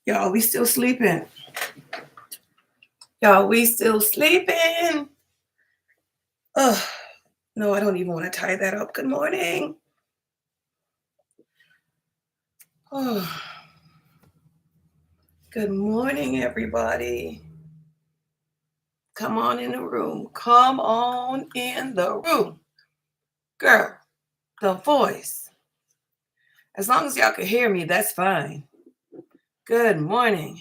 Y'all, we still sleeping. Y'all, we still sleeping. Oh, no, I don't even want to tie that up. Good morning. Oh, good morning, everybody. Come on in the room. Come on in the room. Girl, the voice. As long as y'all can hear me, that's fine. Good morning.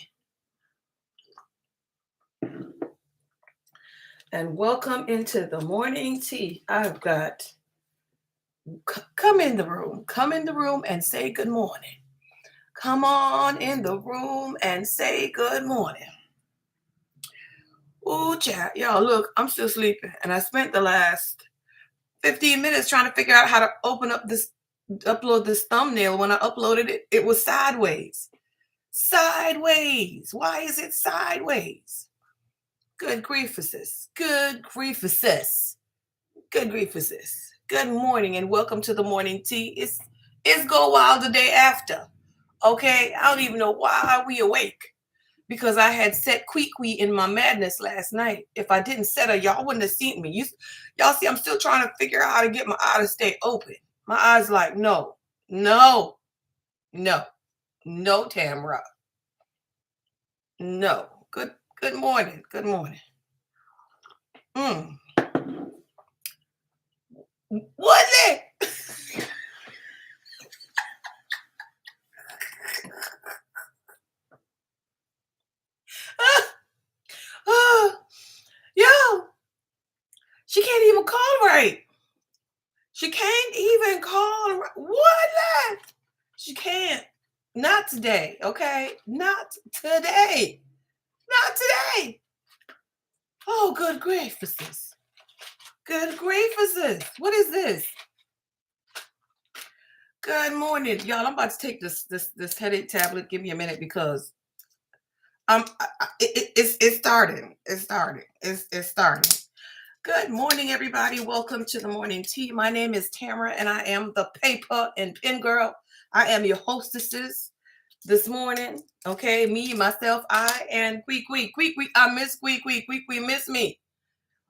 And welcome into the morning tea. I've got, come in the room. Come in the room and say good morning. Come on in the room and say good morning. Ooh, chat. Y'all, look, I'm still sleeping. And I spent the last 15 minutes trying to figure out how to upload this thumbnail. When I uploaded it, it was sideways. Sideways. Why is it sideways? Good grief, sis. Good grief, sis. Good grief, sis. Good morning and welcome to the morning tea. It's Go Wild the day after. Okay? I don't even know why we awake. Because I had set Queequee in my madness last night. If I didn't set her, y'all wouldn't have seen me. Y'all see, I'm still trying to figure out how to get my eye to stay open. My eyes like, no, Tamra. No. Good morning. Good morning. Was it? Yo, she can't even call right. She can't even call right. What? She can't. Not today, okay? Not today. Not today. Oh, good grief, sis. Good grief, sis. What is this? Good morning, y'all. I'm about to take this headache tablet. Give me a minute because it's starting. It's starting. It's starting. Good morning, everybody. Welcome to the morning tea. My name is Tamara, and I am the paper and pen girl. I am your hostesses this morning. Okay, me, myself, I, and Queequee. I miss Queequee. Queequee miss me.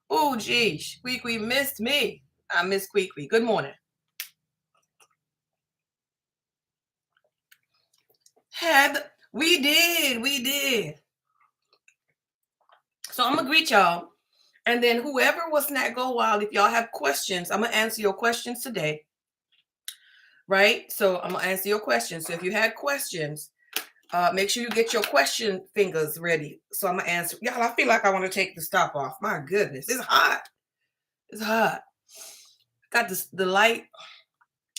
Oh, geez. Queequee missed me. I miss Queequee. Good morning. We did. So I'm going to greet y'all. And then whoever was not Go Wild, if y'all have questions, I'm going to answer your questions today. Right? So I'm going to answer your questions. So if you had questions, make sure you get your question fingers ready. So I'm going to answer. Y'all, I feel like I want to take the stop off. My goodness. It's hot. It's hot. Got the light.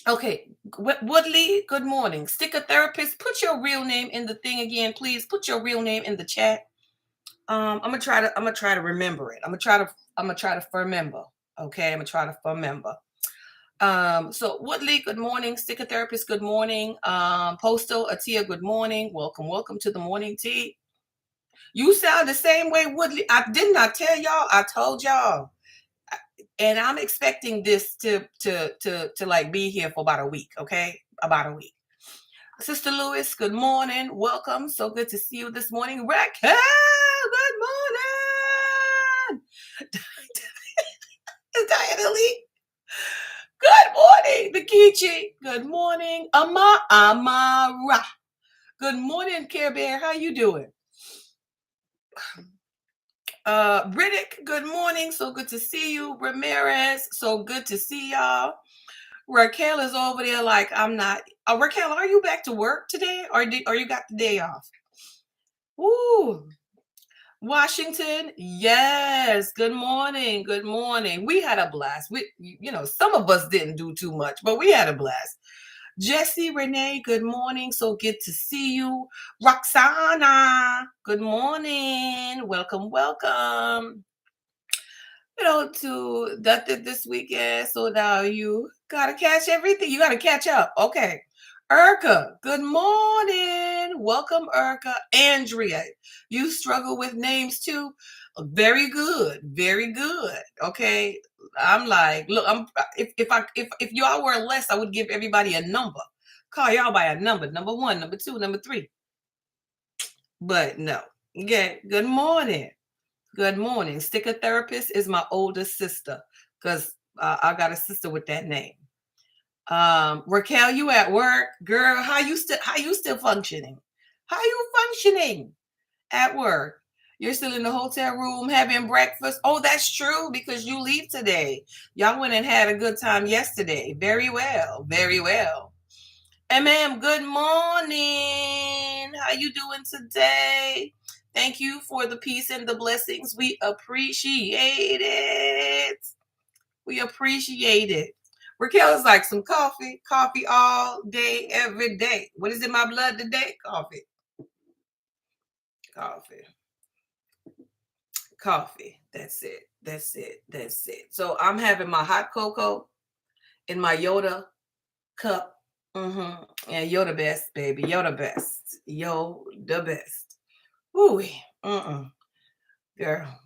Okay. Woodley, good morning. Sticker therapist, put your real name in the thing again, please. Put your real name in the chat. I'm gonna try to remember it. I'm gonna try to remember. Okay, I'm gonna try to remember. So Woodley, good morning. Sticker therapist, good morning. Postal Atia, good morning. Welcome to the morning tea. You sound the same way, Woodley. I did not tell y'all. I told y'all. And I'm expecting this to like be here for about a week, okay? About a week. Sister Lewis, good morning. Welcome. So good to see you this morning. Raquel, good morning. Is Diana Lee? Good morning, Nikichi. Good morning, Amara. Good morning, Care Bear. How you doing? Riddick, good morning. So good to see you. Ramirez, so good to see y'all. Raquel is over there like, I'm not. Raquel, are you back to work today? Or you got the day off? Ooh. Washington, yes. Good morning. Good morning. We had a blast. Some of us didn't do too much, but we had a blast. Jesse Renee, good morning. So good to see you. Roxana, good morning. Welcome. To that this weekend. So now you gotta catch everything. You gotta catch up. Okay. Erica, good morning. Welcome, Erica. Andrea, you struggle with names too. Very good. Okay. I'm like, look, if y'all were less, I would give everybody a number. Call y'all by a number. Number 1, number 2, number 3. but no. Okay. Good morning. Good morning. Sticker therapist is my oldest sister because I got a sister with that name. Raquel, you at work, girl? How you still functioning? How you functioning at work? You're still in the hotel room having breakfast. Oh, that's true because you leave today. Y'all went and had a good time yesterday. Very well, very well. And ma'am, good morning. How you doing today? Thank you for the peace and the blessings. We appreciate it. We appreciate it. Raquel is like some coffee all day, every day. What is in my blood today? Coffee. That's it. So I'm having my hot cocoa in my Yoda cup. And you're the best, baby. You're the best. You're the best. Ooh. Girl.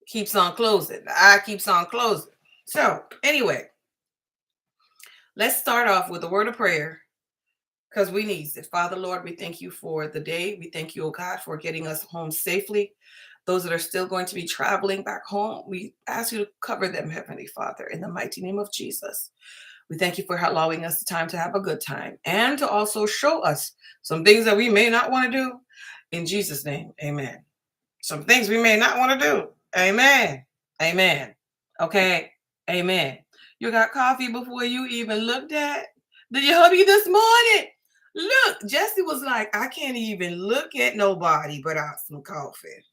Keeps on closing. The eye keeps on closing. So anyway, let's start off with a word of prayer because we need it. Father, Lord, we thank you for the day. We thank you, oh God, for getting us home safely. Those that are still going to be traveling back home, we ask you to cover them, Heavenly Father, in the mighty name of Jesus. We thank you for allowing us the time to have a good time and to also show us some things that we may not want to do. In Jesus' name, amen. Some things we may not want to do. Amen. Amen. Okay. Amen. You got coffee before you even looked at? Did you hubby this morning? Look, Jesse was like, I can't even look at nobody without some coffee.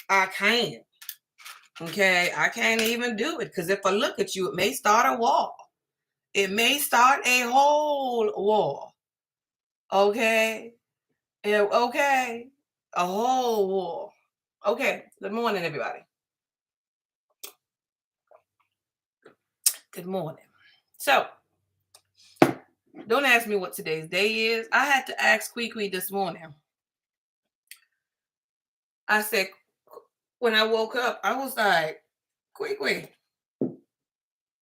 I can't. Okay. I can't even do it because if I look at you, it may start a war. It may start a whole war. Okay. Okay. A whole war. Okay. Good morning, everybody. Good morning. So, don't ask me what today's day is. I had to ask Kwee this morning. I said, when I woke up, I was like, Kwee,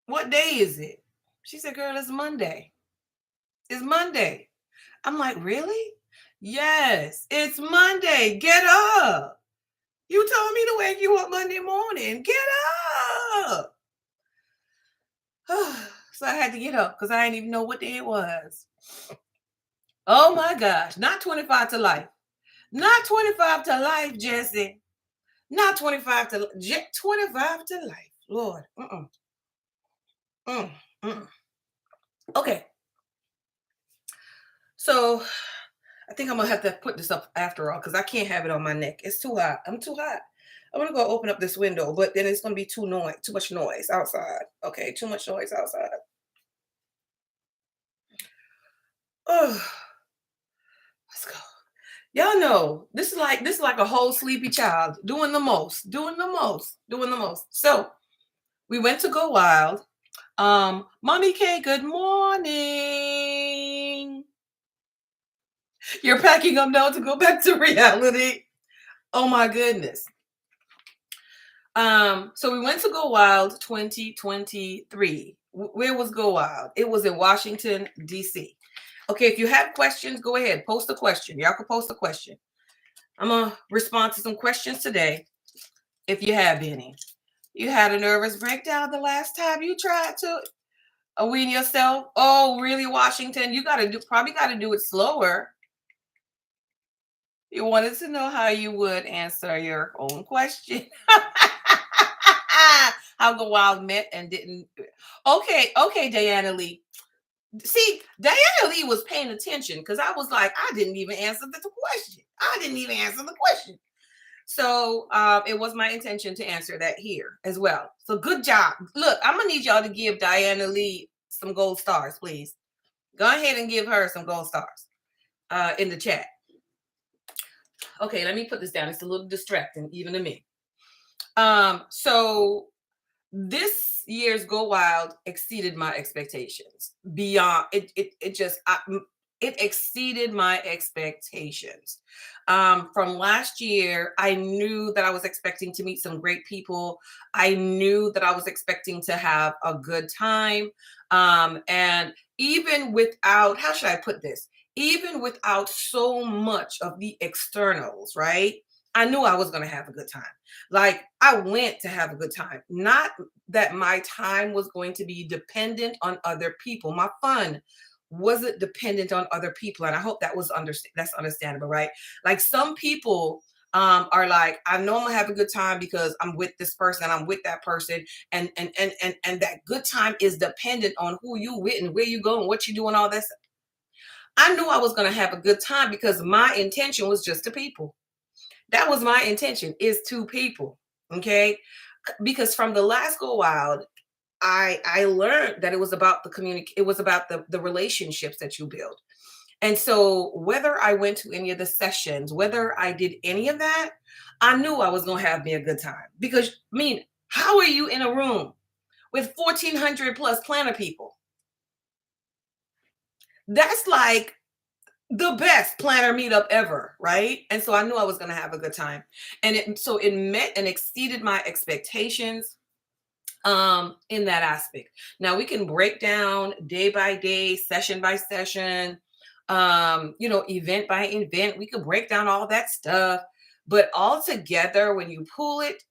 what day is it? She said, girl, it's Monday. It's Monday. I'm like, really? Yes, it's Monday. Get up. You told me to wake you up Monday morning. Get up. So I had to get up because I didn't even know what day it was. Oh my gosh. Not 25 to life. Not 25 to life, Jesse. Not 25 to 25 to life. Lord. Okay. So I think I'm gonna have to put this up after all because I can't have it on my neck. It's too hot. I'm too hot. I'm gonna go open up this window, but then it's gonna be too much noise outside. Okay, too much noise outside. Oh, let's go. Y'all know this is like a whole sleepy child doing the most. So we went to Go Wild. Mommy K, good morning. You're packing up now to go back to reality. Oh my goodness. So we went to Go Wild 2023. Where was Go Wild? It was in Washington, D.C. Okay, if you have questions, go ahead. Post a question. Y'all can post a question. I'm going to respond to some questions today if you have any. You had a nervous breakdown the last time you tried to wean yourself? Oh, really, Washington? You probably got to do it slower. You wanted to know how you would answer your own question. How Go Wild met and didn't. Okay, Diana Lee. See, Diana Lee was paying attention because I was like, I didn't even answer the question. So it was my intention to answer that here as well. So good job. Look, I'm going to need y'all to give Diana Lee some gold stars, please. Go ahead and give her some gold stars in the chat. Okay, let me put this down. It's a little distracting, even to me. So this year's Go Wild exceeded my expectations. Beyond it exceeded my expectations. From last year, I knew that I was expecting to meet some great people. I knew that I was expecting to have a good time. And even without, how should I put this? even without so much of the externals, right? I knew I was going to have a good time. Like I went to have a good time, not that my time was going to be dependent on other people. My fun wasn't dependent on other people, and I hope that was that's understandable, right? Like some people are like, I know I'm gonna have a good time because I'm with this person, I'm with that person, and that good time is dependent on who you with and where you go and what you do and all that. I knew I was going to have a good time because my intention was just to people. That was my intention, is to people. Okay. Because from the last go wild, I learned that it was about it was about the relationships that you build. And so whether I went to any of the sessions, whether I did any of that, I knew I was going to have me a good time. Because I mean, how are you in a room with 1,400 plus planner people? That's like the best planner meetup ever, right? And so I knew I was going to have a good time. And it met and exceeded my expectations in that aspect. Now we can break down day by day, session by session, event by event. We could break down all that stuff, but all together when you pull it,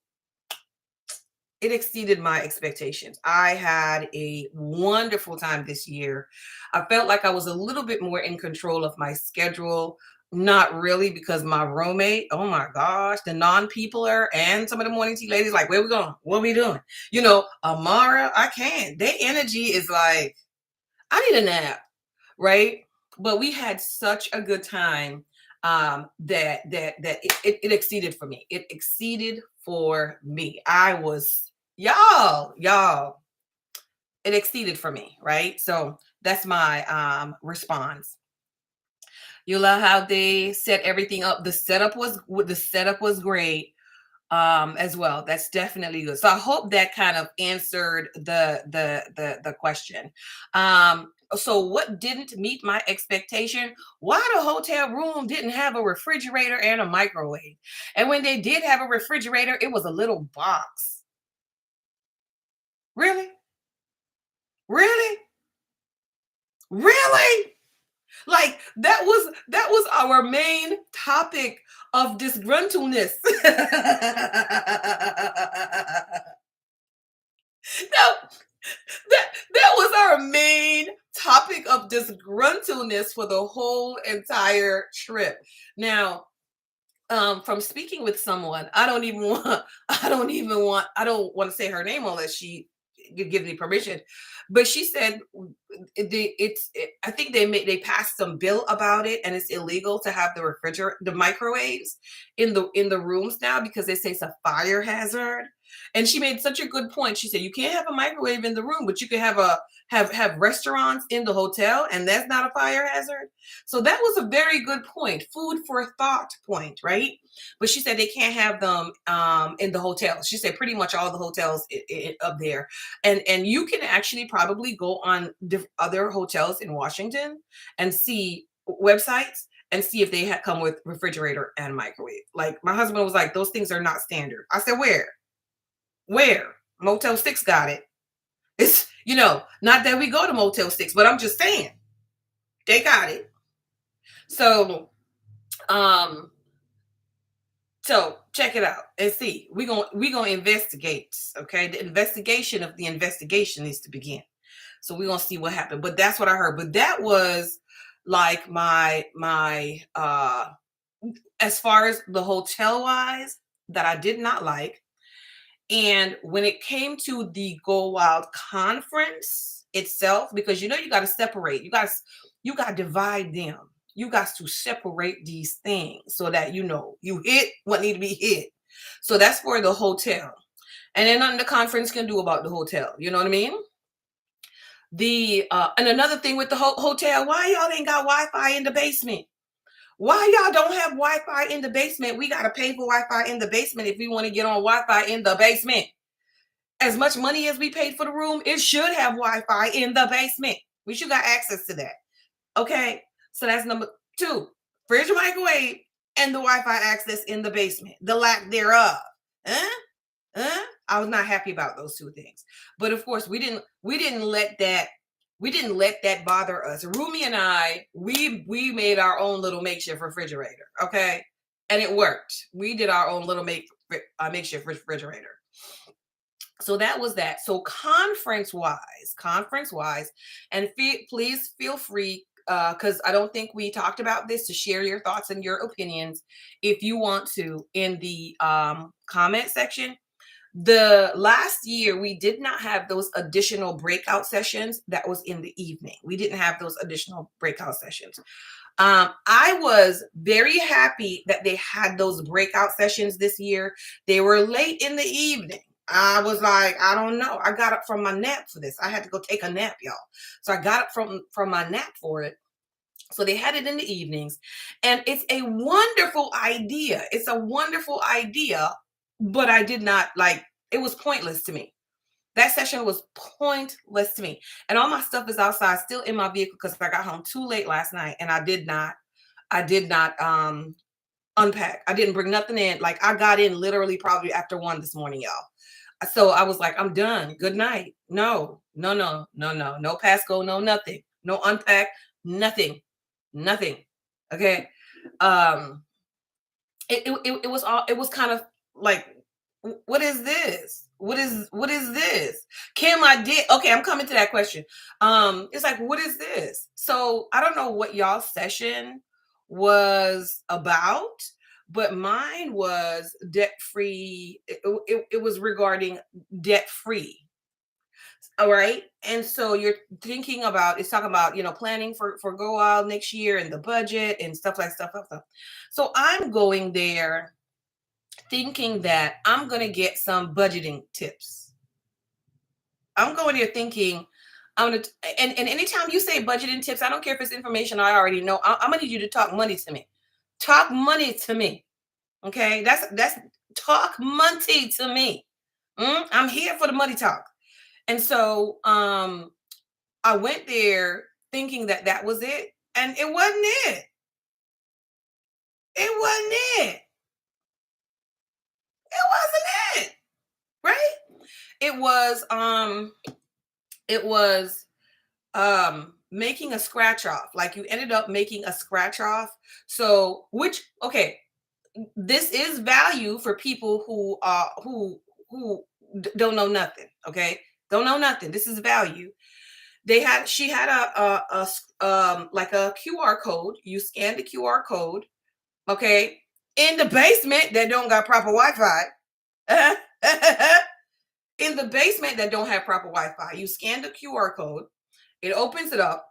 it exceeded my expectations. I had a wonderful time this year. I felt like I was a little bit more in control of my schedule. Not really, because my roommate, oh my gosh, the non-peopler and some of the morning tea ladies, like, where we going? What we doing? Amara, I can't. Their energy is like, I need a nap, right? But we had such a good time that it exceeded for me. It exceeded for me. I was y'all. It exceeded for me, right? So that's my response. You love how they set everything up. The setup was great as well. That's definitely good. So I hope that kind of answered the question. So what didn't meet my expectation? Why the hotel room didn't have a refrigerator and a microwave. And when they did have a refrigerator, it was a little box. Really? Really? Really? Like that was our main topic of disgruntledness. that, that was our main topic of disgruntledness for the whole entire trip. Now, from speaking with someone, I don't want to say her name unless she give me permission, but she said I think they passed some bill about it, and it's illegal to have the microwaves in the rooms now because they say it's a fire hazard. And she made such a good point. She said you can't have a microwave in the room, but you can have restaurants in the hotel, and that's not a fire hazard. So that was a very good point, food for thought point, right? But she said they can't have them in the hotels. She said pretty much all the hotels up there, and you can actually probably go on other hotels in Washington and see websites and see if they come with refrigerator and microwave. Like my husband was like, those things are not standard. I said, where? Motel 6 got it. It's, not that we go to Motel 6, but I'm just saying they got it. So, so check it out and see. We're gonna investigate. Okay. The investigation of the investigation needs to begin. So we're gonna see what happened. But that's what I heard. But that was like my as far as the hotel wise that I did not like. And when it came to the Go Wild conference itself, because you got to separate, you got to divide them. You got to separate these things so that you hit what need to be hit. So that's for the hotel. And then nothing the conference can do about the hotel. You know what I mean? And another thing with the hotel, why y'all ain't got Wi-Fi in the basement? Why y'all don't have Wi-Fi in the basement? We got to pay for Wi-Fi in the basement if we want to get on Wi-Fi in the basement. As much money as we paid for the room, it should have Wi-Fi in the basement. We should got access to that. Okay, so that's number 2. Fridge, microwave, and the Wi-Fi access in the basement. The lack thereof. I was not happy about those 2 things. But of course, we didn't let that We didn't let that bother us. Rumi and I, we made our own little makeshift refrigerator, okay? And it worked. We did our own little makeshift refrigerator. So that was that. So conference wise, and please feel free, because I don't think we talked about this, to share your thoughts and your opinions if you want to in the comment section. The last year we did not have those additional breakout sessions that was in the evening. We didn't have those additional breakout sessions. I was very happy that they had those breakout sessions this year. They were late in the evening. I was like, I don't know. I got up from my nap for this. I had to go take a nap, y'all. So I got up from my nap for it. So they had it in the evenings, and it's a wonderful idea. It's a wonderful idea, but I did not like, it was pointless to me. That session was pointless to me. And all my stuff is outside, still in my vehicle, because I got home too late last night, and I did not unpack. I didn't bring nothing in. Like, I got in literally probably after 1 this morning, y'all. So I was like, I'm done. Good night. No Pasco, no nothing. No unpack, nothing. Okay. It was all, it was kind of like, what is this? What is this? Kim, I did. Okay, I'm coming to that question. It's like, what is this? So I don't know what y'all session was about, but mine was debt free. It was regarding debt free. All right. And so you're thinking about, it's talking about, planning for go out next year and the budget and stuff. So I'm going there thinking that I'm going to get some budgeting tips. I'm going there thinking I'm going to, and anytime you say budgeting tips, I don't care if it's information I already know. I'm going to need you to talk money to me. Talk money to me. Okay. That's talk money to me. I'm here for the money talk. And so, I went there thinking that that was it, and it wasn't it. It wasn't it. It wasn't it. Right? It was making a scratch off. Like, you ended up making a scratch off. So, okay, this is value for people who don't know nothing, okay? Don't know nothing. This is value. She had like a QR code. You scan the QR code, okay, in the basement that don't got proper Wi-Fi. In the basement that don't have proper Wi-Fi. You scan the QR code, it opens it up.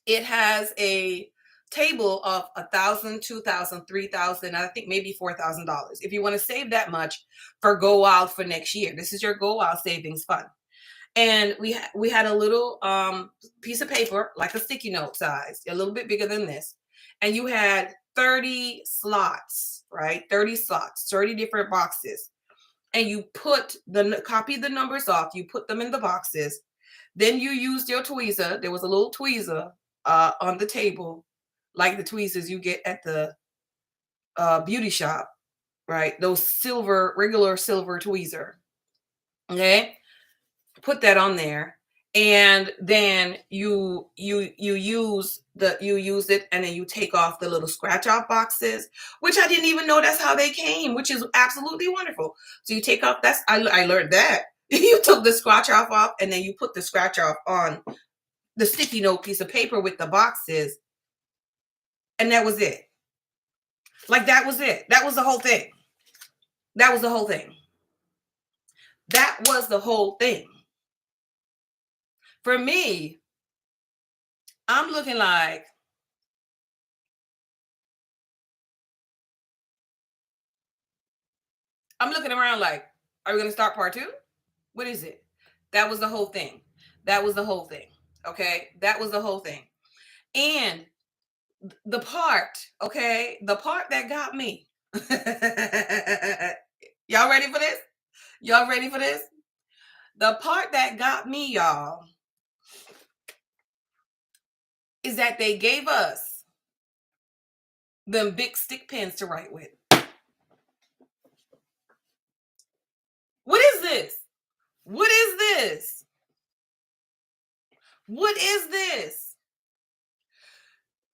It has a table of $1,000, $2,000, $3,000, I think maybe $4,000. If you want to save that much for Go Wild for next year, this is your Go Wild savings fund. And we had a little piece of paper, like a sticky note size, a little bit bigger than this. And you had 30 slots, right? 30 slots, 30 different boxes. And you copy the numbers off, you put them in the boxes. Then you used your tweezer. There was a little tweezer on the table, like the tweezers you get at the beauty shop, right? Those regular silver tweezer. Okay. Put that on there, and then you use it, and then you take off the little scratch off boxes, which I didn't even know that's how they came, which is absolutely wonderful. So you take off, I learned that. You took the scratch off, and then you put the scratch off on the sticky note piece of paper with the boxes, and that was it. Like, that was it. That was the whole thing. That was the whole thing. That was the whole thing. For me, I'm looking like, I'm looking around like, are we going to start part 2? What is it? That was the whole thing. That was the whole thing. Okay. That was the whole thing. And the part that got me. Y'all ready for this? Y'all ready for this? The part that got me, y'all, is that they gave us them big stick pens to write with. What is this? What is this? What is this?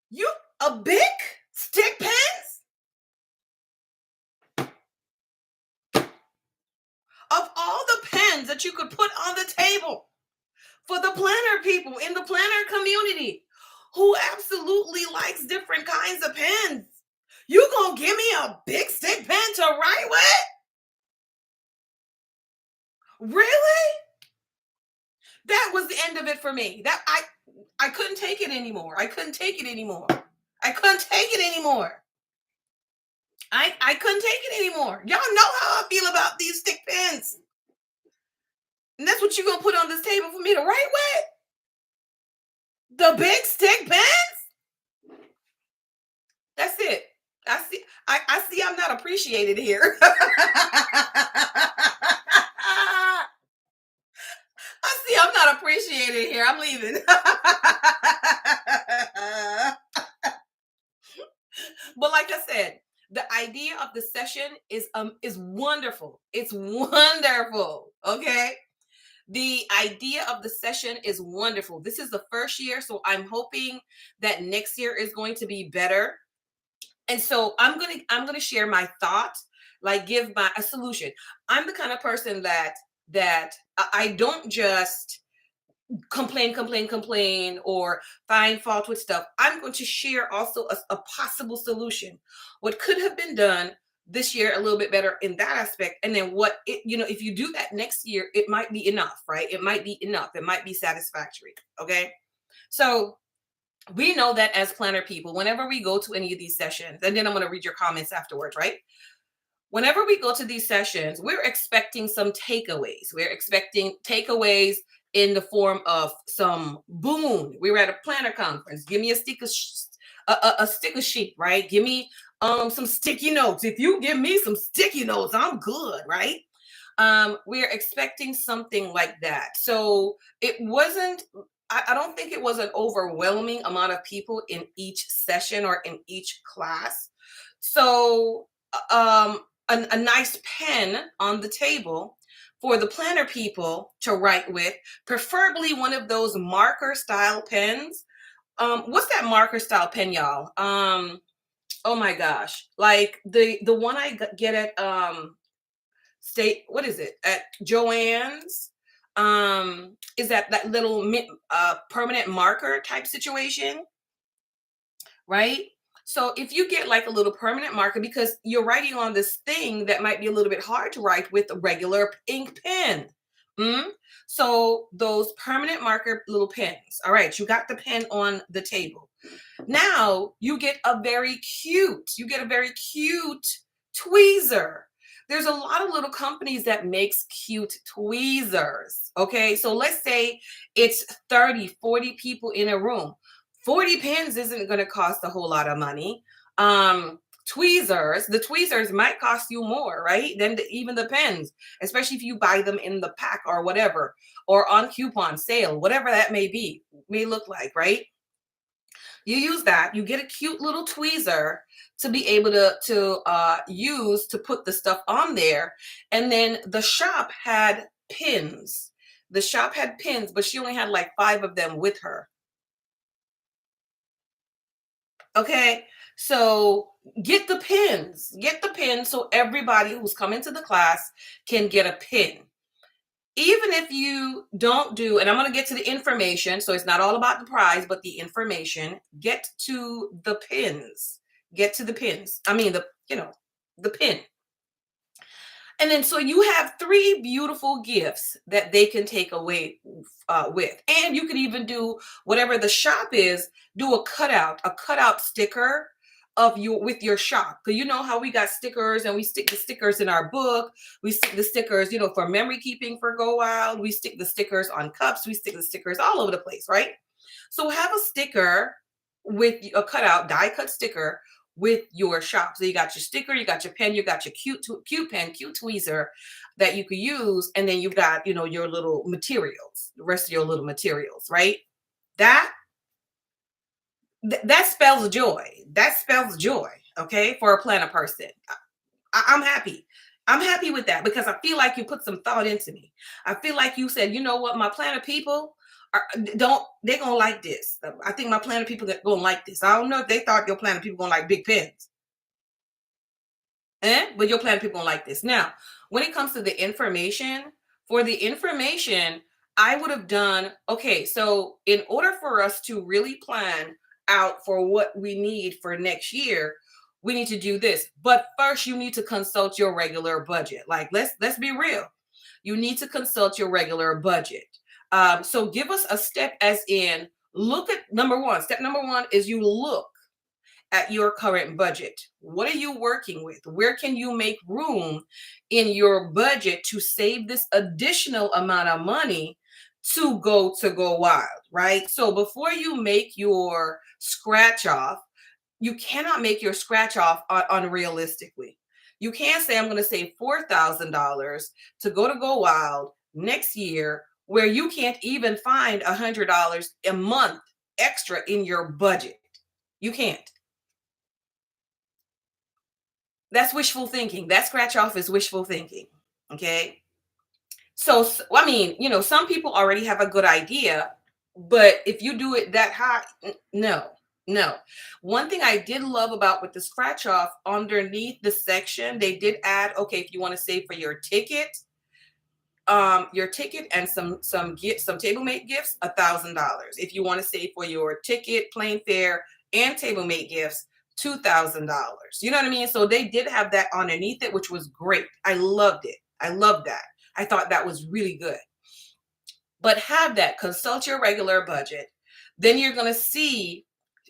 You a big stick pens? Of all the pens that you could put on the table for the planner people in the planner community who absolutely likes different kinds of pens, you gonna give me a big stick pen to write with? Really? That was the end of it for me. That I couldn't take it anymore. I couldn't take it anymore. I couldn't take it anymore. I couldn't take it anymore. Y'all know how I feel about these stick pens. And that's what you're gonna put on this table for me to write with? The big stick pens? That's it. I see I'm not appreciated here. I see I'm not appreciated here. I'm leaving. But like I said, the idea of the session is wonderful. It's wonderful. Okay. The idea of the session is wonderful. This is the first year, so I'm hoping that next year is going to be better. And so I'm gonna share my thoughts, like give my a solution. I'm the kind of person that I don't just complain, or find fault with stuff. I'm going to share also a possible solution. What could have been done this year a little bit better in that aspect. And then what it, if you do that next year, it might be enough, right? It might be enough. It might be satisfactory. Okay. So we know that as planner people, whenever we go to any of these sessions, and then I'm going to read your comments afterwards, right? Whenever we go to these sessions, we're expecting some takeaways. We're expecting takeaways in the form of some boom. We were at a planner conference. Give me a sticker sheet, right? Give me some sticky notes. If you give me some sticky notes, I'm good, right? We're expecting something like that. So it wasn't. I don't think it was an overwhelming amount of people in each session or in each class. So a nice pen on the table for the planner people to write with, preferably one of those marker style pens. What's that marker style pen, y'all? Oh my gosh, like the one I get at state, what is it, at Joann's? Is that little permanent marker type situation, right? So if you get like a little permanent marker, because you're writing on this thing that might be a little bit hard to write with a regular ink pen. So those permanent marker little pens. All right, you got the pen on the table. Now you get a very cute tweezer. There's a lot of little companies that makes cute tweezers. Okay, so let's say it's 30, 40 people in a room. 40 pens isn't going to cost a whole lot of money. The tweezers might cost you more, right, than even the pens, especially if you buy them in the pack or whatever, or on coupon sale, whatever that may look like, right? You use that, you get a cute little tweezer to be able to use to put the stuff on there. And then the shop had pins. But she only had like 5 of them with her. Okay, so get the pins. So everybody who's coming to the class can get a pin. Even if you don't do, and I'm going to get to the information, so it's not all about the prize, but the information, get to the pins. I mean, the pin. And then so you have 3 beautiful gifts that they can take away with. And you can even do whatever the shop is, do a cutout sticker of with your shop. Because you know how we got stickers, and we stick the stickers in our book. We stick the stickers, for memory keeping for Go Wild. We stick the stickers on cups. We stick the stickers all over the place, right? So have a sticker with a die cut sticker with your shop. So you got your sticker, you got your pen, you got your cute pen, cute tweezer that you could use, and then you've got your little materials, the rest of your little materials, right? That spells joy. Okay, for a planner person. I'm happy. I'm happy with that, because I feel like you put some thought into me. I feel like you said, you know what, my planner people, They're gonna like this. I think my planner people that gonna like this. I don't know if they thought your planner people gonna like big pens. But your planner people gonna like this. Now, when it comes to the information, for the information, I would have done, okay, so in order for us to really plan out for what we need for next year, we need to do this. But first you need to consult your regular budget. Like let's be real. You need to consult your regular budget. So give us a step as in look at number one. Step number one is you look at your current budget. What are you working with? Where can you make room in your budget to save this additional amount of money to go wild, right? So before you make your scratch off, you cannot make your scratch off unrealistically. You can't say I'm going to save $4,000 to go wild next year where you can't even find $100 a month extra in your budget. You can't. That's wishful thinking. That scratch off is wishful thinking. Okay. So, I mean, some people already have a good idea, but if you do it that high, no, no. One thing I did love about with the scratch off underneath the section, they did add, okay, if you want to save for your ticket and some table mate gifts, $1,000. If you want to save for your ticket, plane fare, and table mate gifts, $2,000. You know what I mean? So they did have that underneath it, which was great. I loved it. I loved that. I thought that was really good. But have that, consult your regular budget. Then you're going to see,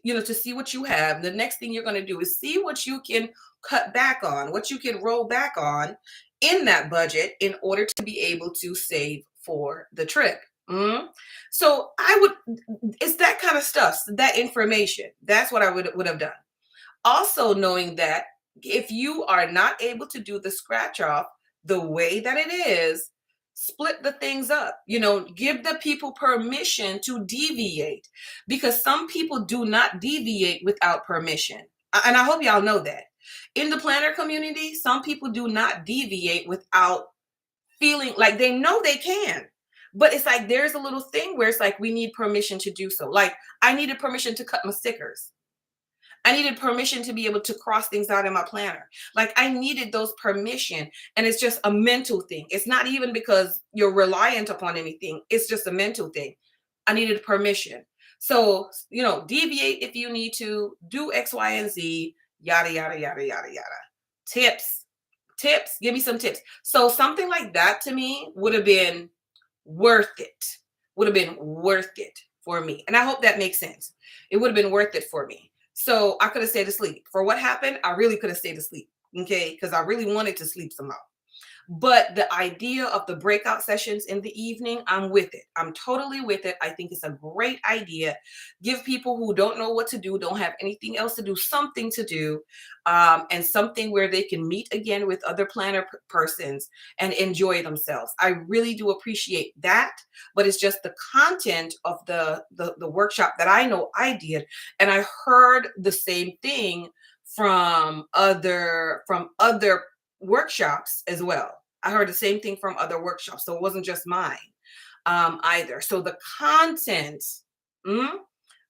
to see what you have. The next thing you're going to do is see what you can cut back on, what you can roll back on in that budget in order to be able to save for the trip. So it's that kind of stuff, that information. That's what I would have done. Also knowing that if you are not able to do the scratch off the way that it is, split the things up, give the people permission to deviate, because some people do not deviate without permission. And I hope y'all know that. In the planner community, some people do not deviate without feeling like they know they can. But it's like there's a little thing where it's like we need permission to do so. Like I needed permission to cut my stickers. I needed permission to be able to cross things out in my planner. Like I needed those permission. And it's just a mental thing. It's not even because you're reliant upon anything. It's just a mental thing. I needed permission. So, deviate if you need to, do X, Y, and Z, yada, yada, yada, yada, yada. Tips, give me some tips. So something like that to me would have been worth it, for me. And I hope that makes sense. It would have been worth it for me. So I could have stayed asleep. For what happened, I really could have stayed asleep, okay? Because I really wanted to sleep somehow. But the idea of the breakout sessions in the evening, I'm with it. I'm totally with it. I think it's a great idea. Give people who don't know what to do, don't have anything else to do, something to do, and something where they can meet again with other planner persons and enjoy themselves. I really do appreciate that, but it's just the content of the workshop that I know I did, and I heard the same thing from other workshops as well. I heard the same thing from other workshops. So it wasn't just mine either. So the content,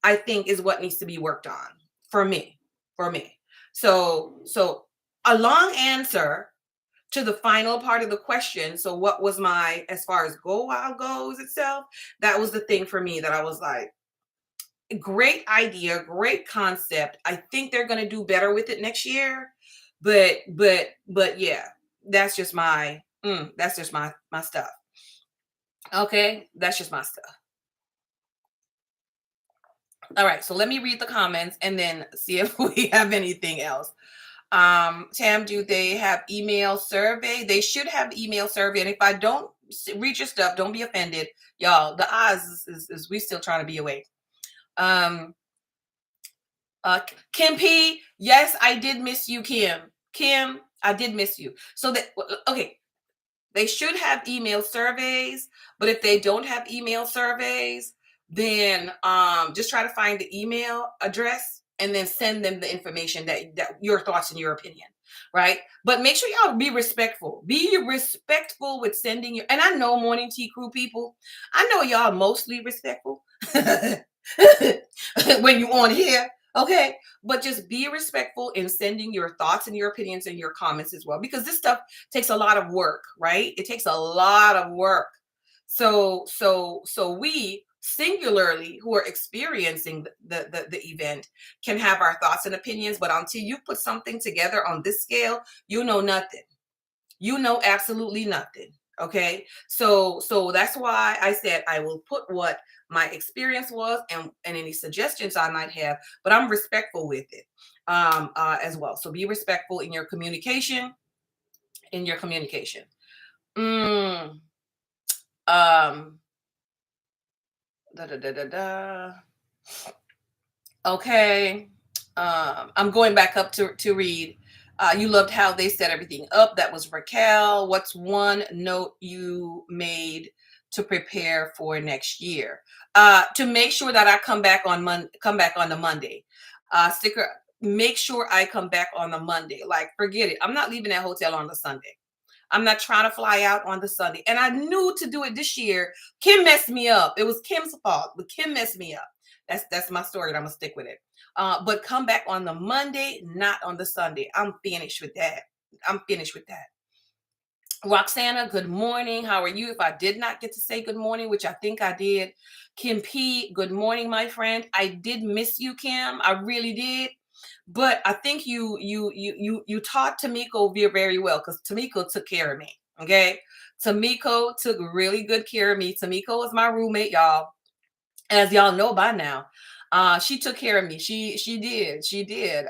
I think, is what needs to be worked on for me. So a long answer to the final part of the question. So what was as far as Go Wild goes itself, that was the thing for me that I was like, great idea, great concept. I think they're going to do better with it next year. But yeah, that's just my stuff. Okay, that's just my stuff. All right, so let me read the comments and then see if we have anything else. Tam, do they have email survey? They should have email survey. And if I don't read your stuff, don't be offended, y'all. The odds is we still trying to be awake. Kim P, yes, I did miss you, Kim. Kim, I did miss you. So okay, they should have email surveys, but if they don't have email surveys, then just try to find the email address and then send them the information that your thoughts and your opinion. right? But make sure y'all be respectful. Be respectful with sending your, and I know morning tea crew people, I know y'all mostly respectful when you on here, okay? But just be respectful in sending your thoughts and your opinions and your comments as well, because this stuff takes a lot of work, right? It takes a lot of work. So we singularly who are experiencing the event can have our thoughts and opinions, but until you put something together on this scale, you know nothing. You know absolutely nothing. Okay. So that's why I said I will put what my experience was and any suggestions I might have, but I'm respectful with it as well. So be respectful in your communication, in your communication. Mm, um da, da, da, da, da. Okay. I'm going back up to read. You loved how they set everything up. That was Raquel. What's one note you made to prepare for next year? To make sure that I come back on the Monday. Sticker. Make sure I come back on the Monday. Like, forget it. I'm not leaving that hotel on the Sunday. I'm not trying to fly out on the Sunday. And I knew to do it this year. Kim messed me up. It was Kim's fault, but Kim messed me up. That's my story, and I'm gonna stick with it. But come back on the Monday, not on the Sunday. I'm finished with that. I'm finished with that. Roxana, good morning. How are you? If I did not get to say good morning, which I think I did. Kim P, good morning, my friend. I did miss you, Kim. I really did. But I think you taught Tamiko very well, because Tamiko took care of me. Okay. Tamiko took really good care of me. Tamiko was my roommate, y'all. As y'all know by now. She took care of me. She did. She did.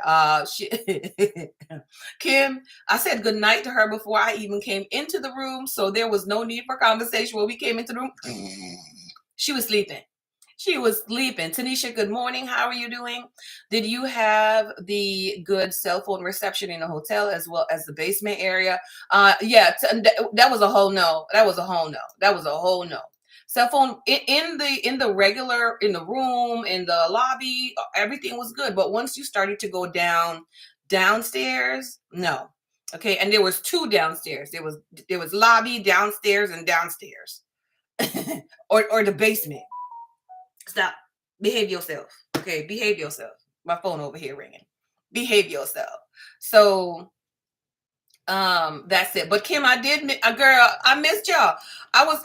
Kim, I said good night to her before I even came into the room, so there was no need for conversation when we came into the room. She was sleeping. She was sleeping. Tanisha, good morning. How are you doing? Did you have the good cell phone reception in the hotel as well as the basement area? Yeah, that was a whole no. That was a whole no. That was a whole no. Cell phone in the regular, in the room, in the lobby, everything was good. But once you started to go downstairs, no. Okay, and there was two downstairs. There was lobby, downstairs, and downstairs, or the basement. Stop. Behave yourself. Okay, behave yourself. My phone over here ringing. Behave yourself. So that's it. But Kim, I did girl, I missed y'all. I was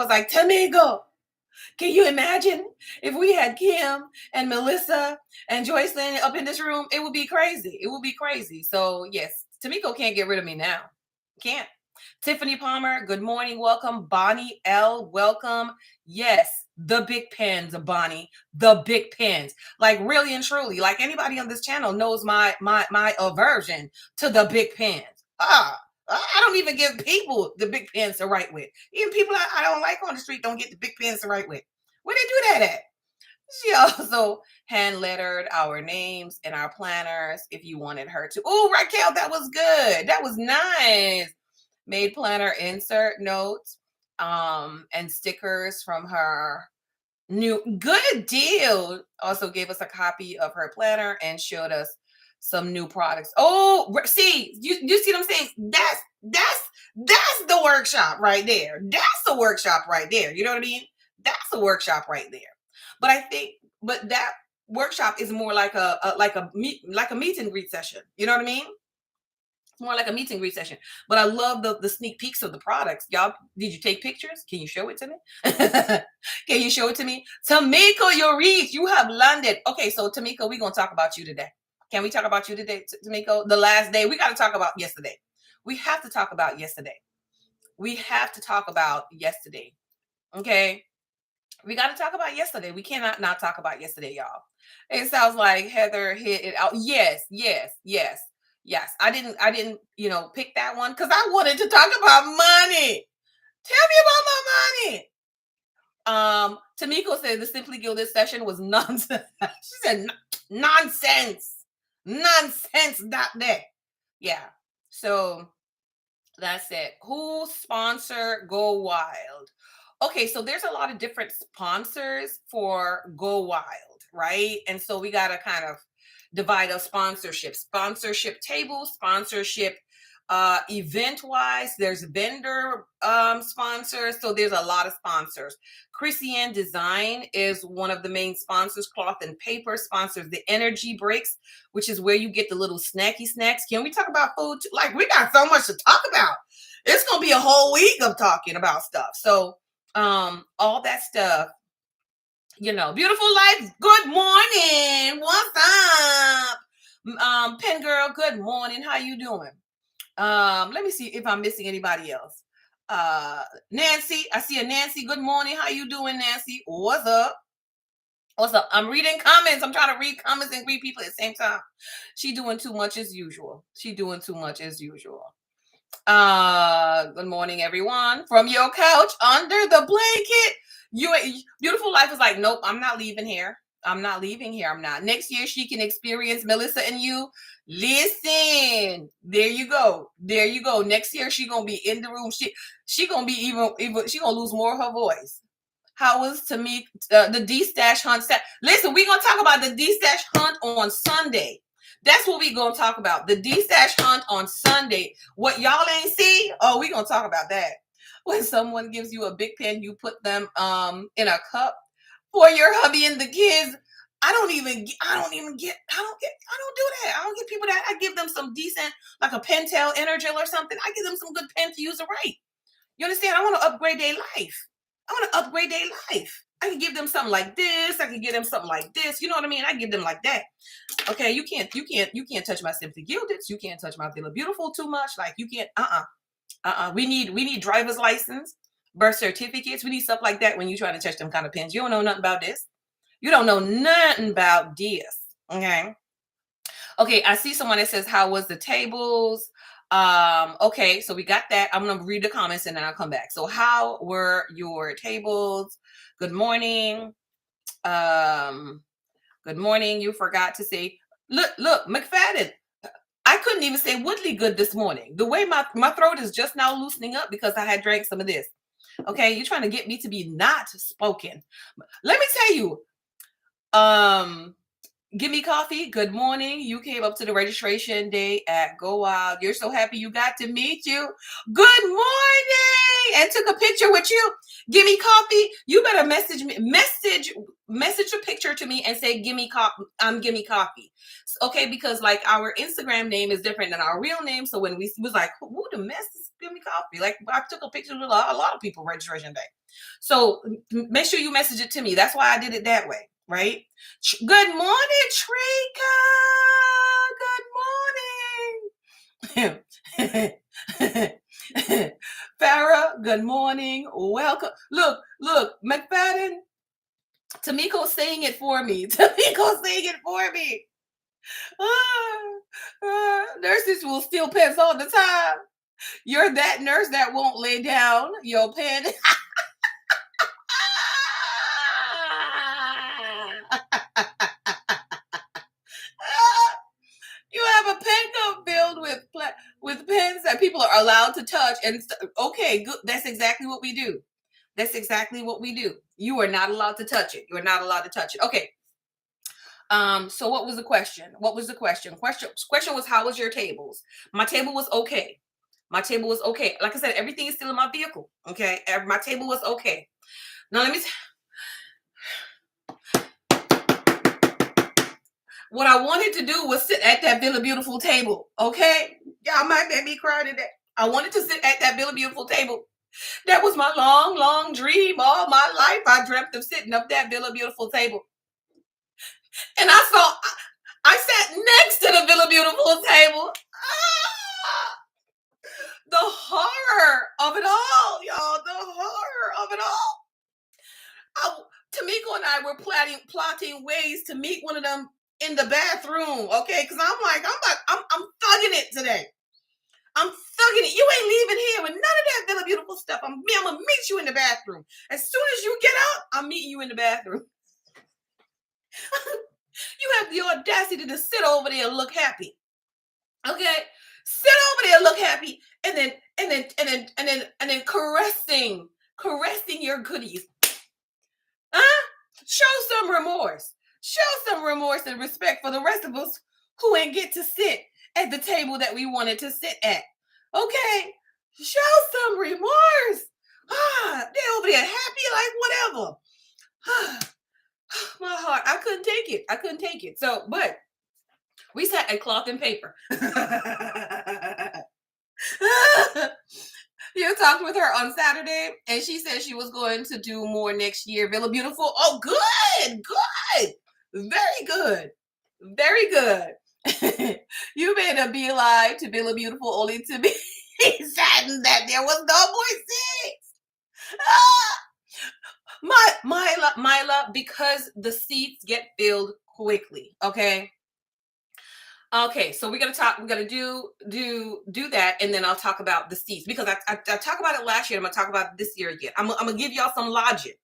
like, Tamigo, can you imagine if we had Kim and Melissa and Joycelyn up in this room? It would be crazy. It would be crazy. So yes, Tamiko can't get rid of me now. Can't. Tiffany Palmer, good morning. Welcome. Bonnie L, welcome. Yes, the big pens, Bonnie. The big pens. Like really and truly, like anybody on this channel knows my aversion to the big pens. I don't even give people the big pens to write with. Even people I don't like on the street don't get the big pens to write with. Where they do that at? She also hand lettered our names and our planners if you wanted her to. Oh, Raquel, that was good. That was nice. Made planner insert notes and stickers from her new good deal. Also gave us a copy of her planner and showed us some new products. Oh, see, you see what I'm saying? That's the workshop right there. That's the workshop right there. You know what I mean? That's a workshop right there. But I think, but that workshop is more like a meet and greet session. You know what I mean? It's more like a meet and greet session. But I love the sneak peeks of the products. Y'all, did you take pictures? Can you show it to me? Can you show it to me? Tamiko, you reach. You have landed. Okay, so Tamiko, we're going to talk about you today. Can we talk about you today, Tamiko? The last day. We got to talk about yesterday. We have to talk about yesterday. We have to talk about yesterday. Okay? We got to talk about yesterday. We cannot not talk about yesterday, y'all. It sounds like Heather hit it out. Yes. I didn't, pick that one because I wanted to talk about money. Tell me about my money. Tamiko said the Simply Gilded session was nonsense. She said nonsense. Nonsense, not there. Yeah. So that's it. Who sponsor Go Wild? Okay, so there's a lot of different sponsors for Go Wild, right? And so we got to kind of divide up sponsorship tables, sponsorship event wise. There's vendor sponsors. So there's a lot of sponsors. Chrissy Design is one of the main sponsors. Cloth and Paper sponsors the energy breaks, which is where you get the little snacky snacks. Can we talk about food? Like, we got so much to talk about. It's gonna be a whole week of talking about stuff. So all that stuff, you know. Beautiful Life, good morning. What's up? Pen Girl, good morning. How you doing? Let me see if I'm missing anybody else. Nancy, I see a Nancy. Good morning. How you doing, Nancy? What's up? What's up? I'm reading comments. I'm trying to read comments and greet people at the same time. She doing too much as usual. Good morning, everyone. From your couch under the blanket. Beautiful Life is like, nope, I'm not leaving here. I'm not. Next year she can experience Melissa and you. Listen, there you go. Next year she gonna be in the room. She gonna be even she gonna lose more of her voice. How was to me the D-Stash hunt? Listen, we gonna talk about the D-Stash hunt on Sunday. That's what we gonna talk about. The D-Stash hunt on Sunday. What y'all ain't see? Oh, we gonna talk about that. When someone gives you a big pen, you put them in a cup for your hubby and the kids. I don't do that. I don't give people that. I give them some decent, like a Pentel Energel or something. I give them some good pen to use it right. You understand? I want to upgrade their life. I can give them something like this. I can give them something like this. You know what I mean? I give them like that. Okay, you can't touch my Simply Gilded. You can't touch my Villa Beautiful too much. Like, you can't. We need driver's license, birth certificates. We need stuff like that when you try to touch them kind of pens. You don't know nothing about this. Okay, I see someone that says, how was the tables? Okay, so we got that. I'm gonna read the comments and then I'll come back. So, how were your tables? Good morning. Good morning. You forgot to say, look, McFadden. I couldn't even say Woodley good this morning. The way my throat is just now loosening up because I had drank some of this. Okay, you're trying to get me to be not spoken. Let me tell you, Give Me Coffee, good morning. You came up to the registration day at Go Wild. You're so happy you got to meet you. Good morning. And took a picture with you. Give Me Coffee. You better message a picture to me and say, give me coffee. Okay, because like our Instagram name is different than our real name. So when we was like, who the mess is Give Me Coffee? Like, I took a picture with a lot of people registration day. So make sure you message it to me. That's why I did it that way. Right? Good morning, Trika. Good morning. Farah, good morning. Welcome. Look, McFadden. Tamiko's saying it for me. Nurses will steal pens all the time. You're that nurse that won't lay down your pen. You have a pen cup filled with pens that people are allowed to touch. And okay, good. That's exactly what we do. You are not allowed to touch it. Okay. So what was the question? Question was, how was your tables? My table was okay. Like I said, everything is still in my vehicle. Okay. My table was okay. Now let me what I wanted to do was sit at that Villa Beautiful table. Okay. Y'all might make me cry today. I wanted to sit at that Villa Beautiful table. That was my long, long dream. All my life, I dreamt of sitting up that Villa Beautiful table. And I sat next to the Villa Beautiful table. The horror of it all, y'all. Tamiko and I were plotting ways to meet one of them in the bathroom, okay? Because I'm thugging it today. I'm thugging it. You ain't leaving here with none of that Villa Beautiful stuff. I'm gonna meet you in the bathroom. As soon as you get out, I'm meeting you in the bathroom. You have the audacity to sit over there and look happy. Okay? Sit over there and look happy, and then caressing your goodies. Show some remorse. Show some remorse and respect for the rest of us who ain't get to sit at the table that we wanted to sit at. Okay? Show some remorse. They over there happy like whatever. My heart. I couldn't take it. I couldn't take it. So, but we sat at cloth and paper. You talked with her on Saturday, and she said she was going to do more next year. Villa Beautiful. Oh, good, good, very good, very good. You made a beeline to Villa Beautiful only to be saddened that there was no more seats. Myla, because the seats get filled quickly. Okay, so we're gonna do that, and then I'll talk about the seats because I talked about it last year. I'm gonna talk about it this year again. I'm gonna give y'all some logic.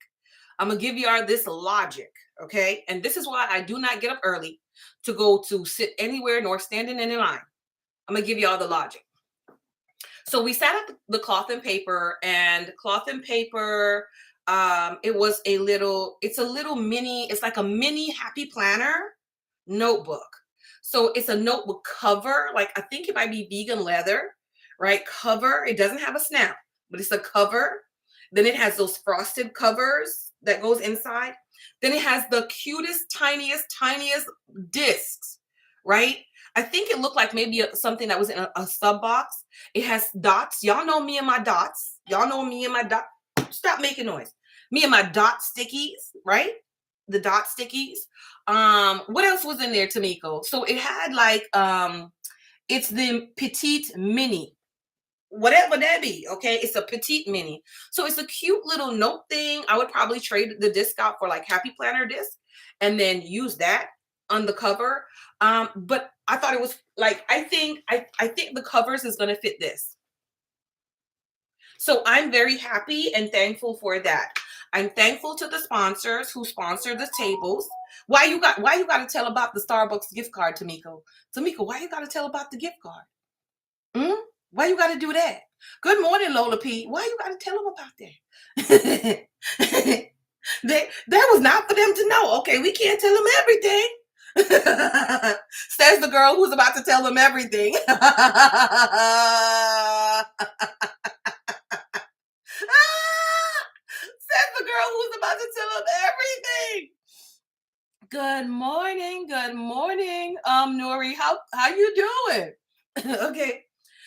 I'm gonna give y'all this logic, okay? And this is why I do not get up early to go to sit anywhere nor standing in a line. I'm gonna give y'all the logic. So we sat at the cloth and paper, it's a little mini, it's like a mini happy planner notebook. So it's a notebook cover, like I think it might be vegan leather, right? Cover. It doesn't have a snap, but it's a cover. Then it has those frosted covers that goes inside. Then it has the cutest, tiniest discs, right? I think it looked like maybe something that was in a sub box. It has dots. Y'all know me and my dots. Y'all know me and my dot. Stop making noise. Me and my dot stickies, right? The dot stickies. What else was in there, Tamiko? So it had like it's the petite mini, whatever that be. Okay, it's a petite mini. So it's a cute little note thing. I would probably trade the disc out for like happy planner disc and then use that on the cover. But I thought it was like I think the covers is gonna fit this. So I'm very happy and thankful for that. I'm thankful to the sponsors who sponsor the tables. Why you got to tell about the Starbucks gift card, Tamiko? Tamiko, why you got to tell about the gift card? Why you got to do that? Good morning, Lola P. Why you got to tell them about that? That was not for them to know. Okay, we can't tell them everything. Says the girl who's about to tell them everything. Says the girl who's about to tell them everything. Good morning, Nori. How you doing? Okay.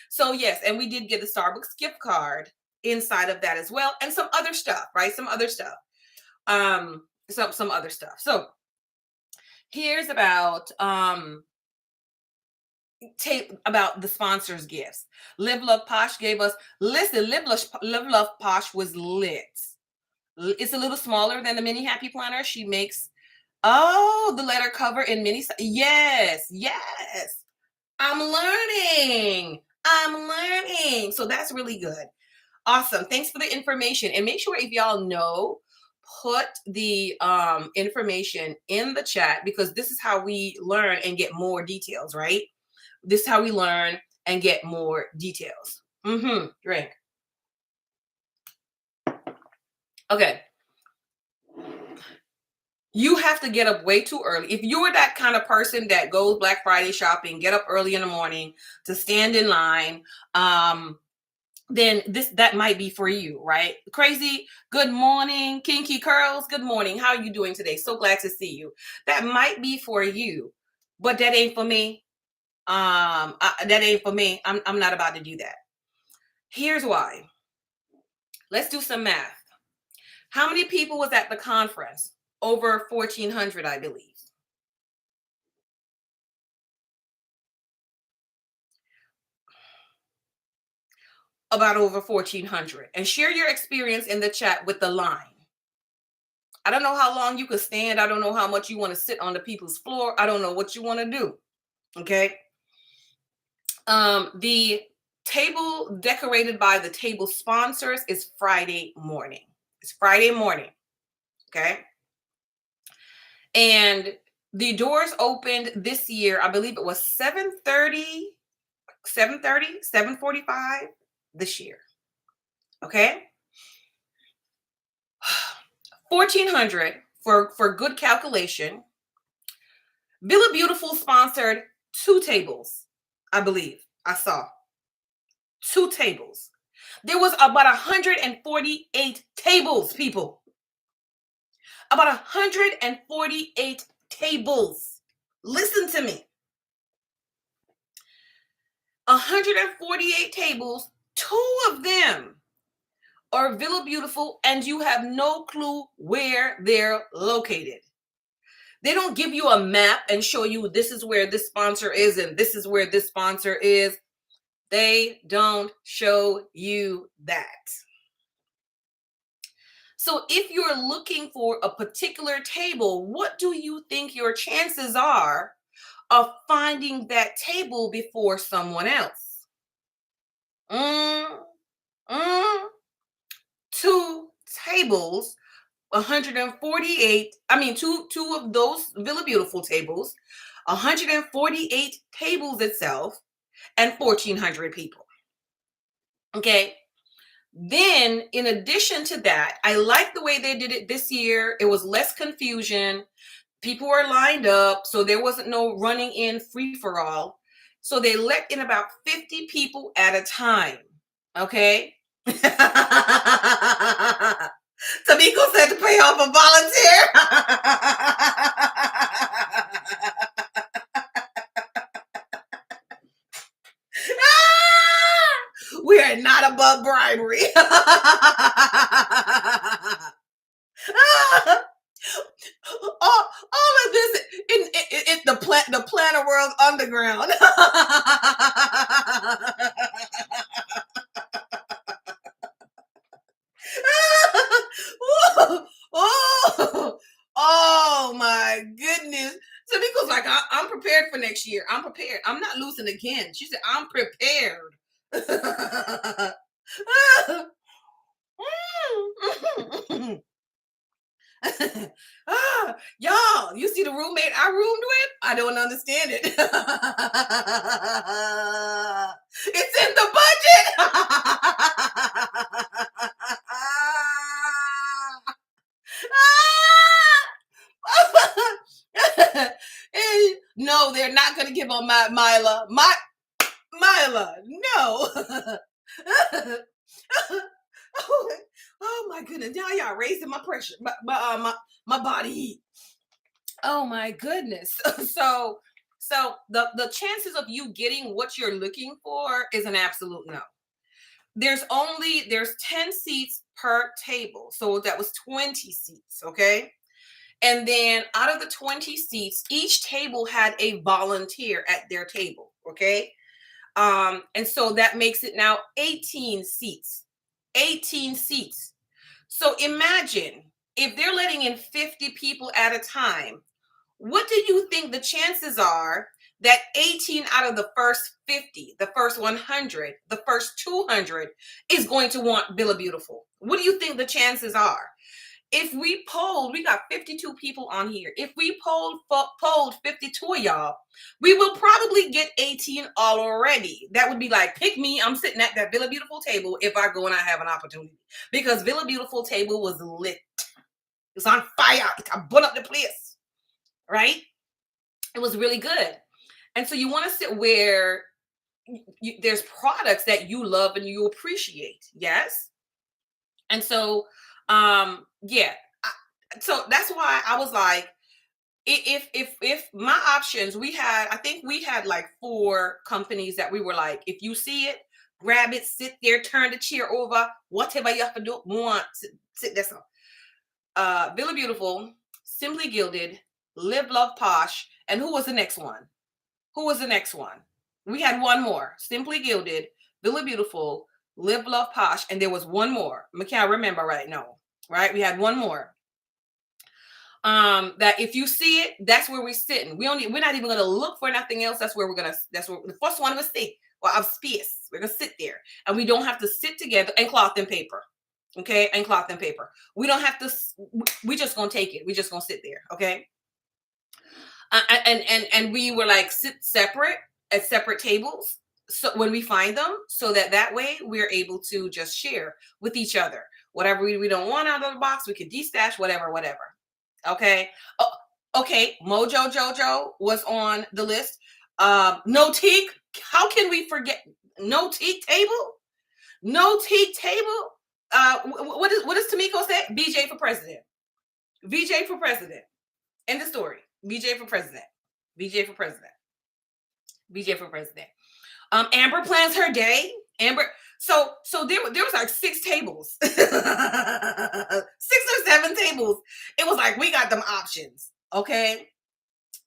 So yes, and we did get a Starbucks gift card inside of that as well, and some other stuff, right? Some other stuff. Some other stuff. So here's about about the sponsors' gifts. Live Love Posh gave us. Listen, Live Love Posh was lit. It's a little smaller than the mini happy planner. She makes the letter cover in mini. Yes. I'm learning. So that's really good. Awesome. Thanks for the information. And make sure if y'all know, put the information in the chat because this is how we learn and get more details, right? This is how we learn and get more details. Drink. Okay. You have to get up way too early. If you are that kind of person that goes Black Friday shopping, get up early in the morning to stand in line, then that might be for you, right? Crazy. Good morning, Kinky Curls. Good morning. How are you doing today? So glad to see you. That might be for you, but that ain't for me. That ain't for me. I'm not about to do that. Here's why. Let's do some math. How many people was at the conference? Over 1,400, I believe. About over 1,400. And share your experience in the chat with the line. I don't know how long you could stand. I don't know how much you want to sit on the people's floor. I don't know what you want to do. Okay. The table decorated by the table sponsors is Friday morning. It's Friday morning. Okay. And the doors opened this year, I believe it was 7:30, 7:45 this year. Okay. 1,400 for good calculation. Villa Beautiful sponsored 2 tables, I believe. I saw 2 tables. There was about 148 tables, people. About 148 tables. Listen to me. 148 tables, 2 of them are Villa Beautiful, and you have no clue where they're located. They don't give you a map and show you this is where this sponsor is and this is where this sponsor is. They don't show you that. So if you're looking for a particular table, what do you think your chances are of finding that table before someone else? 2 tables, 148, two of those Villa Beautiful tables, 148 tables itself, and 1,400 people. Okay. Then, in addition to that, I like the way they did it this year. It was less confusion. People were lined up, so there wasn't no running in free for all. So they let in about 50 people at a time. Okay. Tamiko said to pay off a volunteer. We are not above bribery. all of this in the planner world underground. Oh my goodness. So Nico's like, I'm prepared for next year. I'm prepared. I'm not losing again. She said, I'm prepared. Y'all, you see the roommate I roomed with? I don't understand it. It's in the budget. No, they're not going to give on Mila. Mila, no. Oh my goodness, y'all raising my pressure, my body heat. Oh my goodness. So the chances of you getting what you're looking for is an absolute no. There's 10 seats per table, so that was 20 seats. Okay. And then out of the 20 seats, each table had a volunteer at their table. Okay. And so that makes it now 18 seats. 18 seats. So imagine if they're letting in 50 people at a time, what do you think the chances are that 18 out of the first 50, the first 100, the first 200 is going to want Villa Beautiful? What do you think the chances are? If we polled, we got 52 people on here. If we polled 52 of y'all, we will probably get 18 already. That would be like, pick me. I'm sitting at that Villa Beautiful table if I go and I have an opportunity. Because Villa Beautiful table was lit. It's on fire. It's burn up the place. Right? It was really good. And so you want to sit where there's products that you love and you appreciate. Yes? And so yeah, so that's why I was like, if my options, I think we had like 4 companies that we were like, if you see it, grab it, sit there, turn the chair over, whatever you have to do, sit there. Villa Beautiful, Simply Gilded, Live Love Posh, and who was the next one? We had one more, Simply Gilded, Villa Beautiful, Live Love Posh, and there was one more. I can't remember right now. Right? We had one more. That if you see it, that's where we're sitting. We're not even gonna look for nothing else. That's where the first one of us sit. Well, our space. We're gonna sit there. And we don't have to sit together and cloth and paper. Okay, and cloth and paper. We don't have to, we just gonna take it. We just gonna sit there. Okay. And we were like sit separate at separate tables. So when we find them, so that way we're able to just share with each other. Whatever we don't want out of the box, we could destash, whatever. Okay. Okay, Mojo Jojo was on the list. No teak. How can we forget no teak table? No teak table. What does Tamiko say? BJ for president. VJ for president. End of story. BJ for president. BJ for president. BJ for president. Amber plans her day. Amber. So there was like 6 tables, 6 or 7 tables. It was like we got them options. Okay,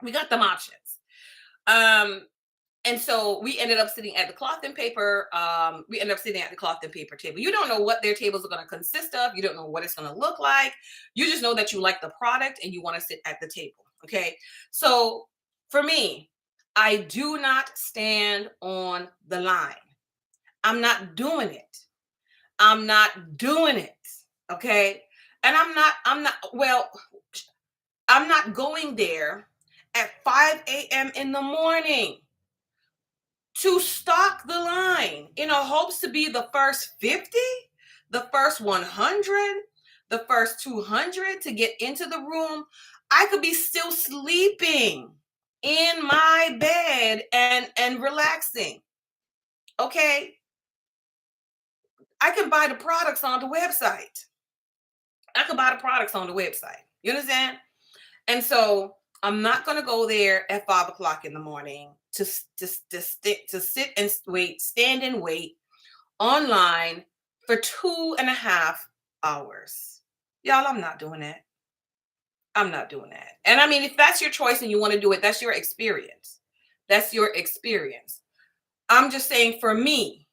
we got them options. And so we ended up sitting at the cloth and paper. We ended up sitting at the cloth and paper table. You don't know what their tables are going to consist of. You don't know what it's going to look like. You just know that you like the product and you want to sit at the table. Okay. So for me, I do not stand on the line. I'm not doing it. I'm not doing it. Okay. And I'm not going there at 5 a.m. in the morning to stock the line in a hopes to be the first 50, the first 100, the first 200 to get into the room. I could be still sleeping in my bed and relaxing. Okay. I can buy the products on the website. You understand? And so I'm not going to go there at 5 o'clock in the morning to sit and wait, stand and wait online for 2.5 hours. Y'all, I'm not doing that. I'm not doing that. And I mean, if that's your choice and you want to do it, that's your experience. That's your experience. I'm just saying for me,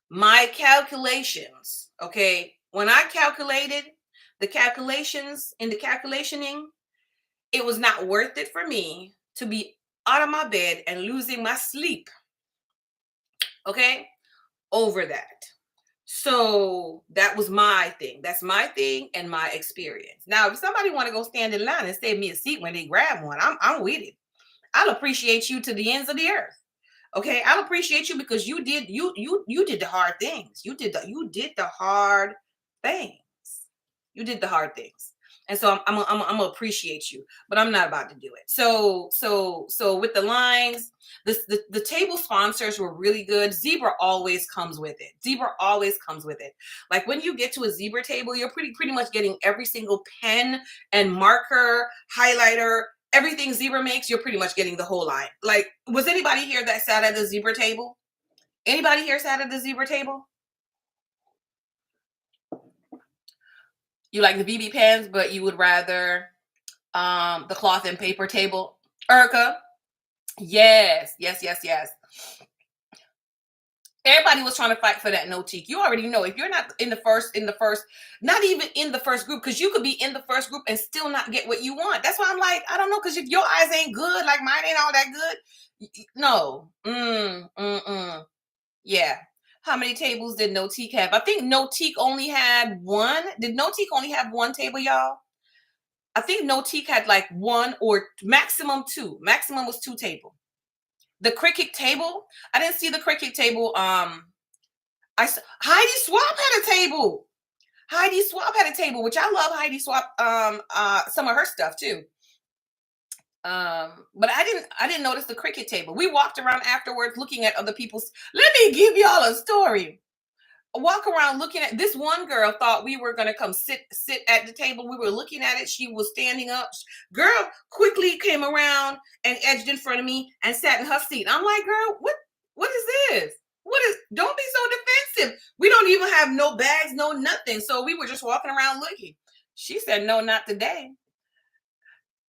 my calculations, okay, when I calculated the calculations in the calculationing, it was not worth it for me to be out of my bed and losing my sleep, okay, over that. So that was my thing. That's my thing and my experience. Now, if somebody want to go stand in line and save me a seat when they grab one, I'm with it. I'll appreciate you to the ends of the earth. Okay, I'll appreciate you because you did the hard things. You did the hard things. You did the hard things. And so I'm gonna appreciate you, but I'm not about to do it. So with the lines, the table sponsors were really good. Zebra always comes with it. Like when you get to a Zebra table, you're pretty much getting every single pen and marker, highlighter, everything Zebra makes. You're pretty much getting the whole line. Like, was anybody here that sat at the Zebra table? Anybody here sat at the Zebra table? You like the BB pens, but you would rather the cloth and paper table. Erica, yes. Everybody was trying to fight for that no teak. You already know if you're not in the first, not even in the first group, because you could be in the first group and still not get what you want. That's why I'm like, I don't know, because if your eyes ain't good, like mine ain't all that good. No. Yeah. How many tables did No Teak have? I think No Teak only had one. Did No Teak only have one table, y'all? I think No Teak had like one or maximum 2. Maximum was 2 tables. The cricket table, I didn't see the cricket table. Heidi Swap had a table. Which I love Heidi Swap. Some of her stuff too. But I didn't notice the cricket table. We walked around afterwards looking at other people's. Let me give y'all a story. Walk around looking at this one girl thought we were gonna come sit at the table. We were looking at it. She was standing up. Girl quickly came around and edged in front of me and sat in her seat. I'm like, girl, what is this? Don't be so defensive. We don't even have no bags, no nothing. So we were just walking around looking. She said, no, not today.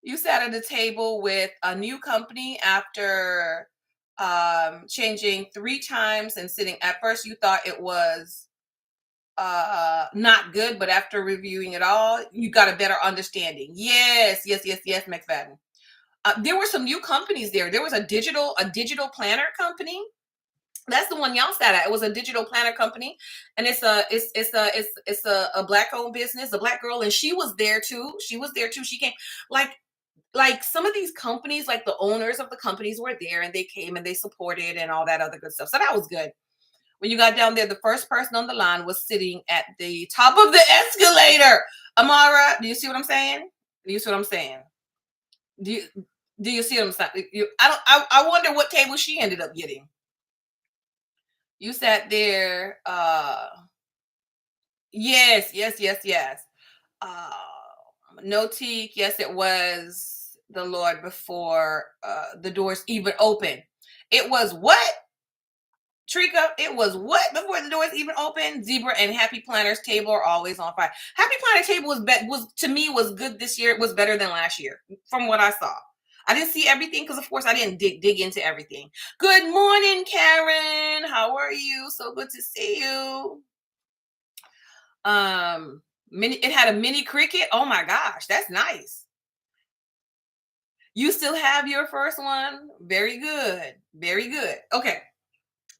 You sat at the table with a new company after changing 3 times and sitting. At first you thought it was not good, but after reviewing it all, you got a better understanding. Yes, McFadden. There were some new companies there. There was a digital planner company. That's the one y'all sat at. It was a digital planner company, and it's a Black-owned business, a Black girl, and she was there too. She came like some of these companies, like the owners of the companies were there, and they came and they supported and all that other good stuff. So that was good. When you got down there, the first person on the line was sitting at the top of the escalator. Amara, do you see what I'm saying? You see what I'm saying? Do you do you see what I'm saying? I wonder what table she ended up getting. You sat there. Yes, yes, yes, yes. Uh, no teak. Yes, it was the Lord before the doors even open. It was what? Trika, it was what before the doors even opened? Zebra and Happy Planner's table are always on fire. Happy Planner table was to me was good this year. It was better than last year from what I saw. I didn't see everything because of course I didn't dig into everything. Good morning, Karen. How are you? So good to see you. It had a mini cricket. Oh my gosh, that's nice. You still have your first one? Very good. Very good. Okay.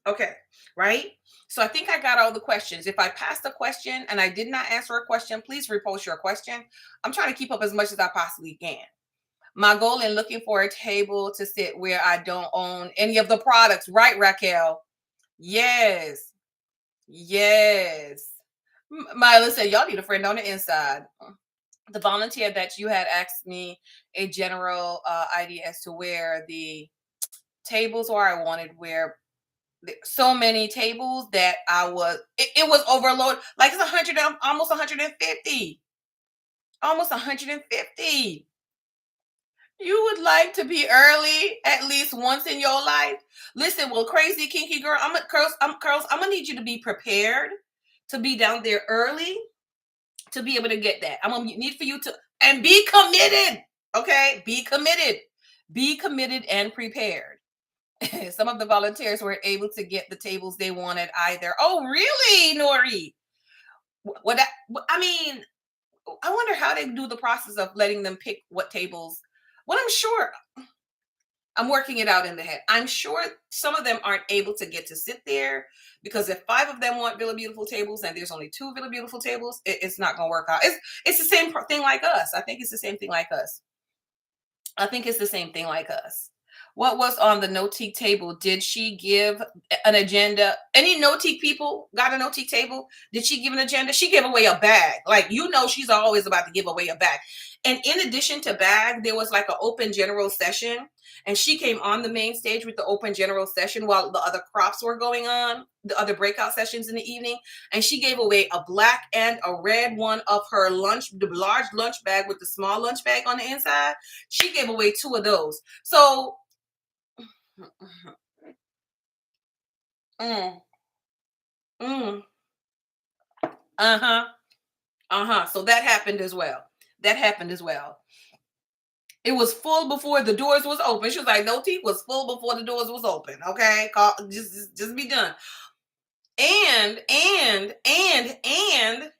Okay, right? So I think I got all the questions. If I passed a question and I did not answer a question, please repost your question. I'm trying to keep up as much as I possibly can. My goal in looking for a table to sit where I don't own any of the products, right, Raquel? Yes, yes. Mila said, y'all need a friend on the inside. The volunteer that you had asked me a general idea as to where the tables are. I wanted where so many tables that it was overloaded. Like it's 100, almost 150, almost 150. You would like to be early at least once in your life. Listen, well, crazy kinky girl, I'm gonna need you to be prepared to be down there early to be able to get that. I'm gonna need for you to and be committed. Okay, be committed and prepared. Some of the volunteers were able to get the tables they wanted either. Oh, really, Nori? I mean, I wonder how they do the process of letting them pick what tables. Well, I'm sure I'm working it out in the head. I'm sure some of them aren't able to get to sit there because if 5 of them want Villa Beautiful tables and there's only 2 Villa Beautiful tables, it's not going to work out. It's the same thing like us. I think it's the same thing like us. I think it's the same thing like us. What was on the no-teak table? Did she give an agenda? Any no-teak people got a no-teak table? Did she give an agenda? She gave away a bag. Like, you know, she's always about to give away a bag. And in addition to bag, there was like an open general session. And she came on the main stage with the open general session while the other crops were going on, the other breakout sessions in the evening. And she gave away a black and a red one of her lunch, the large lunch bag with the small lunch bag on the inside. She gave away 2 of those. So, mm, mm, uh-huh, uh-huh. So that happened as well. That happened as well. It was full before the doors was open. She was like, no teeth was full before the doors was open. Okay, just be done. And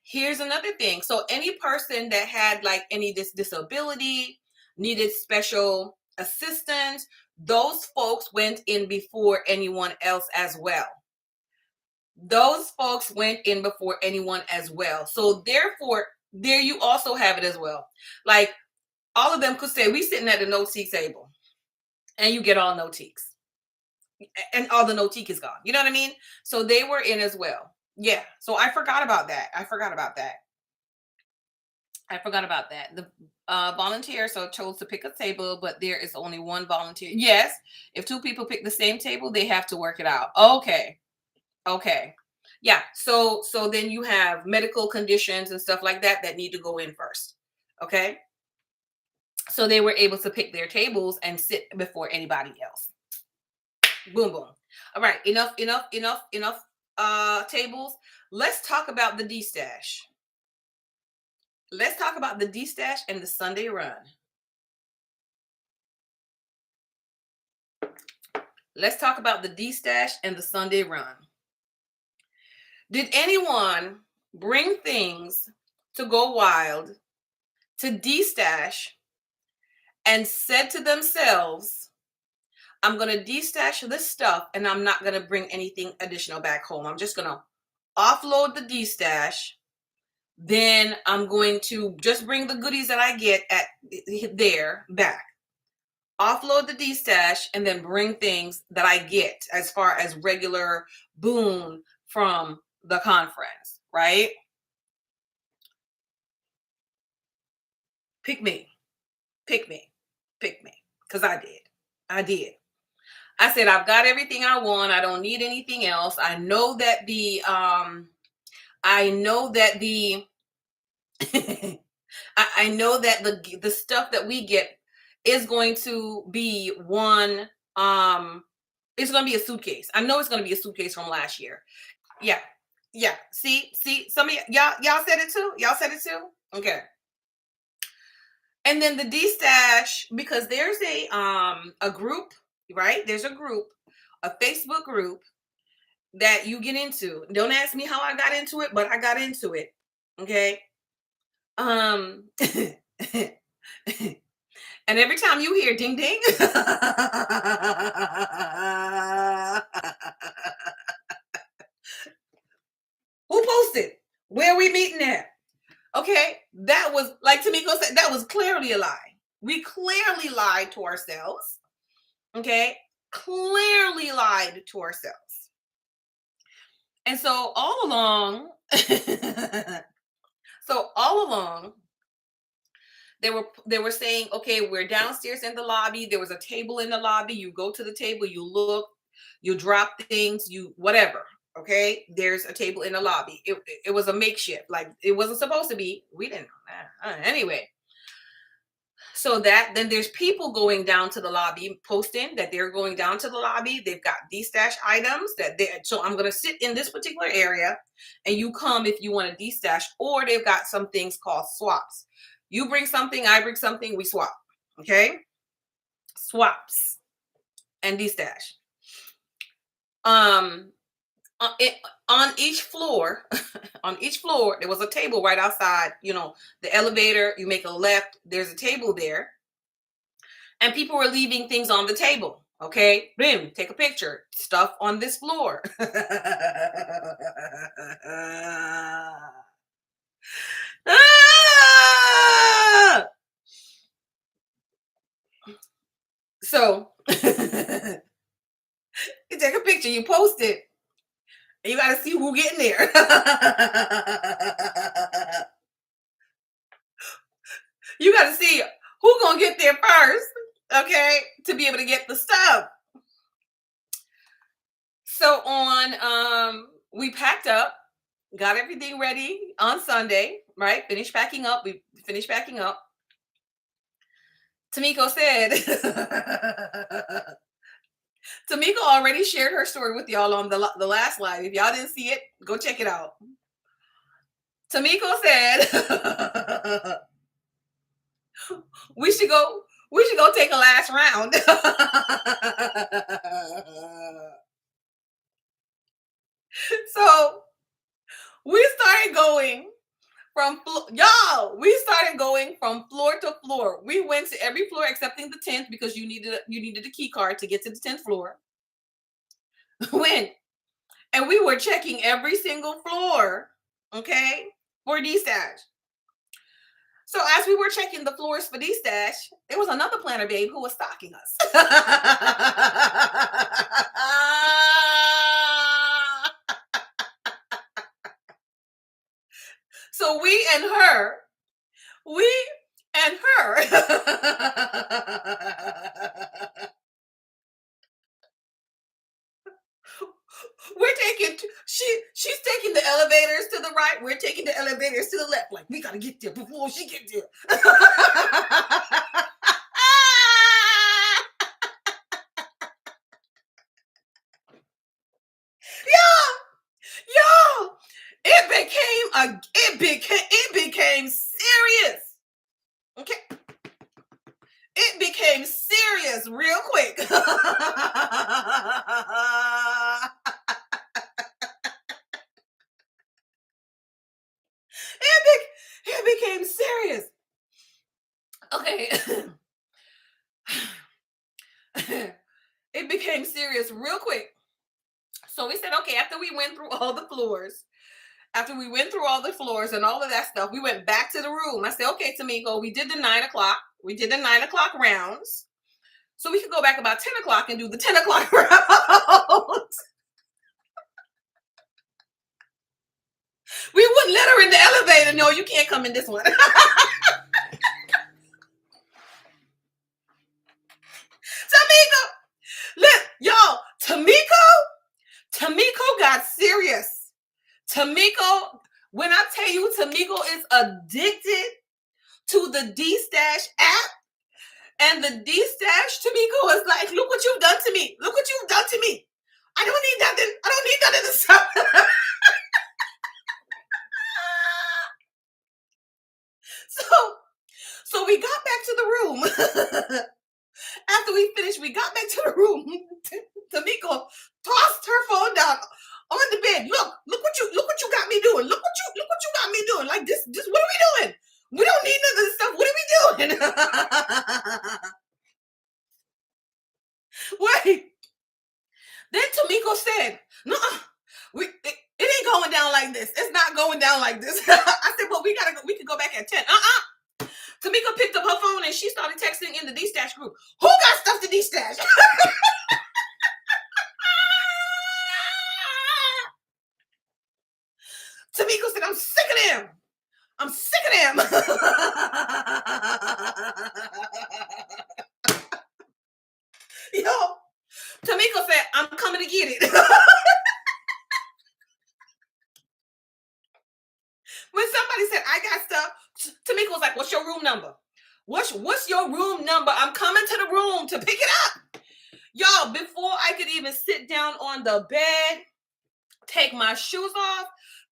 here's another thing. So any person that had like any disability, needed special assistance, those folks went in before anyone else as well. Those folks went in before anyone as well. So therefore, there you also have it as well. Like all of them could say, we sitting at the no teak table and you get all no teaks. And all the no teak is gone. You know what I mean? So they were in as well. Yeah. So I forgot about that. I forgot about that. The volunteer so chose to pick a table, but there is only one volunteer. Yes. If 2 people pick the same table, they have to work it out. Okay. Okay. Yeah. So then you have medical conditions and stuff like that that need to go in first. Okay. So they were able to pick their tables and sit before anybody else. Boom, boom. All right. Enough tables. Let's talk about the D stash. Let's talk about the D stash and the Sunday run. Let's talk about the D stash and the Sunday run. Did anyone bring things to go wild to D stash and said to themselves, I'm going to de-stash this stuff and I'm not going to bring anything additional back home. I'm just going to offload the de-stash. Then I'm going to just bring the goodies that I get at there back. Offload the de-stash and then bring things that I get as far as regular boon from the conference, right? Pick me. Pick me. Pick me. Because I did. I did. I said, I've got everything I want. I don't need anything else. I know that the I know that the I know that the stuff that we get is going to be one it's going to be a suitcase. I know it's going to be a suitcase from last year. Yeah. Yeah. See, some of y'all said it too. Y'all said it too. Okay. And then the D stash, because there's a group, right? There's a group, a Facebook group that you get into. Don't ask me how I got into it, but I got into it. Okay. And every time you hear ding ding, who posted? Where are we meeting at? Okay, that was, like Tamiko said, that was clearly a lie. We clearly lied to ourselves. Okay, clearly lied to ourselves. And so all along, they were saying, okay, we're downstairs in the lobby. There was a table in the lobby. You go to the table, you look, you drop things, you whatever. Okay, there's a table in the lobby. It was a makeshift, like it wasn't supposed to be. We didn't know that. Anyway. So that then there's people going down to the lobby posting that they're going down to the lobby. They've got D-stash items so I'm going to sit in this particular area and you come if you want a D-stash, or they've got some things called swaps. You bring something, I bring something, we swap. Okay. Swaps and D-stash. On each floor, there was a table right outside, the elevator. You make a left, there's a table there. And people were leaving things on the table. Okay, boom, take a picture. Stuff on this floor. So you take a picture, you post it, and you got to see who getting there. You got to see who gonna get there first, okay, to be able to get the stuff. So we packed up, got everything ready on Sunday, right? We finished packing up. Tamiko said, Tamiko already shared her story with y'all on the last live. If y'all didn't see it, go check it out. Tamiko said, we should go take a last round. So we started going from floor to floor. We went to every floor excepting the 10th because you needed a key card to get to the 10th floor. And we were checking every single floor, okay, for D-stash. So as we were checking the floors for D-stash, there was another planner babe who was stalking us. So we and her, she's taking the elevators to the right, we're taking the elevators to the left, like we gotta get there before she gets there. Yo, it became serious. Okay. It became serious real quick. It became serious. Okay. It became serious real quick. So we said, okay, after we went through all the floors and all of that stuff, we went back to the room. I said, okay, Tamiko, we did the 9 o'clock. We did the 9 o'clock rounds. So we could go back about 10 o'clock and do the 10 o'clock rounds. We wouldn't let her in the elevator. No, you can't come in this one. Tamiko, when I tell you Tamiko is addicted to the D-Stash app, and the D-Stash, Tamiko is like, look what you've done to me. Look what you've done to me. I don't need nothing. I don't need none of this stuff. So we got back to the room. After we finished, we got back to the room. Tamiko tossed her phone down on the bed. Look what you got me doing. Look what you got me doing. Like this, what are we doing? We don't need none of this stuff. What are we doing? Wait. Then Tamiko said, no, it ain't going down like this. It's not going down like this. I said, well, we can go back at 10. Tamiko picked up her phone and she started texting in the D-Stash group. Who got stuff to D-Stash? Tamiko said, I'm sick of them. I'm sick of them. Yo, Tamiko said, I'm coming to get it. When somebody said, I got stuff, Tamiko was like, what's your room number? What's your room number? I'm coming to the room to pick it up. Y'all, before I could even sit down on the bed, take my shoes off,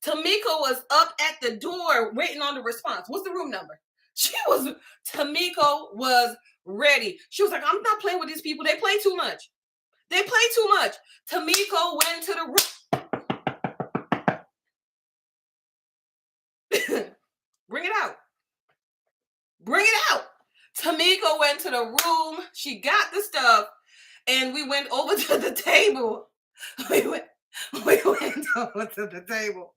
Tamiko was up at the door waiting on the response. What's the room number? Tamiko was ready. She was like, I'm not playing with these people. They play too much. Tamiko went to the room. Bring it out. Tamiko went to the room. She got the stuff, and we went over to the table. We went over to the table.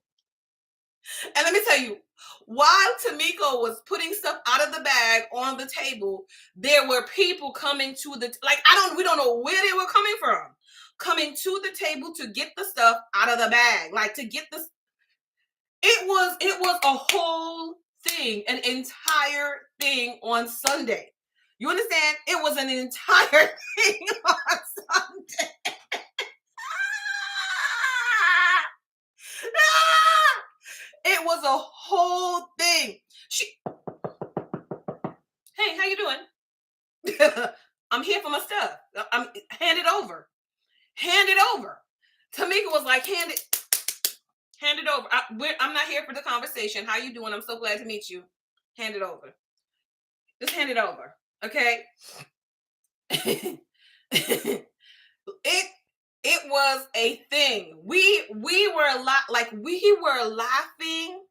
And let me tell you, while Tamiko was putting stuff out of the bag on the table, there were people coming to we don't know where they were coming to the table to get the stuff out of the bag, like to get the. It was a whole thing, an entire thing on Sunday. You understand? It was an entire thing on Sunday. It was a whole thing. Hey, how you doing? I'm here for my stuff. Hand it over. Tamika was like, hand it over. I'm not here for the conversation. How you doing? I'm so glad to meet you. Hand it over. Just hand it over. Okay. It was a thing. We were laughing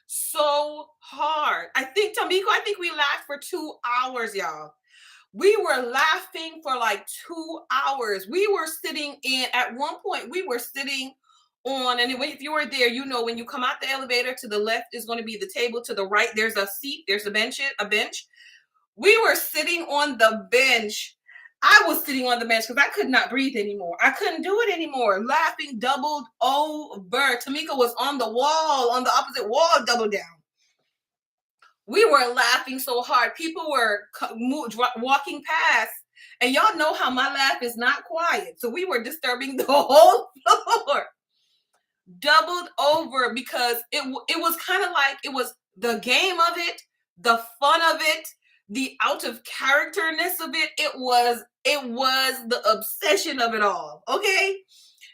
so hard. I think we laughed for 2 hours, y'all. We were laughing for like 2 hours. We were sitting at one point, we were sitting on, and if you were there, you know, when you come out the elevator, to the left is going to be the table, to the right there's a seat, there's a bench. We were sitting on the bench. I was sitting on the bench because I could not breathe anymore. I couldn't do it anymore. Laughing doubled over. Tamika was on the opposite wall, doubled down. We were laughing so hard. People were walking past, and y'all know how my laugh is not quiet. So we were disturbing the whole floor. Doubled over because it was kind of like, it was the game of it, the fun of it, the out of characterness of it. It was the obsession of it all. Okay,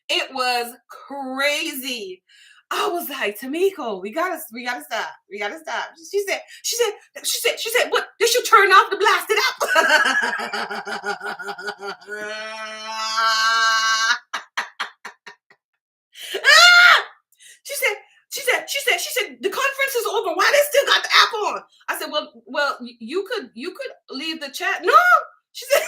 it was crazy. I was like, Tamiko, we gotta stop. She said, what? They should turn off the blasted app. She said, the conference is over. Why they still got the app on? I said, well, you could leave the chat. No, she said,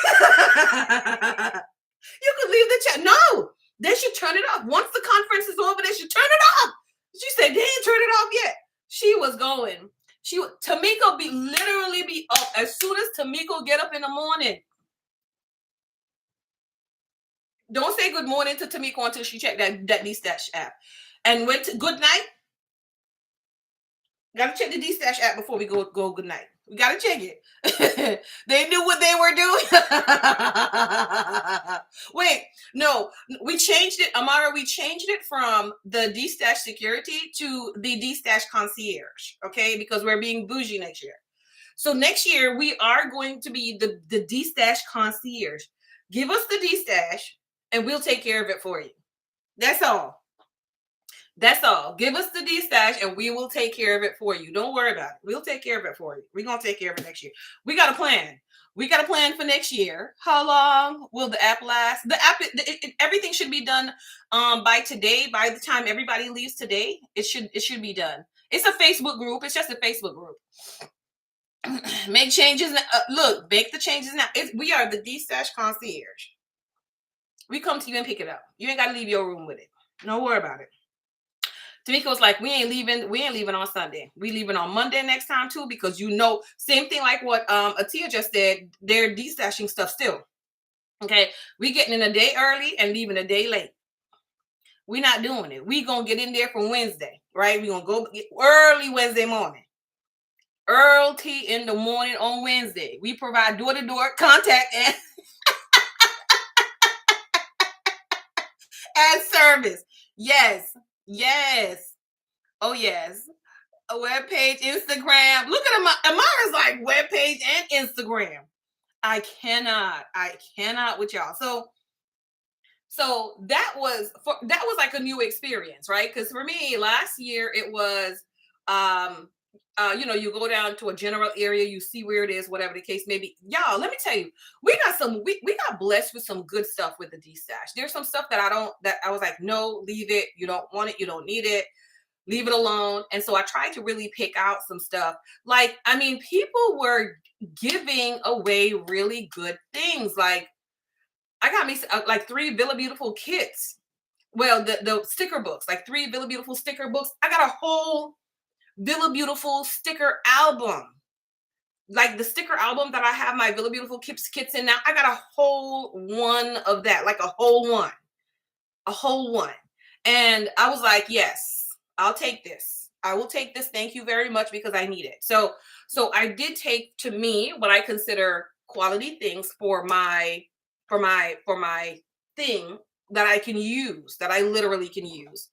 you could leave the chat. No, they should turn it off. Once the conference is over, they should turn it off. She said, they ain't turned it off yet. She was going. Tamiko literally be up as soon as Tamiko get up in the morning. Don't say good morning to Tamiko until she checked that D-Stash app. And went to good night. Gotta check the D-Stash app before we go good night. We gotta check it. They knew what they were doing. Wait, no. We changed it, Amara. We changed it from the D-Stash security to the D-Stash concierge. Okay, because we're being bougie next year. So next year we are going to be the D-Stash concierge. Give us the D-Stash, and we'll take care of it for you. That's all. That's all. Give us the D-Stash, and we will take care of it for you. Don't worry about it. We'll take care of it for you. We're gonna take care of it next year. We got a plan. We got a plan for next year. How long will the app last? The app, everything should be done by today. By the time everybody leaves today, it should be done. It's a Facebook group. It's just a Facebook group. Make changes. Look, make the changes now. We are the D-Stash concierge. We come to you and pick it up. You ain't got to leave your room with it. Don't worry about it. Tamika was like, we ain't leaving on Sunday. We leaving on Monday next time too, because same thing like what Atia just said, they're de-stashing stuff still. Okay, we getting in a day early and leaving a day late. We're not doing it. We gonna get in there from Wednesday, right? We gonna go early Wednesday morning. Early in the morning on Wednesday. We provide door-to-door contact and service. Yes. Oh, yes. A webpage, Instagram. Look at Amara's like webpage and Instagram. I cannot with y'all. So that was like a new experience, right? Because for me, last year it was you go down to a general area, you see where it is, whatever the case may be. Y'all, let me tell you, we got blessed with some good stuff with the D-Stash. There's some stuff that I was like, no, leave it. You don't want it. You don't need it. Leave it alone. And so I tried to really pick out some stuff. Like, I mean, people were giving away really good things. Like, I got me like 3 Villa Beautiful kits. Well, the sticker books, like 3 Villa Beautiful sticker books. I got a whole Villa Beautiful sticker album. Like the sticker album that I have my Villa Beautiful kits in now. I got a whole one of that, like a whole one. And I was like, yes, I'll take this. I will take this. Thank you very much, because I need it. So I did take, to me, what I consider quality things for my thing that I can use, that I literally can use.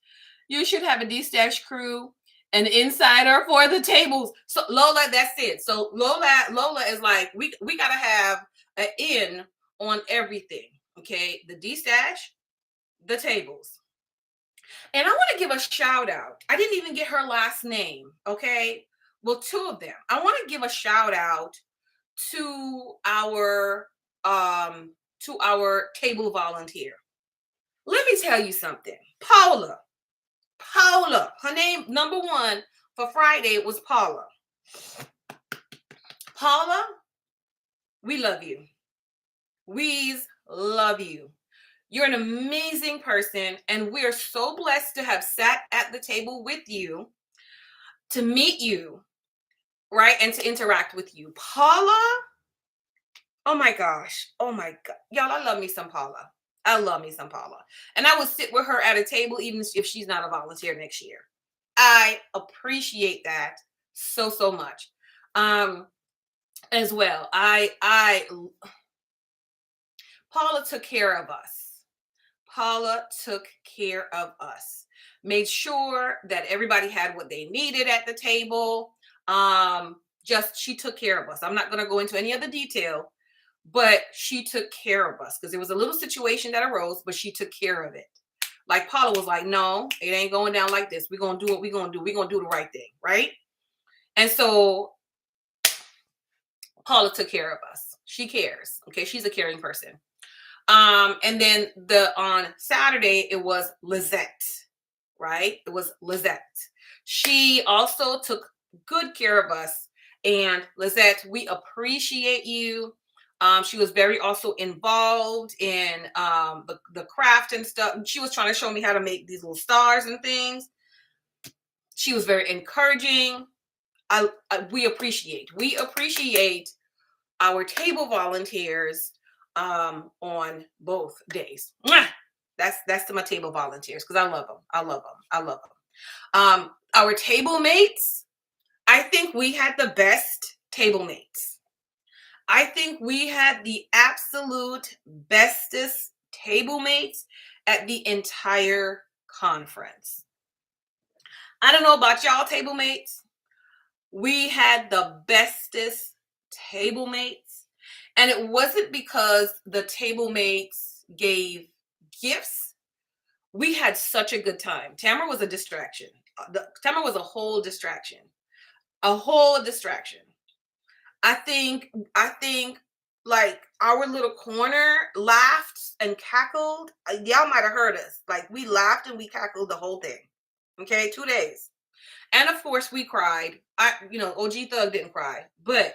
You should have a D-Stash crew, an insider for the tables. So Lola, that's it. So Lola is like, we gotta have an in on everything. Okay, the D-Stash, the tables. And I want to give a shout out. I didn't even get her last name. Okay, well, 2 of them. I want to give a shout out to our table volunteer. Let me tell you something. Paula, her name number 1 for Friday was Paula. Paula, we love you. We love you. You're an amazing person, and we're so blessed to have sat at the table with you, to meet you, right, and to interact with you. Paula, oh my gosh. Y'all, I love me some Paula. And I would sit with her at a table even if she's not a volunteer next year. I appreciate that so much. As well, Paula took care of us. Made sure that everybody had what they needed at the table. She took care of us. I'm not going to go into any other detail, but she took care of us, because there was a little situation that arose, but she took care of it. Like Paula was like, no, it ain't going down like this. We're going to do what we're going to do. We're going to do the right thing, right? And so Paula took care of us. She cares. Okay, she's a caring person. And then on Saturday, it was Lizette, right? It was Lizette. She also took good care of us. And Lizette, we appreciate you. She was very also involved in the craft and stuff. She was trying to show me how to make these little stars and things. She was very encouraging. We appreciate our table volunteers on both days. That's to my table volunteers, because I love them. Our table mates, I think we had the best table mates. I think we had the absolute bestest table mates at the entire conference. I don't know about y'all table mates. We had the bestest table mates. And it wasn't because the table mates gave gifts. We had such a good time. Tamara was a distraction. Tamara was a whole distraction. A whole distraction. I think like our little corner laughed and cackled. Y'all might have heard us. Like we laughed and we cackled the whole thing. Okay, 2 days. And of course we cried. OG Thug didn't cry, but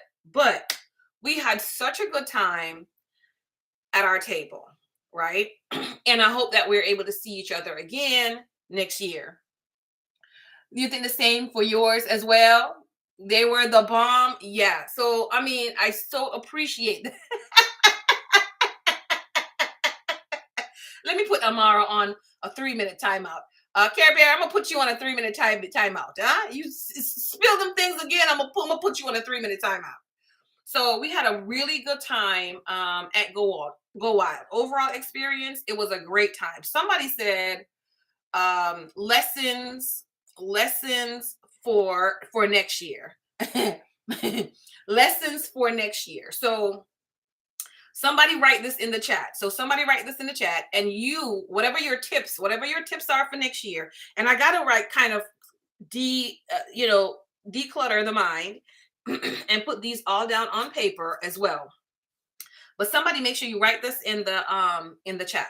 we had such a good time at our table, right? And I hope that we're able to see each other again next year. You think the same for yours as well? They were the bomb. Yeah. So, I mean, I so appreciate that. Let me put Amara on a 3-minute timeout. Care Bear, I'm going to put you on a 3-minute timeout. You spill them things again, I'm going to put you on a 3-minute timeout. So we had a really good time at Go Wild. Overall experience, it was a great time. Somebody said lessons for next year. Lessons for next year. So somebody write this in the chat. And you, whatever your tips are for next year. And I got to write kind of declutter the mind and put these all down on paper as well. But somebody make sure you write this in the chat.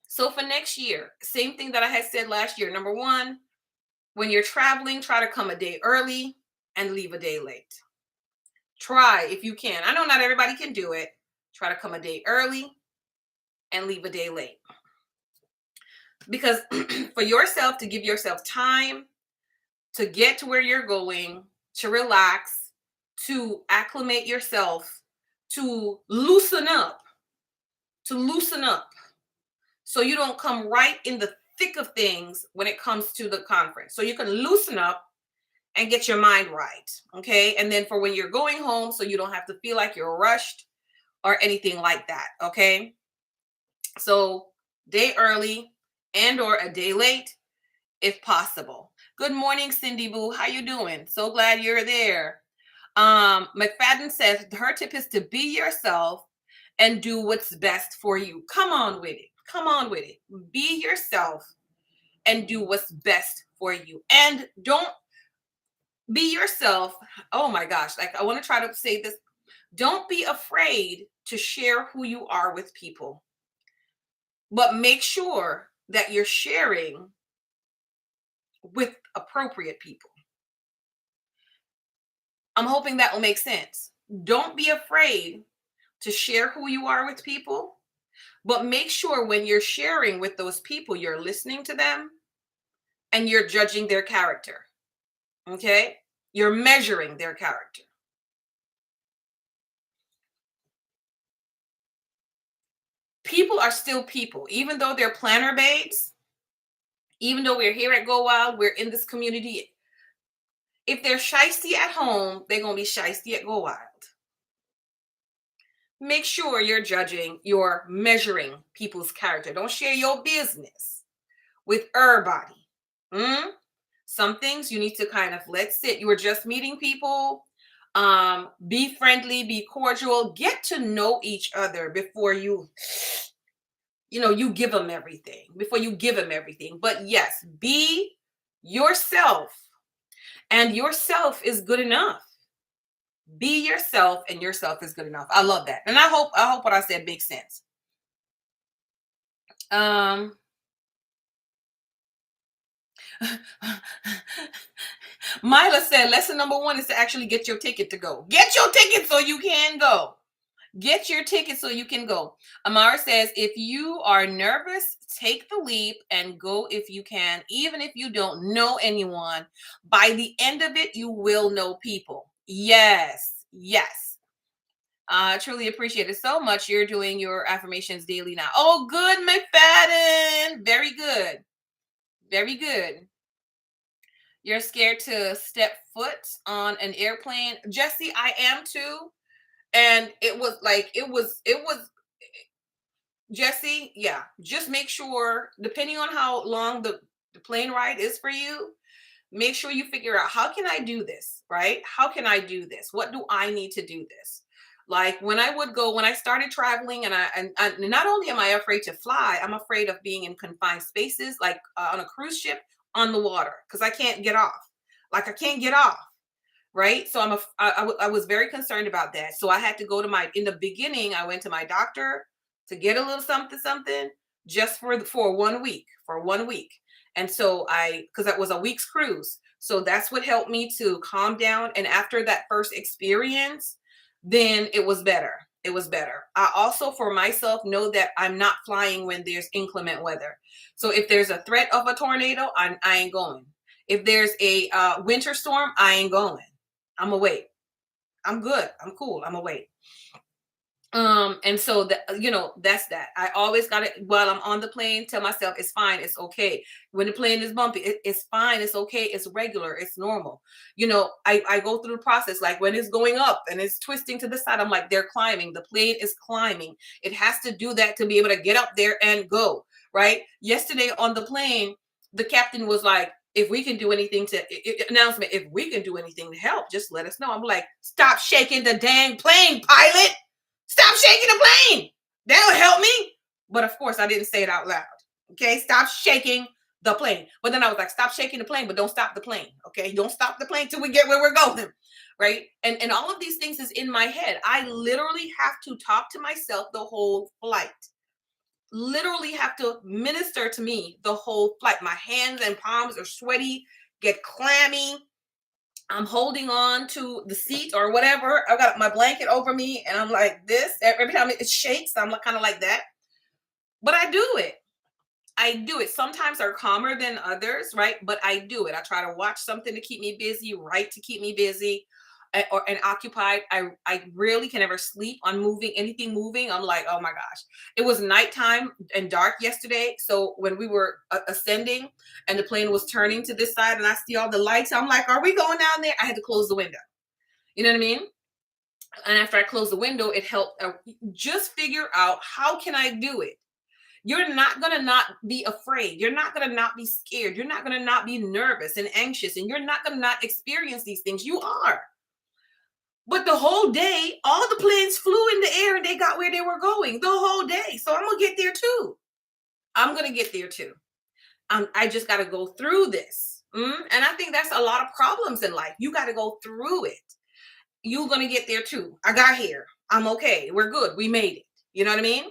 So for next year, same thing that I had said last year. Number 1, when you're traveling, try to come a day early and leave a day late. Try if you can. I know not everybody can do it. Try to come a day early and leave a day late. Because for yourself, to give yourself time to get to where you're going, to relax, to acclimate yourself, to loosen up, so you don't come right in the thick of things when it comes to the conference. So you can loosen up and get your mind right, okay? And then for when you're going home, so you don't have to feel like you're rushed or anything like that, okay? So day early and or a day late, if possible. Good morning, Cindy Boo. How you doing? So glad you're there. McFadden says her tip is to be yourself and do what's best for you. Come on with it. Be yourself and do what's best for you. And don't be yourself. Oh my gosh. Like I want to try to say this. Don't be afraid to share who you are with people, but make sure that you're sharing with appropriate people. I'm hoping that will make sense. Don't be afraid to share who you are with people, but make sure when you're sharing with those people, you're listening to them and you're judging their character. Okay? You're measuring their character. People are still people, even though they're planner babes, even though we're here at Go Wild, we're in this community. If they're shysty at home, they're going to be shysty at Go Wild. Make sure you're measuring people's character. Don't share your business with everybody. Some things you need to kind of let sit. You were just meeting people. Be friendly, be cordial, get to know each other before you give them everything, But yes, be yourself, and yourself is good enough. Be yourself and yourself is good enough. I love that. And I hope what I said makes sense. Myla said lesson number 1 is to actually get your ticket to go. Get your ticket so you can go. Get your ticket so you can go. Amara says, if you are nervous, take the leap and go if you can, even if you don't know anyone. By the end of it, you will know people. Yes. I truly appreciate it so much. You're doing your affirmations daily now. Oh, good, McFadden. Very good. Very good. You're scared to step foot on an airplane. Jesse, I am too. And it was Jesse, yeah, just make sure, depending on how long the plane ride is for you, make sure you figure out, how can I do this, right? How can I do this? What do I need to do this? Like when I started traveling, and not only am I afraid to fly, I'm afraid of being in confined spaces, like on a cruise ship on the water, because I can't get off. Like I can't get off, right? So I was very concerned about that. So I had to go to in the beginning, I went to my doctor to get a little something just for 1 week, for 1 week. And so because that was a week's cruise. So that's what helped me to calm down. And after that first experience, then it was better. It was better. I also, for myself, know that I'm not flying when there's inclement weather. So if there's a threat of a tornado, I ain't going. If there's a winter storm, I ain't going. I'm gonna wait. I'm good. I'm cool. I'm gonna wait. And so that, that's that. I always got it while I'm on the plane, tell myself it's fine, it's okay. When the plane is bumpy, it's fine, it's okay, it's regular, it's normal. I go through the process, like when it's going up and it's twisting to the side, I'm like, they're climbing, the plane is climbing. It has to do that to be able to get up there and go, right? Yesterday on the plane, the captain was like, if we can do anything announcement, if we can do anything to help, just let us know. I'm like, stop shaking the dang plane, pilot. Stop shaking the plane. That'll help me. But of course, I didn't say it out loud. Okay, stop shaking the plane. But then I was like, stop shaking the plane, but don't stop the plane. Okay, don't stop the plane till we get where we're going. Right? And all of these things is in my head. I literally have to talk to myself the whole flight. Literally have to minister to me the whole flight. My hands and palms are sweaty, get clammy. I'm holding on to the seat or whatever. I've got my blanket over me and I'm like this. Every time it shakes, I'm kind of like that. But I do it. I do it. Sometimes they're calmer than others, right? But I do it. I try to watch something to keep me busy, write to keep me busy and occupied. I rarely can ever sleep on anything moving. I'm like, oh my gosh. It was nighttime and dark yesterday. So when we were ascending and the plane was turning to this side and I see all the lights, I'm like, are we going down there? I had to close the window. You know what I mean? And after I closed the window, it helped just figure out, how can I do it? You're not going to not be afraid. You're not going to not be scared. You're not going to not be nervous and anxious. And you're not going to not experience these things. You are. But the whole day, all the planes flew in the air and they got where they were going the whole day. So I'm going to get there too. I'm going to get there too. I just got to go through this. And I think that's a lot of problems in life. You got to go through it. You're going to get there too. I got here. I'm okay. We're good. We made it. You know what I mean?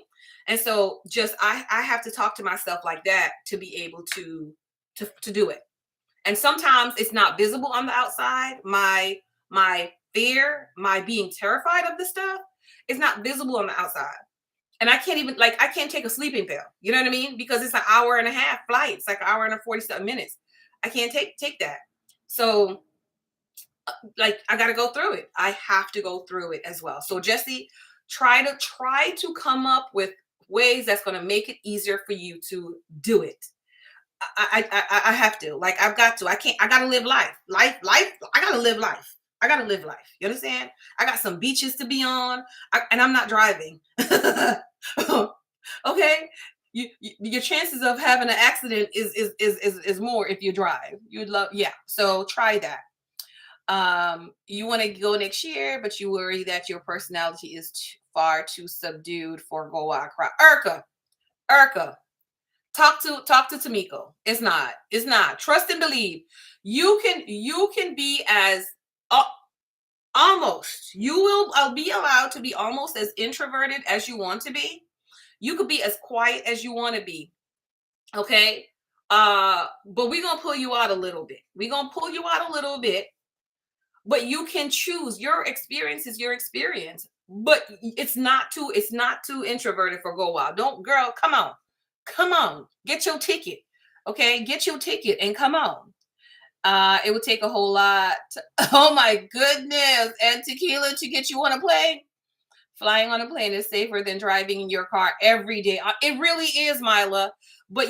And so just, I have to talk to myself like that to be able to do it. And sometimes it's not visible on the outside. My fear, my being terrified of the stuff is not visible on the outside. And I can't even, I can't take a sleeping pill. You know what I mean? Because it's an hour and a half flight. It's like an hour and 47 minutes. I can't take that. So I got to go through it. I have to go through it as well. So Jesse, try to come up with ways that's going to make it easier for you to do it. I have to, I've got to, I got to live life. I got to live life. I got to live life. You understand? I got some beaches to be on and I'm not driving. Okay. Your chances of having an accident is more if you drive. Yeah. So try that. You want to go next year, but you worry that your personality is far too subdued for go out cry. Erica, talk to Tamiko. It's not. Trust and believe. You can be as almost. You will be allowed to be almost as introverted as you want to be. You could be as quiet as you want to be. Okay. But we're gonna pull you out a little bit. But you can choose. Your experience is your experience. But it's not too introverted for go wild. Don't, girl, come on. Get your ticket. Okay, get your ticket and come on. It would take a whole lot. Oh my goodness. And tequila to get you on a plane. Flying on a plane is safer than driving in your car every day. It really is, Mila. But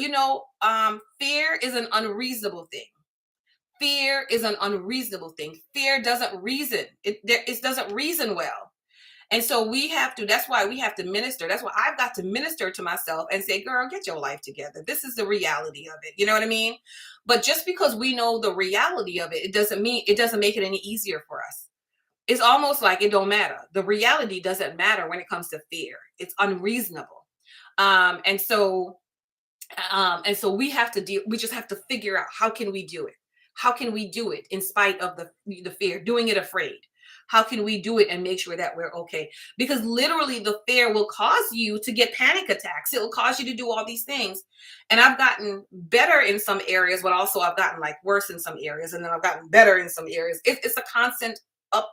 fear is an unreasonable thing. Fear is an unreasonable thing. Fear doesn't reason. It doesn't reason well. And so that's why we have to minister. That's why I've got to minister to myself and say, girl, get your life together. This is the reality of it. You know what I mean? But just because we know the reality of it, it doesn't make it any easier for us. It's almost like it don't matter. The reality doesn't matter when it comes to fear. It's unreasonable. Um, and so and so we just have to figure out, how can we do it? How can we do it in spite of the fear, doing it afraid? How can we do it and make sure that we're okay? Because literally the fear will cause you to get panic attacks. It will cause you to do all these things. And I've gotten better in some areas, but also I've gotten like worse in some areas. And then I've gotten better in some areas. It's a constant up,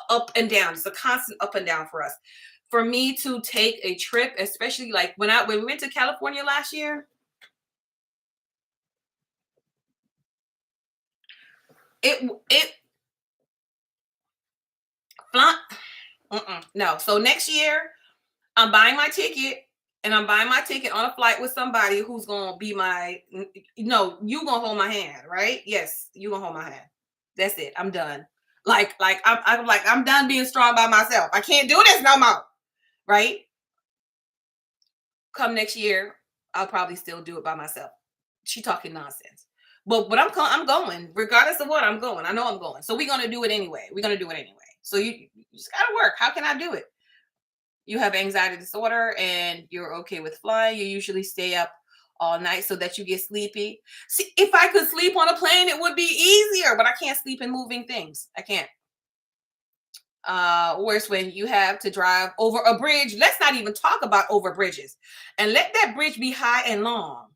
up and down. It's a constant up and down for us. For me to take a trip, especially like when we went to California last year, it flaunt. No. So next year, I'm buying my ticket, and I'm buying my ticket on a flight with somebody who's gonna be my. No, you gonna hold my hand, right? Yes, you gonna hold my hand. That's it. I'm done. I'm done being strong by myself. I can't do this no more. Right? Come next year, I'll probably still do it by myself. She talking nonsense. I'm going regardless of what. I'm going. I know I'm going. So we're gonna do it anyway. We're gonna do it anyway. So you just gotta work. How can I do it? You have anxiety disorder and you're okay with flying. You usually stay up all night so that you get sleepy. See, if I could sleep on a plane, it would be easier, but I can't sleep in moving things. I can't. Worse when you have to drive over a bridge. Let's not even talk about over bridges. And let that bridge be high and long.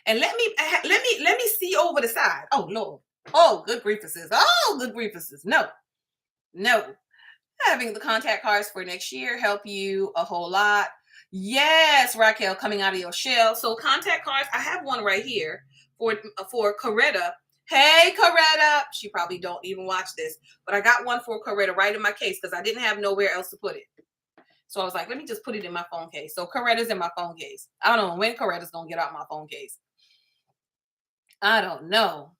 And let me see over the side. Oh Lord. Oh, good griefuses. Oh, good griefuses. No, no. Having the contact cards for next year help you a whole lot. Yes, Raquel, coming out of your shell. So contact cards, I have one right here for Coretta. Hey, Coretta. She probably don't even watch this, but I got one for Coretta right in my case because I didn't have nowhere else to put it. So I was like, let me just put it in my phone case. So Coretta's in my phone case. I don't know when Coretta's gonna get out my phone case. I don't know.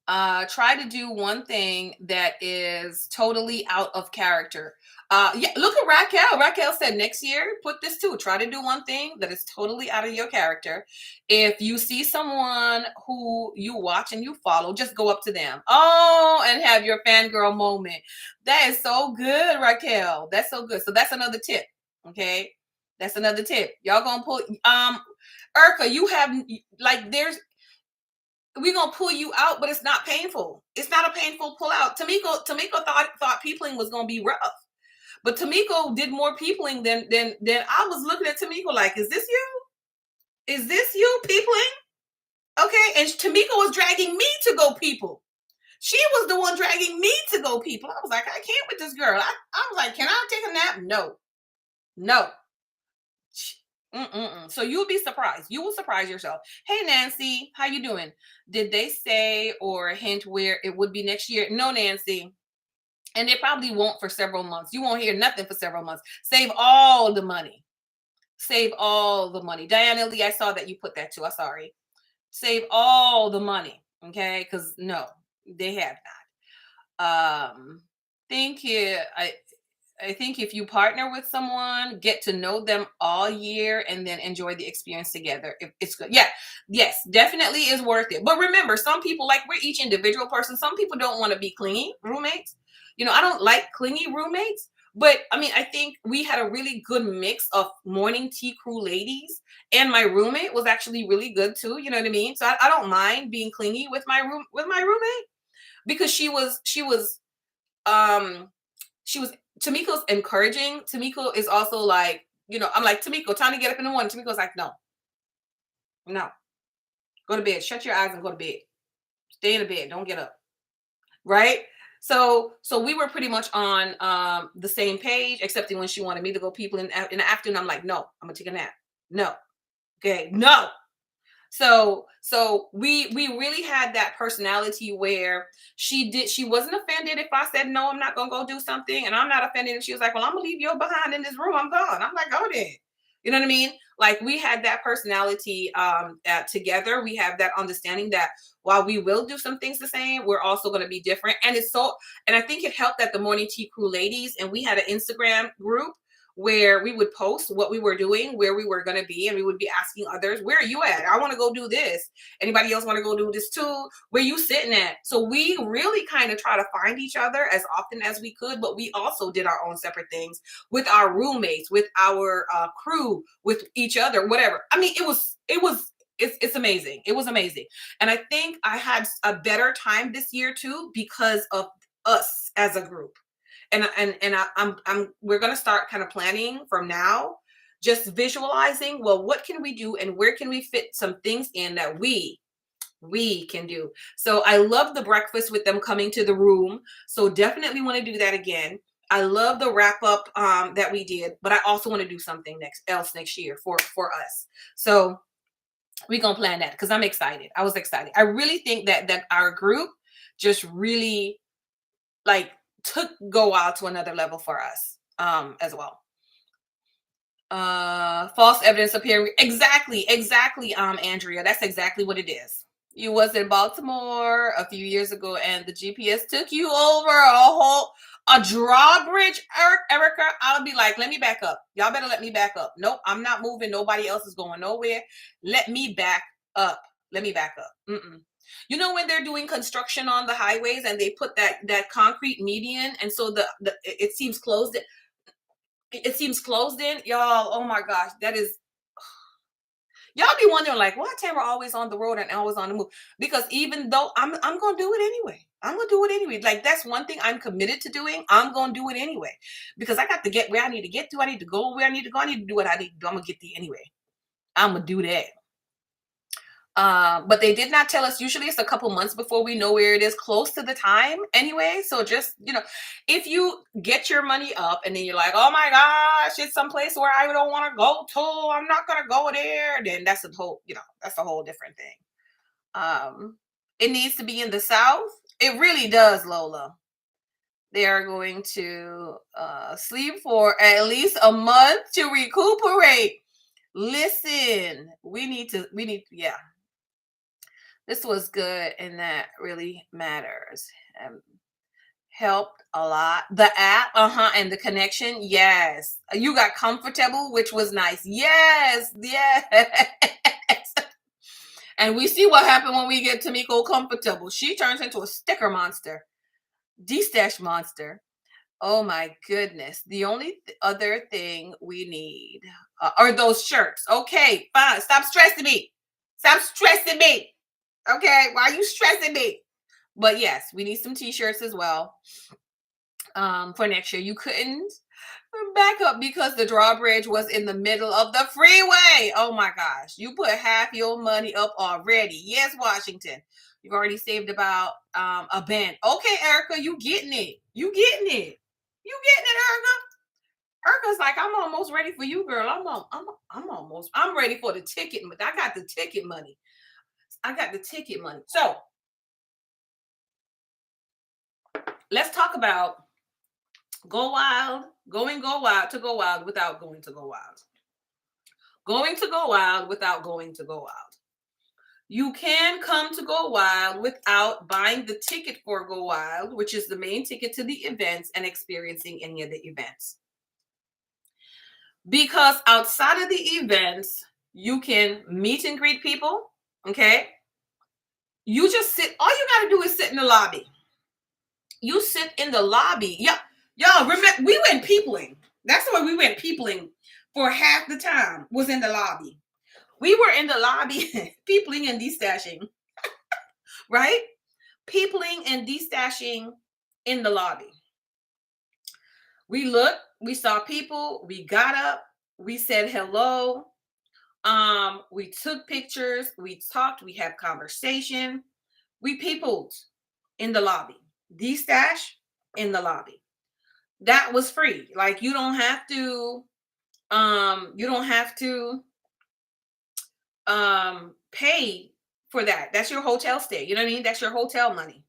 Try to do one thing that is totally out of character. Yeah, look at Raquel. Raquel said next year, put this too. Try to do one thing that is totally out of your character. If you see someone who you watch and you follow, just go up to them. Oh, and have your fangirl moment. That is so good, Raquel. That's so good. So that's another tip. Okay. That's another tip. Y'all gonna put Urka, you have like we're gonna pull you out, but it's not painful. It's not a painful pull out. Tamiko thought peopling was gonna be rough, but Tamiko did more peopling than I was looking at Tamiko like, is this you? Is this you peopling? Okay, and Tamiko was dragging me to go people. She was the one dragging me to go people. I was like, I can't with this girl. I was like, can I take a nap? No, no. Mm-mm-mm. So you'll be surprised. You will surprise yourself. Hey, Nancy, how you doing? Did they say or hint where it would be next year? No, Nancy. And they probably won't for several months. You won't hear nothing for several months. Save all the money. Save all the money. Diana Lee, I saw that you put that too. I'm sorry. Save all the money. Okay? Because no, they have not. Thank you. I think if you partner with someone, get to know them all year and then enjoy the experience together. If it's good. Yeah. Yes, definitely is worth it. But remember, some people, like we're each individual person. Some people don't want to be clingy roommates. I don't like clingy roommates. But I mean, I think we had a really good mix of morning tea crew ladies, and my roommate was actually really good too. You know what I mean? So I don't mind being clingy with my roommate because um she was Tamiko's encouraging. Tamiko is also like, I'm like, Tamiko, time to get up in the morning. Tamiko's like, no, go to bed. Shut your eyes and go to bed. Stay in the bed. Don't get up. Right. So we were pretty much on the same page, excepting when she wanted me to go people in the afternoon. I'm like, no, I'm gonna take a nap. No. Okay. No. So we really had that personality where she wasn't offended if I said no, I'm not gonna go do something, and I'm not offended if she was like, well, I'm gonna leave you behind in this room, I'm gone. I'm like, go then. You know what I mean? Like we had that personality together. We have that understanding that while we will do some things the same, we're also going to be different. And and I think it helped that the Morning Tea Crew ladies, and we had an Instagram group where we would post what we were doing, where we were going to be, and we would be asking others, where are you at? I want to go do this. Anybody else want to go do this too? Where you sitting at? So we really kind of try to find each other as often as we could, but we also did our own separate things with our roommates, with our crew, with each other, whatever. I mean, it's amazing. It was amazing. And I think I had a better time this year too because of us as a group. And we're going to start kind of planning from now, just visualizing, well, what can we do and where can we fit some things in that we can do. So I love the breakfast with them coming to the room. So definitely want to do that again. I love the wrap up that we did, but I also want to do something else next year for us. So we're going to plan that because I'm excited. I was excited. I really think that our group just really like took Go Wild to another level for us as well. False evidence appearing. Exactly, Andrea. That's exactly what it is. You was in Baltimore a few years ago and the GPS took you over a drawbridge, Erica. I'll be like, let me back up. Y'all better let me back up. Nope, I'm not moving. Nobody else is going nowhere. Let me back up. Mm-mm. You know when they're doing construction on the highways and they put that concrete median, and so it seems closed. It seems closed in, y'all. Oh my gosh, that is. Y'all be wondering like, why Tamara always on the road and always on the move? Because even though I'm gonna do it anyway. I'm gonna do it anyway. Like that's one thing I'm committed to doing. I'm gonna do it anyway because I got to get where I need to get to. I need to go where I need to go. I need to do what I need to do. I'm gonna get there anyway. I'm gonna do that. But they did not tell us. Usually it's a couple months before we know where it is, close to the time anyway. So just, if you get your money up and then you're like, oh my gosh, it's someplace where I don't want to go to, I'm not going to go there. Then that's that's a whole different thing. It needs to be in the South. It really does, Lola. They are going to sleep for at least a month to recuperate. Listen, we need to, yeah. This was good and that really matters. Helped a lot. The app, and the connection, yes. You got comfortable, which was nice. Yes. And we see what happened when we get Tamiko comfortable. She turns into a sticker monster. D-stash monster. Oh my goodness. The only other thing we need are those shirts. Okay, fine. Stop stressing me. Okay, why are you stressing me? But yes, we need some t-shirts as well for next year. You couldn't back up because the drawbridge was in the middle of the freeway. Oh my gosh, you put half your money up already. Yes, Washington, you've already saved about a band. Okay, Erica, you getting it, Erica. Erica's like, I'm almost ready for you, girl. I'm ready for the ticket. I got the ticket money. So let's talk about go wild without going to go wild. Going to go wild without going to go wild. You can come to Go Wild without buying the ticket for Go Wild, which is the main ticket to the events, and experiencing any of the events. Because outside of the events, you can meet and greet people, okay? You just sit, all you got to do is sit in the lobby. You sit in the lobby. Yeah, y'all remember, we went peopling. That's why we went peopling for half the time, was in the lobby. We were in the lobby, peopling and destashing, right? Peopling and destashing in the lobby. We looked, we saw people, we got up, we said hello, we took pictures, we talked, we had conversation, we peopled in the lobby. Destash in the lobby. That was free. Like you don't have to pay for that. That's your hotel stay. You know what I mean? That's your hotel money.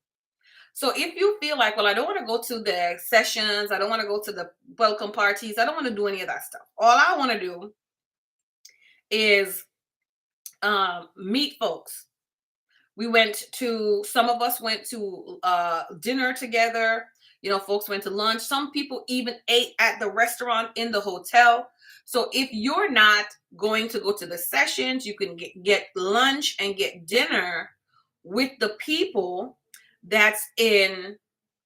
So if you feel like, well, I don't want to go to the sessions, I don't want to go to the welcome parties, I don't want to do any of that stuff. All I want to do is meet folks. Some of us went to dinner together. Folks went to lunch. Some people even ate at the restaurant in the hotel. So if you're not going to go to the sessions, you can get lunch and get dinner with the people that's in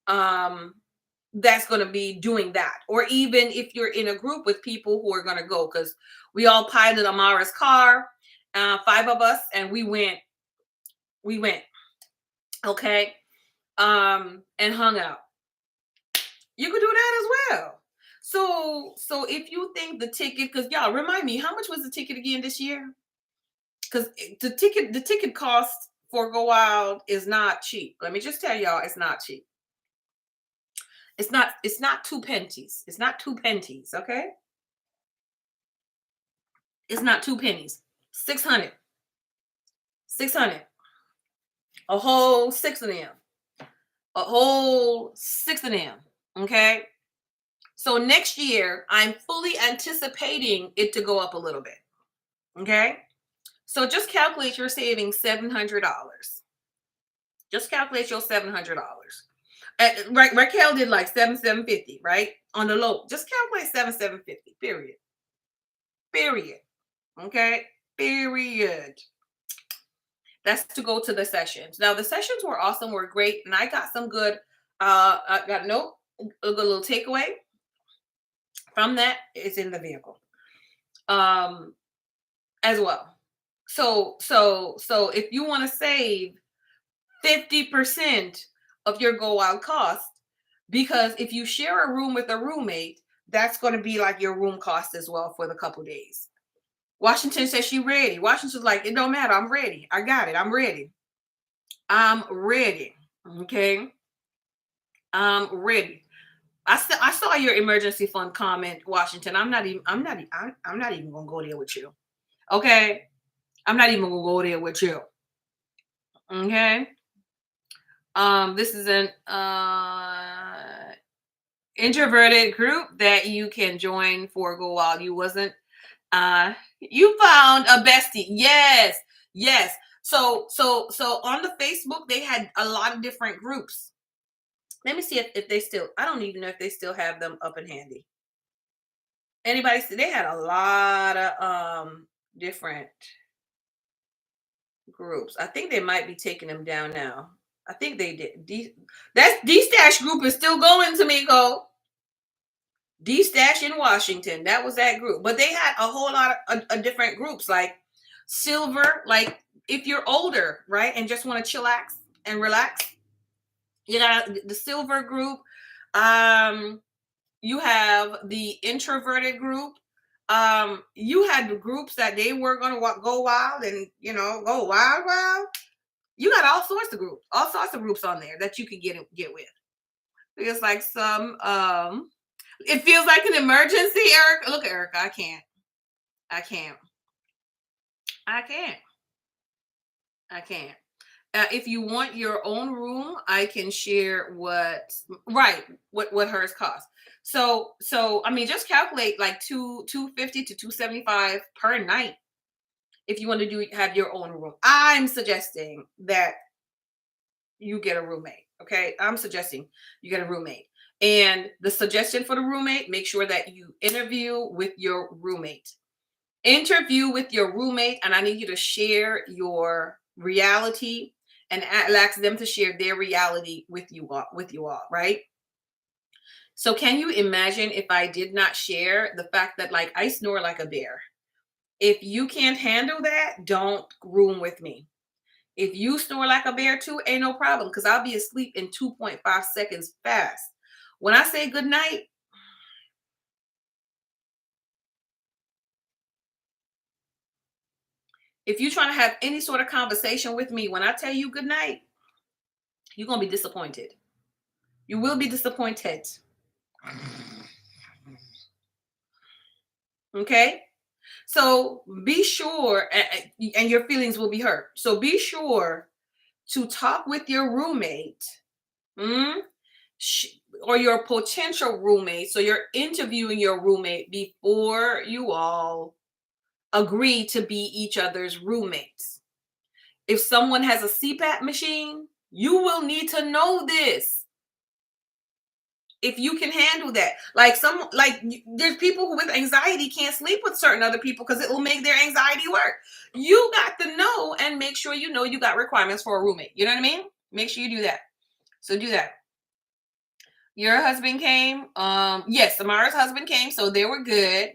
that's going to be doing that. Or even if you're in a group with people who are going to go, because we all piled Amara's car, 5 of us, and we went, okay, and hung out. You could do that as well. So if you think the ticket, because y'all remind me, how much was the ticket again this year? Because the ticket cost for Go Wild is not cheap. Let me just tell y'all, it's not cheap. It's not 2 pennies. It's not 2 pennies, okay? It's not 2 pennies. 600. 600. A whole 6 of them. A whole 6 of them. Okay? So next year, I'm fully anticipating it to go up a little bit. Okay? So just calculate you're saving $700. Just calculate your $700. Raquel did like $750, right? On the low. Just calculate $750. Period. Okay? Period. That's to go to the sessions. Now the sessions were awesome, were great, and I got some good. I got a good little takeaway from that. It's in the vehicle, as well. So if you want to save 50% of your Go Wild cost, because if you share a room with a roommate, that's going to be like your room cost as well for the couple days. Washington says she ready. Washington's like, it don't matter. I'm ready. I got it. I'm ready. Okay. I'm ready. I saw your emergency fund comment, Washington. I'm not even gonna go there with you. Okay. I'm not even gonna go there with you. Okay. This is an introverted group that you can join for Go Wild. You found a bestie. Yes. So on the Facebook, they had a lot of different groups. Let me see if they still, I don't even know if they still have them up and handy. Anybody see? They had a lot of different groups. I think they might be taking them down now. I think they did. D-Stash group is still going, Tamiko. D-Stash in Washington. That was that group. But they had a whole lot of different groups, like Silver, like if you're older, right, and just want to chillax and relax, you got the Silver group. You have the introverted group. You had the groups that they were going to go wild and, go wild. You got all sorts of groups on there that you could get with. It's like some, it feels like an emergency, Erica. Look, Erica, I can't. If you want your own room, I can share what hers costs. So I mean, just calculate like $250 to $275 per night if you want to have your own room. I'm suggesting that you get a roommate. Okay, I'm suggesting you get a roommate. And the suggestion for the roommate: make sure that you interview with your roommate. And I need you to share your reality and ask them to share their reality with you all, right? So can you imagine if I did not share the fact that, like, I snore like a bear? If you can't handle that, don't room with me. If you snore like a bear too, ain't no problem, because I'll be asleep in 2.5 seconds fast. When I say good night, if you're trying to have any sort of conversation with me, when I tell you good night, you're going to be disappointed. You will be disappointed. Okay? So be sure, and your feelings will be hurt. So be sure to talk with your roommate, or your potential roommate. So you're interviewing your roommate before you all agree to be each other's roommates. If someone has a CPAP machine, you will need to know this. If you can handle that, there's people who with anxiety can't sleep with certain other people because it will make their anxiety work. You got to know and make sure you know you got requirements for a roommate. You know what I mean? Make sure you do that. So do that. Your husband came. Yes, Samara's husband came, so they were good.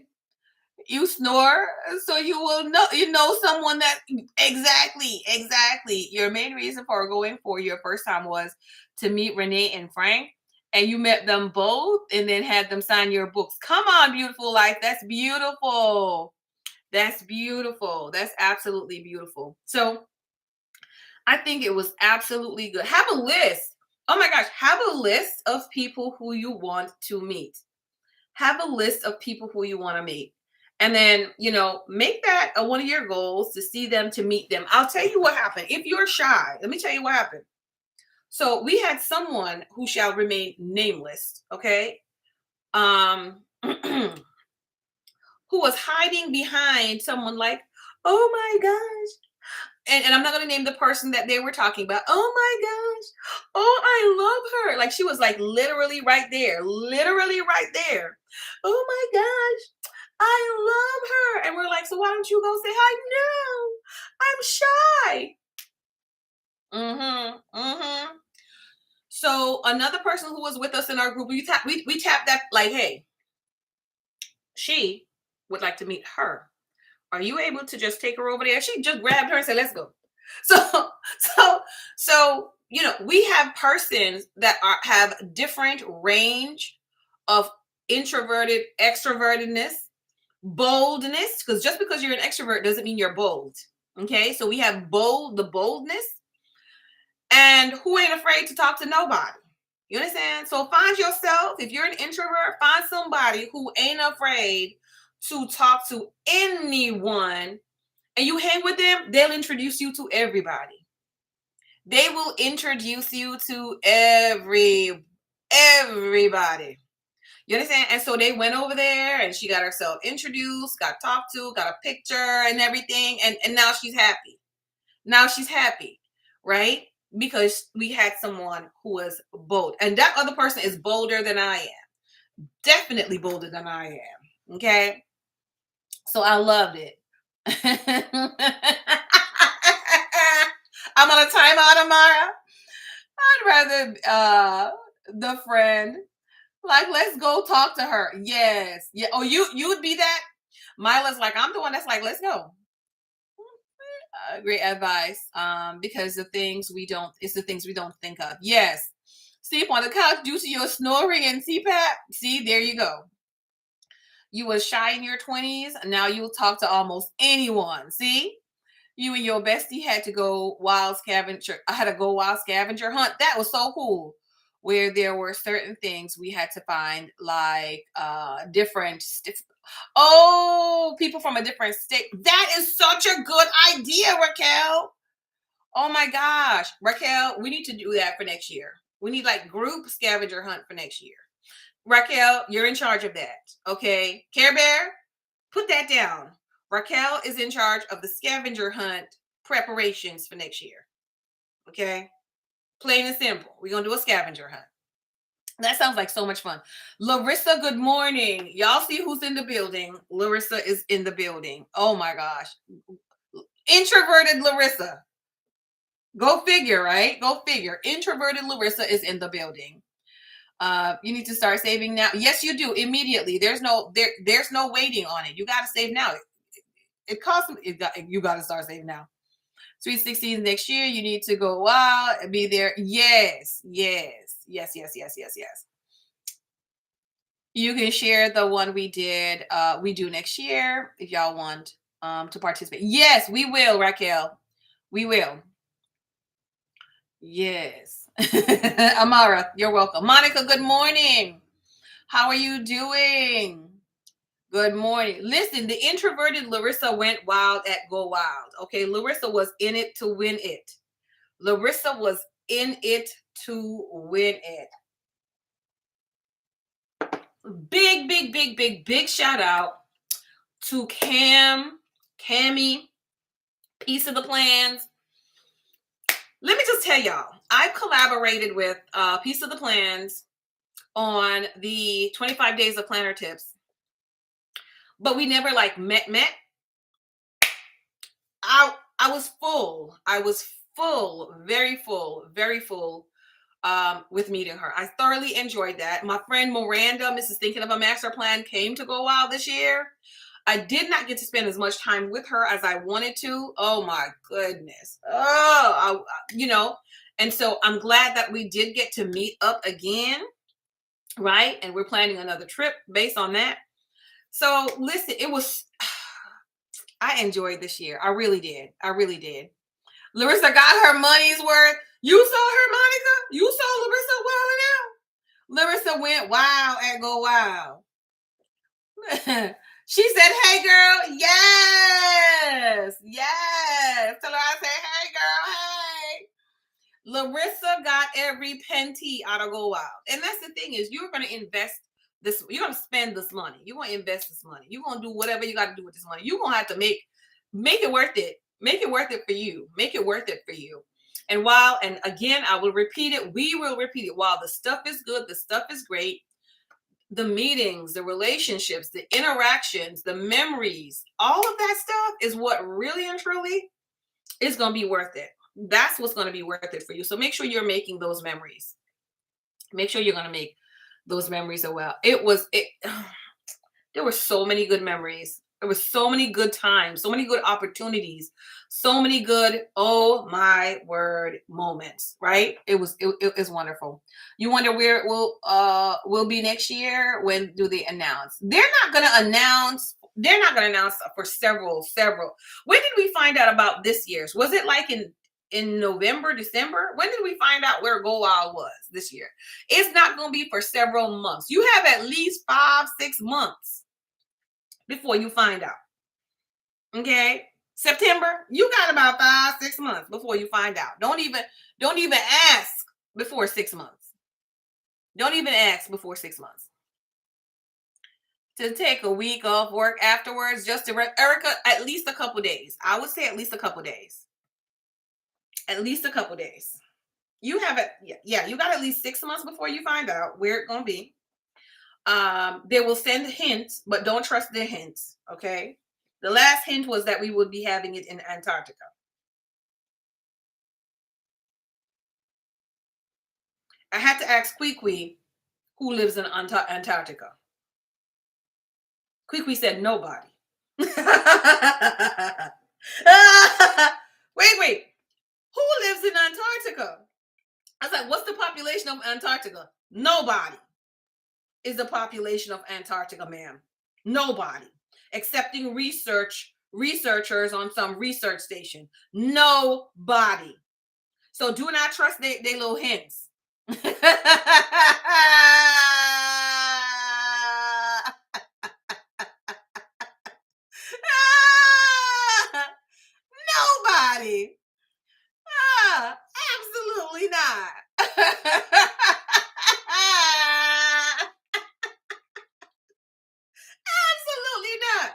You snore, so you will know. You know someone that exactly. Your main reason for going for your first time was to meet Renee and Frank, and you met them both, and then had them sign your books. Come on, beautiful life. That's beautiful. That's beautiful. That's absolutely beautiful. So I think it was absolutely good. Have a list. Oh my gosh, have a list of people who you want to meet. Have a list of people who you want to meet. And then, make that one of your goals to see them, to meet them. I'll tell you what happened. If you're shy, let me tell you what happened. So we had someone who shall remain nameless, okay? Who was hiding behind someone like, oh my gosh. And I'm not going to name the person that they were talking about. Oh my gosh. Oh, I love her. Like, she was like literally right there. Literally right there. Oh my gosh. I love her. And we're like, so why don't you go say hi? No, I'm shy. So another person who was with us in our group, we tapped that like, hey, she would like to meet her. Are you able to just take her over there? She just grabbed her and said, let's go. So, we have persons that have different range of introverted, extrovertedness, boldness, because just because you're an extrovert doesn't mean you're bold. Okay. So we have the boldness, and who ain't afraid to talk to nobody. You understand? So find yourself, if you're an introvert, find somebody who ain't afraid to talk to anyone, and you hang with them, they'll introduce you to everybody. They will introduce you to everybody. You understand? And so they went over there, and she got herself introduced, got talked to, got a picture and everything. And now she's happy. Right? Because we had someone who was bold. And that other person is bolder than I am. Definitely bolder than I am. Okay? So I loved it. I'm on a timeout, Amara. I'd rather the friend, like, let's go talk to her. Yes. Yeah. Oh, you would be that. Mila's like, I'm the one that's like, let's go. Great advice. Because it's the things we don't think of. Yes. Sleep on the couch due to your snoring and CPAP. See, there you go. You was shy in your 20s. Now you'll talk to almost anyone. See? You and your bestie had to go wild scavenger. I had to go wild scavenger hunt. That was so cool. Where there were certain things we had to find, like people from a different state. That is such a good idea, Raquel. Oh my gosh, Raquel, we need to do that for next year. We need like group scavenger hunt for next year. Raquel, you're in charge of that. Okay, Care Bear, put that down. Raquel is in charge of the scavenger hunt preparations for next year. Okay? Plain and simple. We're going to do a scavenger hunt. That sounds like so much fun. Larissa, good morning. Y'all see who's in the building. Larissa is in the building. Oh my gosh. Introverted Larissa. Go figure, right? Go figure. Introverted Larissa is in the building. You need to start saving now. Yes, you do. Immediately. There's no waiting on it. You got to save now. It costs. You got to start saving now. Sweet 16 next year. You need to go out and be there. Yes. You can share the one we do next year if y'all want to participate. Yes, we will, Raquel. We will. Yes. Amara, you're welcome. Monica, good morning. How are you doing? Good morning. Listen, the introverted Larissa went wild at Go Wild. Okay, Larissa was in it to win it. Larissa was in it to win it. Big shout out to Cam Cammie, Piece of the Plans. Let me just tell y'all, I've collaborated with Piece of the Plans on the 25 Days of Planner Tips, but we never like met. I was full. I was full, very full, very full with meeting her. I thoroughly enjoyed that. My friend Miranda, Mrs. Thinking of a Master Plan, came to Go Wild this year. I did not get to spend as much time with her as I wanted to. Oh my goodness. And so I'm glad that we did get to meet up again, right? And we're planning another trip based on that. So listen, I enjoyed this year. I really did. Larissa got her money's worth. You saw her, Monica? You saw Larissa wilding out? Larissa went wild at Go Wild. She said, hey, girl. Yes. Tell her I said, hey, girl. Hey. Larissa got every penty out of Go Wild. And that's the thing is you're going to invest this. You're going to spend this money. You're going to invest this money. You're going to do whatever you got to do with this money. You're going to have to make it worth it. Make it worth it for you. Make it worth it for you. And again, I will repeat it. We will repeat it. While the stuff is good, the stuff is great. The meetings, the relationships, the interactions, the memories, all of that stuff is what really and truly is going to be worth it. That's what's going to be worth it for you. So make sure you're making those memories. Make sure you're going to make those memories as well. There were so many good memories. There were so many good times, so many good opportunities, so many good, oh my word, moments, right? It was wonderful. You wonder where it will be next year? When do they announce? They're not going to announce for several. When did we find out about this year's? Was it like in November, December? When did we find out where Go Wild was this year? It's not going to be for several months. You have at least 5-6 months before you find out. Okay? September, you got about 5-6 months before you find out. Don't even ask before 6 months. Don't even ask before 6 months. To take a week off work afterwards, just to Erica, at least a couple days. I would say at least a couple days. At least a couple days. You have it. Yeah, you got at least 6 months before you find out where it's going to be. They will send hints, but don't trust their hints. Okay. The last hint was that we would be having it in Antarctica. I had to ask Kwee who lives in Antarctica. Kwee said nobody. Wait. Who lives in Antarctica? I was like, what's the population of Antarctica? Nobody is the population of Antarctica, ma'am. Nobody. Excepting researchers on some research station. Nobody. So do not trust their little hints. Nobody. Absolutely not. Absolutely not.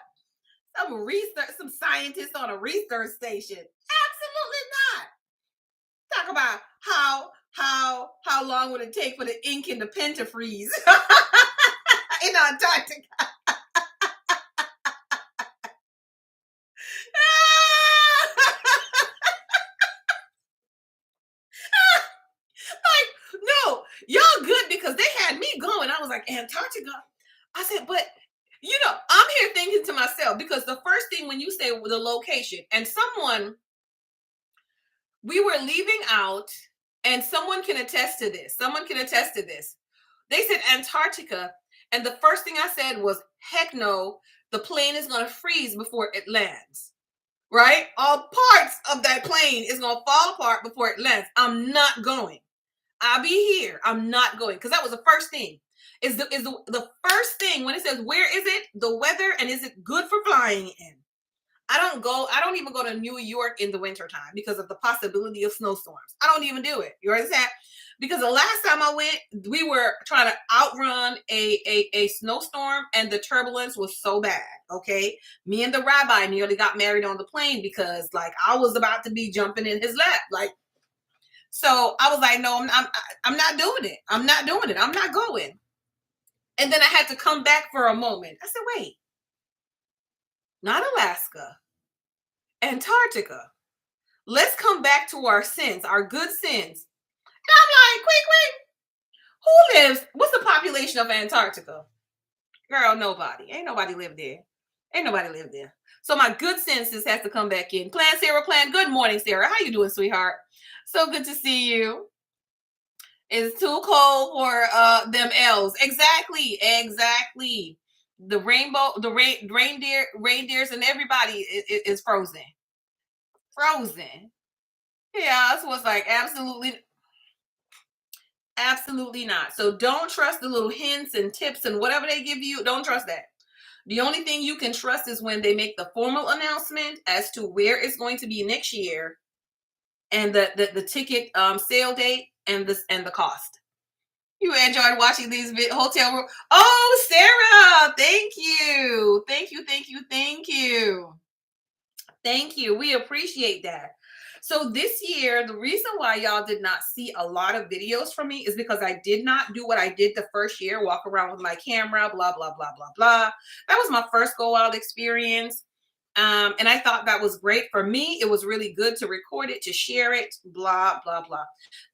Some scientists on a research station. Absolutely not. Talk about how long would it take for the ink in the pen to freeze in Antarctica? No, y'all good because they had me going. I was like, Antarctica. I said, but I'm here thinking to myself, because the first thing when you say the location, and we were leaving out, and someone can attest to this. They said Antarctica, and the first thing I said was, heck no, the plane is going to freeze before it lands. Right? All parts of that plane is going to fall apart before it lands. I'm not going. I'll be here. I'm not going, because that was the first thing. Is the first thing when it says where is it, the weather, and is it good for flying in? I don't even go to New York in the wintertime because of the possibility of snowstorms. I don't even do it. You understand? Because the last time I went, we were trying to outrun a snowstorm, and the turbulence was so bad. Okay. Me and the rabbi nearly got married on the plane because like I was about to be jumping in his lap. Like, so I was like, no, I'm not doing it. I'm not doing it. I'm not going. And then I had to come back for a moment. I said, wait, not Alaska, Antarctica. Let's come back to our sins, our good sins. And I'm like, quick, who lives? What's the population of Antarctica? Girl, nobody. Ain't nobody live there. Ain't nobody live there. So my good senses has to come back in. Plan, Sarah, plan. Good morning, Sarah. How you doing, sweetheart? So good to see you. It's too cold for them elves. Exactly. The rainbow, the reindeers, and everybody is frozen. Frozen. Yeah, that's what's like absolutely not. So don't trust the little hints and tips and whatever they give you. Don't trust that. The only thing you can trust is when they make the formal announcement as to where it's going to be next year, and the ticket sale date and the cost. You enjoyed watching these hotel room. Oh, Sarah, thank you. Thank you. We appreciate that. So this year, the reason why y'all did not see a lot of videos from me is because I did not do what I did the first year, walk around with my camera, blah, blah, blah, blah, blah. That was my first go out experience. And I thought that was great for me. It was really good to record it, to share it, blah, blah, blah.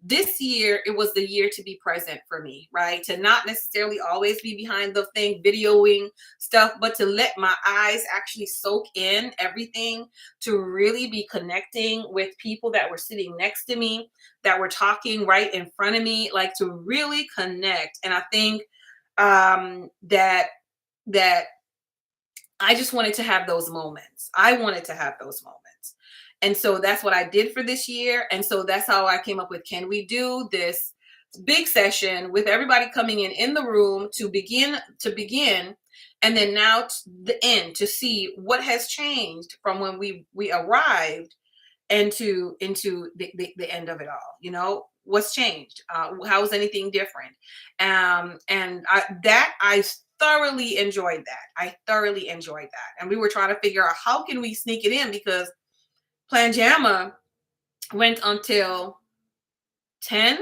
This year, it was the year to be present for me, right? To not necessarily always be behind the thing, videoing stuff, but to let my eyes actually soak in everything, to really be connecting with people that were sitting next to me, that were talking right in front of me, like to really connect. And I think that I just wanted to have those moments. I wanted to have those moments. And so that's what I did for this year. And so that's how I came up with, can we do this big session with everybody coming in the room to begin, and then now to the end, to see what has changed from when we arrived into the end of it all. You know, what's changed? How is anything different? And I thoroughly enjoyed that. And we were trying to figure out how can we sneak it in, because Planjama went until 10,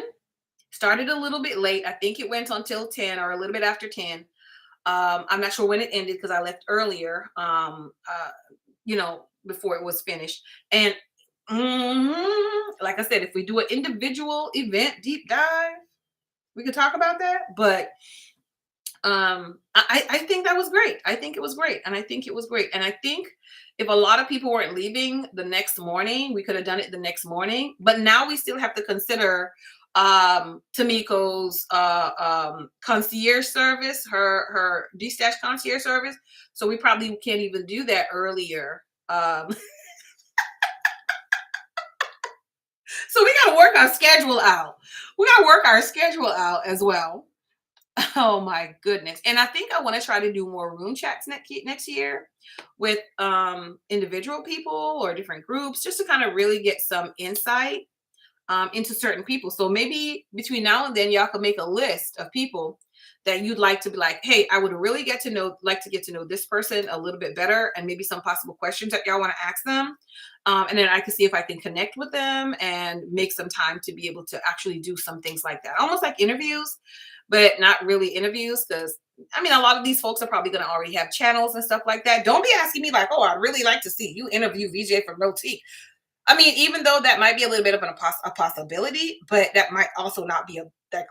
started a little bit late. I think it went until 10 or a little bit after 10. I'm not sure when it ended because I left earlier, before it was finished. And like I said, if we do an individual event deep dive, we could talk about that. But I think that was great. I think it was great. And I think if a lot of people weren't leaving the next morning, we could have done it the next morning. But now we still have to consider Tamiko's concierge service, her D-Stash concierge service. So we probably can't even do that earlier. So we got to work our schedule out. As well. Oh my goodness. And I think I want to try to do more room chats next year with individual people or different groups, just to kind of really get some insight into certain people. So maybe between now and then, y'all can make a list of people that you'd like to be like, hey, I would really get to know this person a little bit better, and maybe some possible questions that y'all want to ask them. And then I can see if I can connect with them and make some time to be able to actually do some things like that. Almost like interviews, but not really interviews, because I mean, a lot of these folks are probably going to already have channels and stuff like that. Don't be asking me like, oh, I'd really like to see you interview VJ from No Tea. I mean, even though that might be a little bit of a possibility, but that might also not be a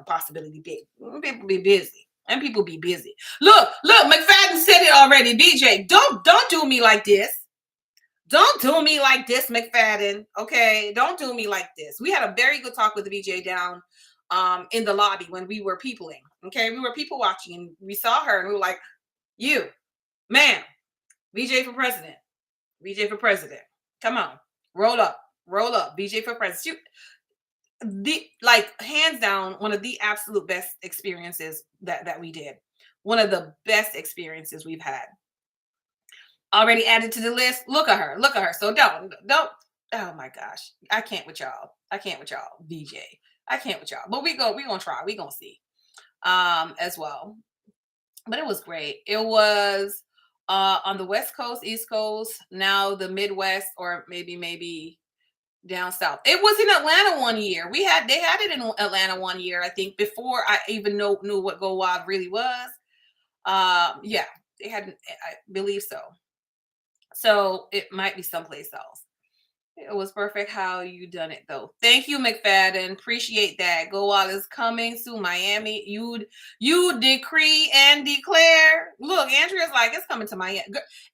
possibility big. People be busy. And people be busy. Look, McFadden said it already. BJ, don't do me like this. Don't do me like this, McFadden. Okay, don't do me like this. We had a very good talk with the BJ down in the lobby when we were peopling. Okay, we were people watching, and we saw her, and we were like, you, ma'am, VJ for president. VJ for president. Come on. Roll up, VJ for president. Hands down, one of the absolute best experiences that we did. One of the best experiences we've had. Already added to the list. Look at her. Look at her. So don't. Oh my gosh. I can't with y'all. VJ. I can't with y'all. But we gonna try. We gonna see. As well. But it was great. It was on the West Coast, East Coast, now the Midwest, or maybe down south. It was in Atlanta one year. They had it in Atlanta one year, I think, before I even knew what Go Wild really was. Yeah, they had, I believe so. So it might be someplace else. It was perfect how you done it though. Thank you, McFadden. Appreciate that. Go Wild is coming to Miami. You decree and declare. Look, Andrea's like, it's coming to Miami.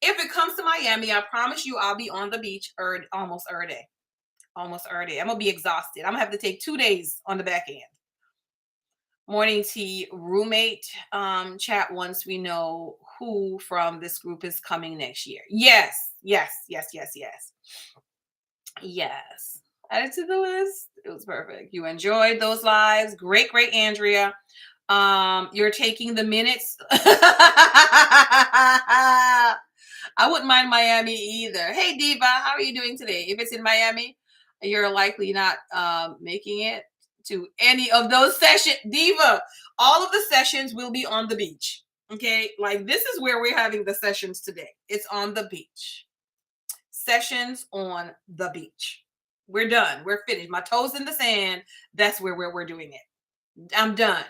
If it comes to Miami, I promise you I'll be on the beach almost every day. Almost every day. I'm gonna be exhausted. I'm gonna have to take 2 days on the back end. Morning tea roommate chat once we know who from this group is coming next year. Yes. Added to the list. It was perfect. You enjoyed those lives. Great, Andrea. You're taking the minutes. I wouldn't mind Miami either. Hey Diva, how are you doing today? If it's in Miami, you're likely not making it to any of those sessions. Diva, all of the sessions will be on the beach. Okay, like this is where we're having the sessions today. It's on the beach. Sessions on the beach. We're done. We're finished. My toes in the sand. That's where we're doing it. I'm done.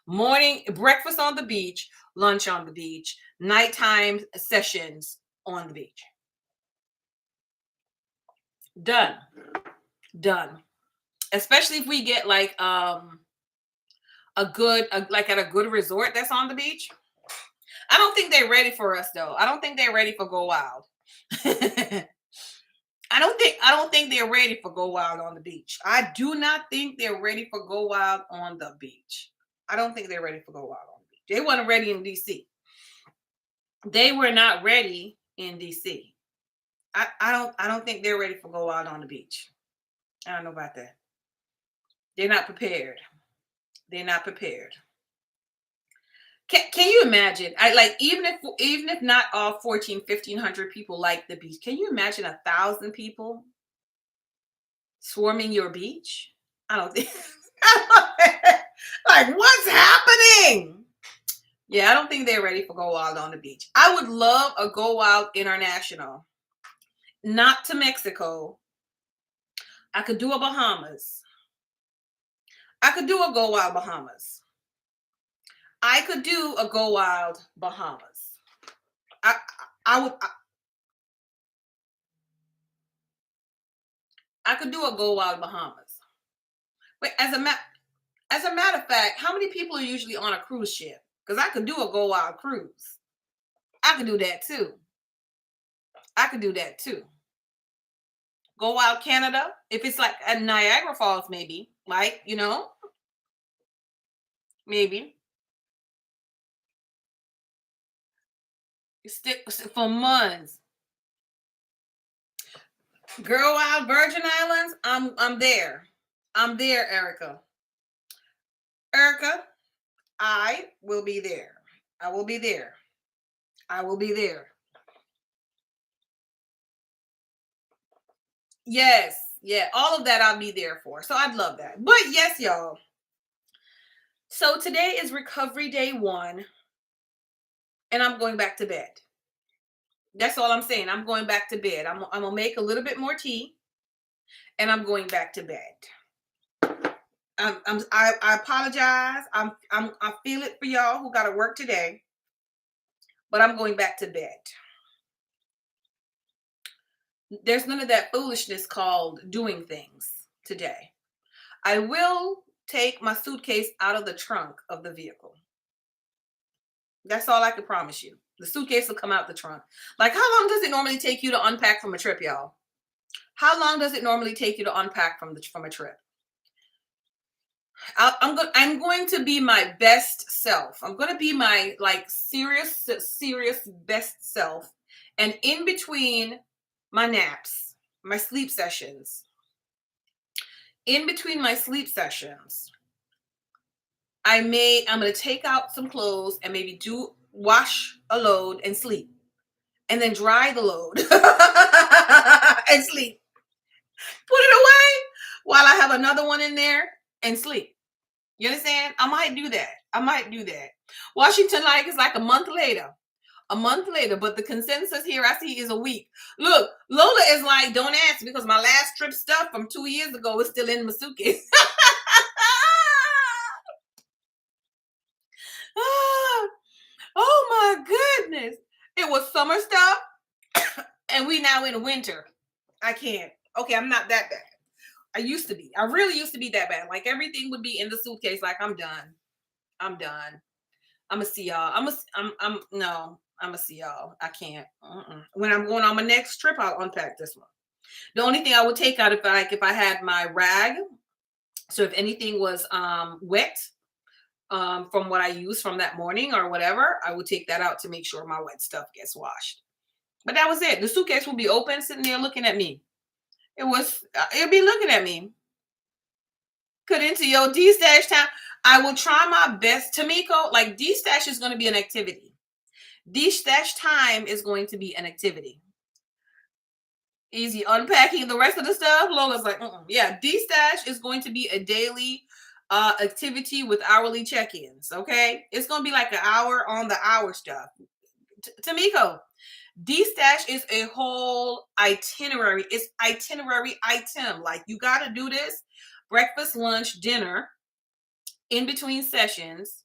Morning breakfast on the beach, lunch on the beach, nighttime sessions on the beach. Done. Especially if we get like at a good resort that's on the beach. I don't think they're ready for us though. I don't think they're ready for Go Wild. I don't think they're ready for Go Wild on the beach. I do not think they're ready for Go Wild on the beach. I don't think they're ready for Go Wild on the beach. They weren't ready in DC. They were not ready in DC. I don't think they're ready for Go Wild on the beach. I don't know about that. They're not prepared. Can you imagine? Even if not all 1,500 people like the beach, can you imagine 1,000 people swarming your beach? I don't think. Like, what's happening? Yeah, I don't think they're ready for Go Wild on the beach. I would love a Go Wild International, not to Mexico. I could do a Bahamas. I could do a Go Wild Bahamas. I could do a Go Wild Bahamas. I could do a Go Wild Bahamas. But as a matter of fact, how many people are usually on a cruise ship? Because I could do a Go Wild cruise. I could do that too. Go Wild Canada. If it's like at Niagara Falls, maybe. Like, maybe. Stick for months. Girl Wild Virgin Islands. I'm there. Erica. I will be there. I will be there. Yes. Yeah. All of that I'll be there for. So I'd love that. But yes, y'all. So today is recovery day 1. And I'm going back to bed. That's all I'm saying. I'm going back to bed. I'm gonna make a little bit more tea, and I'm going back to bed. I apologize. I feel it for y'all who got to work today, but I'm going back to bed. There's none of that foolishness called doing things today. I will take my suitcase out of the trunk of the vehicle. That's all I can promise you. The suitcase will come out the trunk. Like, how long does it normally take you to unpack from a trip, y'all? How long does it normally take you to unpack from a trip? I'm going to be my best self. I'm going to be my serious best self. And in between my naps, my sleep sessions, I'm going to take out some clothes and maybe do wash a load, and sleep. And then dry the load and sleep. Put it away while I have another one in there and sleep. You understand? I might do that. I might do that. Washington like is like a month later. A month later, but the consensus here I see is a week. Look, Lola is like, don't ask because my last trip stuff from 2 years ago is still in my suitcase. Oh my goodness. It was summer stuff and we now in winter. I can't. Okay, I'm not that bad. I used to be. I really used to be that bad. Like everything would be in the suitcase. Like I'm done. I'm done. I'm gonna see y'all. I'm gonna see y'all. I can't. When I'm going on my next trip, I'll unpack this one. The only thing I would take out if I had my rag. So if anything was wet from what I used from that morning or whatever, I would take that out to make sure my wet stuff gets washed. But that was it. The suitcase will be open, sitting there looking at me. It'll be looking at me. Cut into your D-stash time. I will try my best. Tamiko, like D-stash is going to be an activity. D-stash time is going to be an activity. Easy unpacking the rest of the stuff. Lola's like, yeah, D-stash is going to be a daily activity with hourly check-ins. Okay, it's going to be like an hour on the hour stuff. Tamiko, D-stash is a whole itinerary. It's itinerary item. Like you got to do this breakfast, lunch, dinner, in between sessions.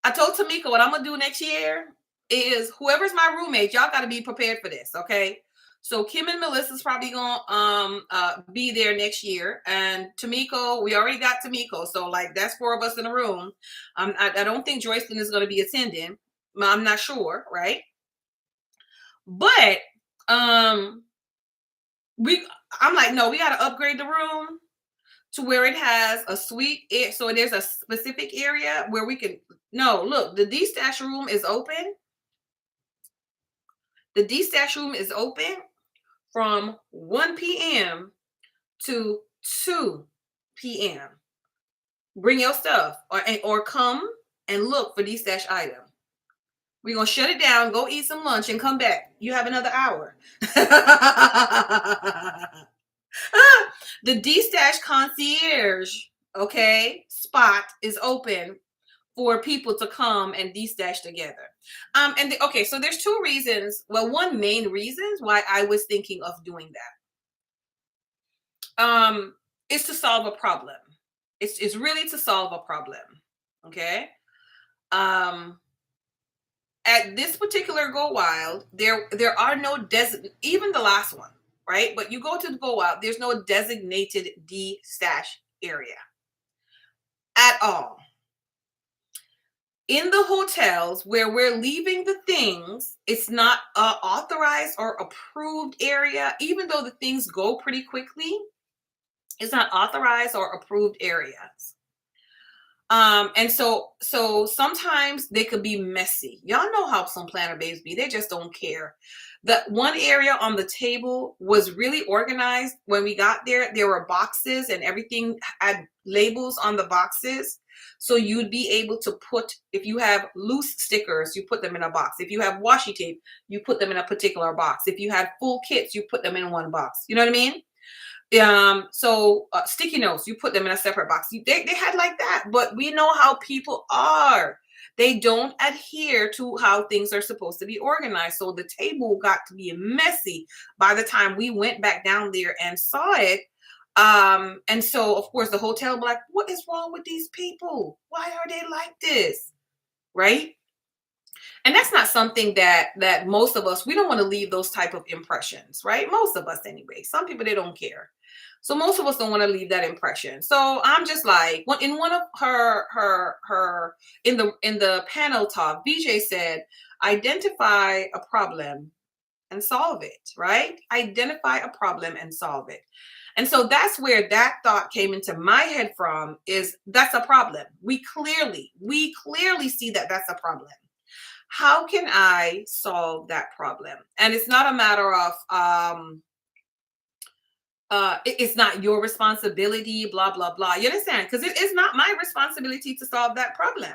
I told Tamiko what I'm gonna do next year is whoever's my roommate, y'all got to be prepared for this. Okay. So Kim and Melissa's probably gonna be there next year, and Tamiko, we already got Tamiko, so like that's 4 of us in the room. I don't think Joycelyn is gonna be attending. I'm not sure, right? But I'm like, no, we got to upgrade the room to where it has a suite. So there's a specific area where we can. No, look, the D-stash room is open. The D-stash room is open from 1 p.m. to 2 p.m. Bring your stuff or come and look for D-stash item. We're going to shut it down, go eat some lunch, and come back. You have another hour. The D-stash concierge, okay, spot is open for people to come and D-stash together. So there's 2 reasons. Well, one main reasons why I was thinking of doing that. Is to solve a problem. It's really to solve a problem. Okay. At this particular Go Wild, there are no even the last one, right? But you go to the Go Wild, there's no designated D-stash area at all. In the hotels where we're leaving the things, it's not authorized or approved area, even though the things go pretty quickly. It's not authorized or approved areas. And so sometimes they could be messy. Y'all know how some planner babes be. They just don't care. That one area on the table was really organized. When we got there, there were boxes and everything had labels on the boxes. So you'd be able to put, if you have loose stickers, you put them in a box. If you have washi tape, you put them in a particular box. If you had full kits, you put them in one box. You know what I mean? Sticky notes, you put them in a separate box. They had like that, but we know how people are. They don't adhere to how things are supposed to be organized. So the table got to be messy by the time we went back down there and saw it. And so of course the hotel was like, what is wrong with these people? Why are they like this? Right? And that's not something that most of us, we don't want to leave those type of impressions, right? Most of us anyway. Some people, they don't care. So most of us don't want to leave that impression. So I'm just like, in one of her in the panel talk, VJ said, identify a problem and solve it, right? Identify a problem and solve it. And so that's where that thought came into my head from, is that's a problem. We clearly see that that's a problem. How can I solve that problem? And it's not a matter of, it's not your responsibility, blah, blah, blah. You understand? Because it is not my responsibility to solve that problem.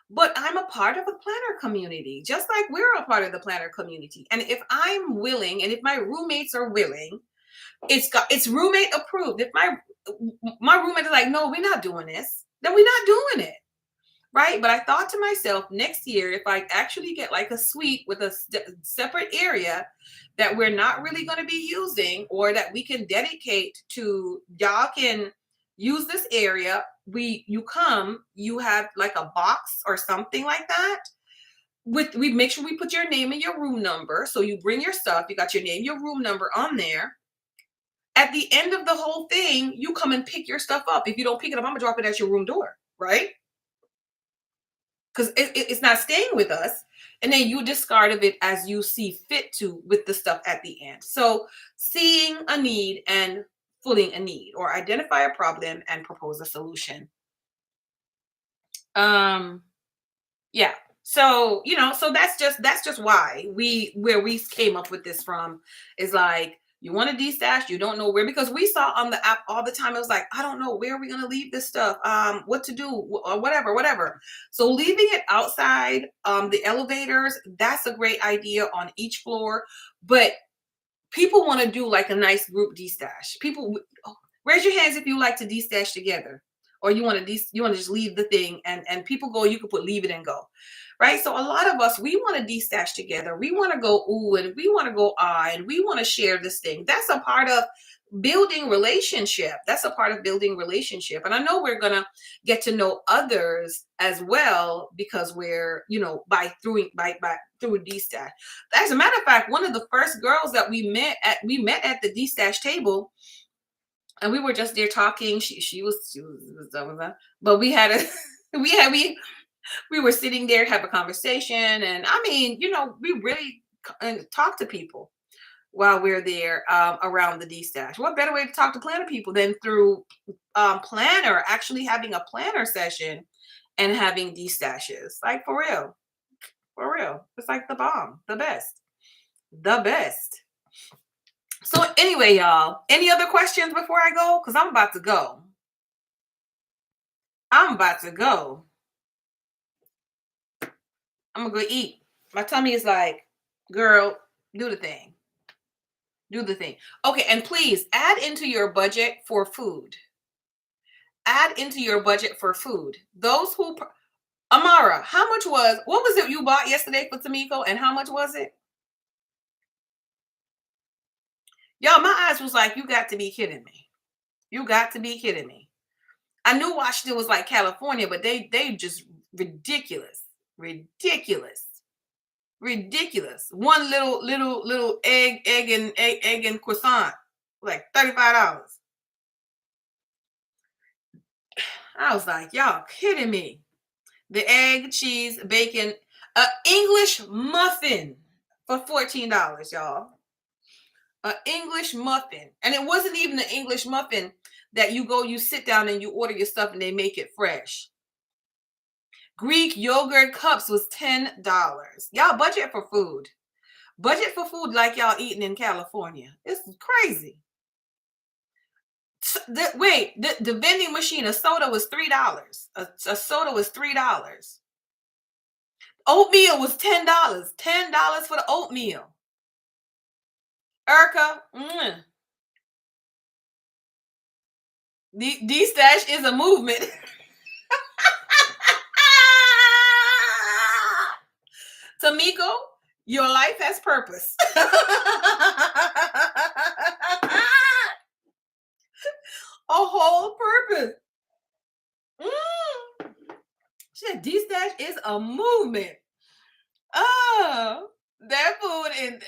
but I'm a part of a planner community, just like we're a part of the planner community. And if I'm willing, and if my roommates are willing, it's roommate approved. If my roommate is like, no, we're not doing this, then we're not doing it. Right. But I thought to myself, next year, if I actually get like a suite with a separate area that we're not really going to be using, or that we can dedicate to, y'all can use this area. You have like a box or something like that. We make sure we put your name and your room number. So you bring your stuff, you got your name, your room number on there. At the end of the whole thing, you come and pick your stuff up. If you don't pick it up, I'm gonna drop it at your room door, right? Because it's not staying with us. And then you discard of it as you see fit to, with the stuff at the end. So seeing a need and filling a need, or identify a problem and propose a solution. Yeah. So, so that's just why where we came up with this from, is like, you want to destash, you don't know where, because we saw on the app all the time. It was like, I don't know where we're going to leave this stuff, what to do, or whatever. So leaving it outside, the elevators, that's a great idea on each floor. But people want to do like a nice group destash. People, raise your hands if you like to destash together, or you want to just leave the thing, and people go, you can put leave it and go. Right. So a lot of us, we want to destash together. We want to go ooh, and we want to go ah, and we want to share this thing. That's a part of building relationship. And I know we're gonna get to know others as well, because we're, through destash. As a matter of fact, one of the first girls that we met at the destash table, and we were just there talking. She was but we had a we were sitting there, have a conversation, and I mean, we really talk to people while we're there, around the D-stash. What better way to talk to planner people than through planner, actually having a planner session and having D-stashes? Like, for real. It's like the bomb, the best. So anyway, y'all, any other questions before I go? Because I'm about to go. I'm gonna go eat. My tummy is like, girl, do the thing. Okay, and please add into your budget for food. Those who, Amara, what was it you bought yesterday for Tamiko, and how much was it? Y'all, my eyes was like, you got to be kidding me. I knew Washington was like California, but they just ridiculous. One little egg and croissant, like $35. I was like, y'all kidding me. The egg, cheese, bacon, English muffin for $14, y'all. An English muffin. And it wasn't even an English muffin that you sit down and you order your stuff and they make it fresh. Greek yogurt cups was $10. Y'all budget for food. Like y'all eating in California. It's crazy. The vending machine, a soda was $3. A soda was $3. Oatmeal was $10. $10 for the oatmeal. Erica, D-stash is a movement. Tamiko, your life has purpose. A whole purpose. She said D-stash is a movement. Oh, that food and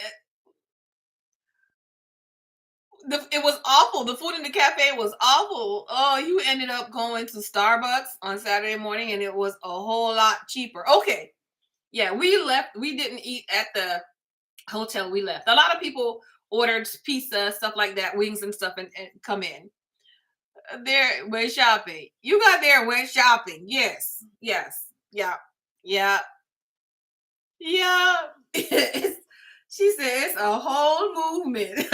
it was awful. The food in the cafe was awful. Oh, you ended up going to Starbucks on Saturday morning, and it was a whole lot cheaper. Okay. Yeah, we left. We didn't eat at the hotel. We left. A lot of people ordered pizza, stuff like that, wings and stuff, and come in. There, went shopping. You got there and went shopping. Yes. Yeah. She said it's a whole movement.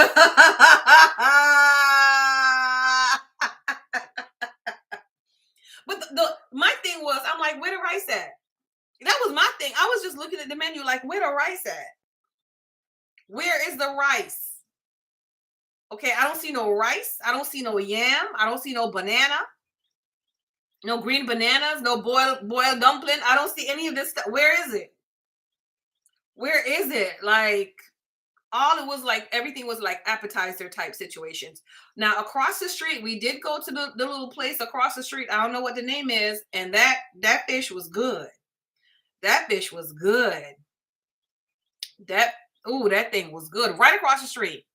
But my thing was, I'm like, where the rice at? That was my thing. I was just looking at the menu like, where the rice at? Where is the rice? Okay, I don't see no rice. I don't see no yam. I don't see no banana. No green bananas. No boiled dumpling. I don't see any of this stuff. Where is it? Where is it? Like, all it was like, everything was like appetizer type situations. Now across the street, we did go to the little place across the street. I don't know what the name is, and that fish was good. That fish was good. That thing was good. Right across the street.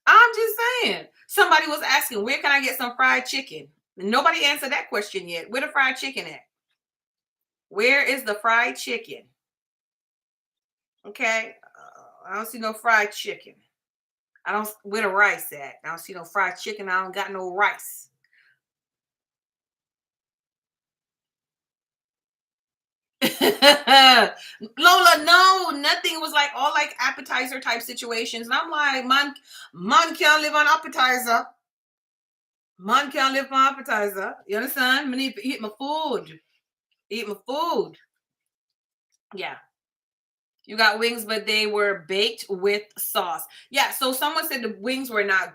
I'm just saying. Somebody was asking, where can I get some fried chicken? Nobody answered that question yet. Where the fried chicken at? Where is the fried chicken? Okay. I don't see no fried chicken. I don't, where the rice at? I don't see no fried chicken. I don't got no rice. Lola, no, nothing. Was like all like appetizer type situations. And I'm like, man can't live on appetizer. Man can't live on appetizer. You understand? I need to eat my food. Eat my food. Yeah. You got wings, but they were baked with sauce. Yeah. So someone said the wings were not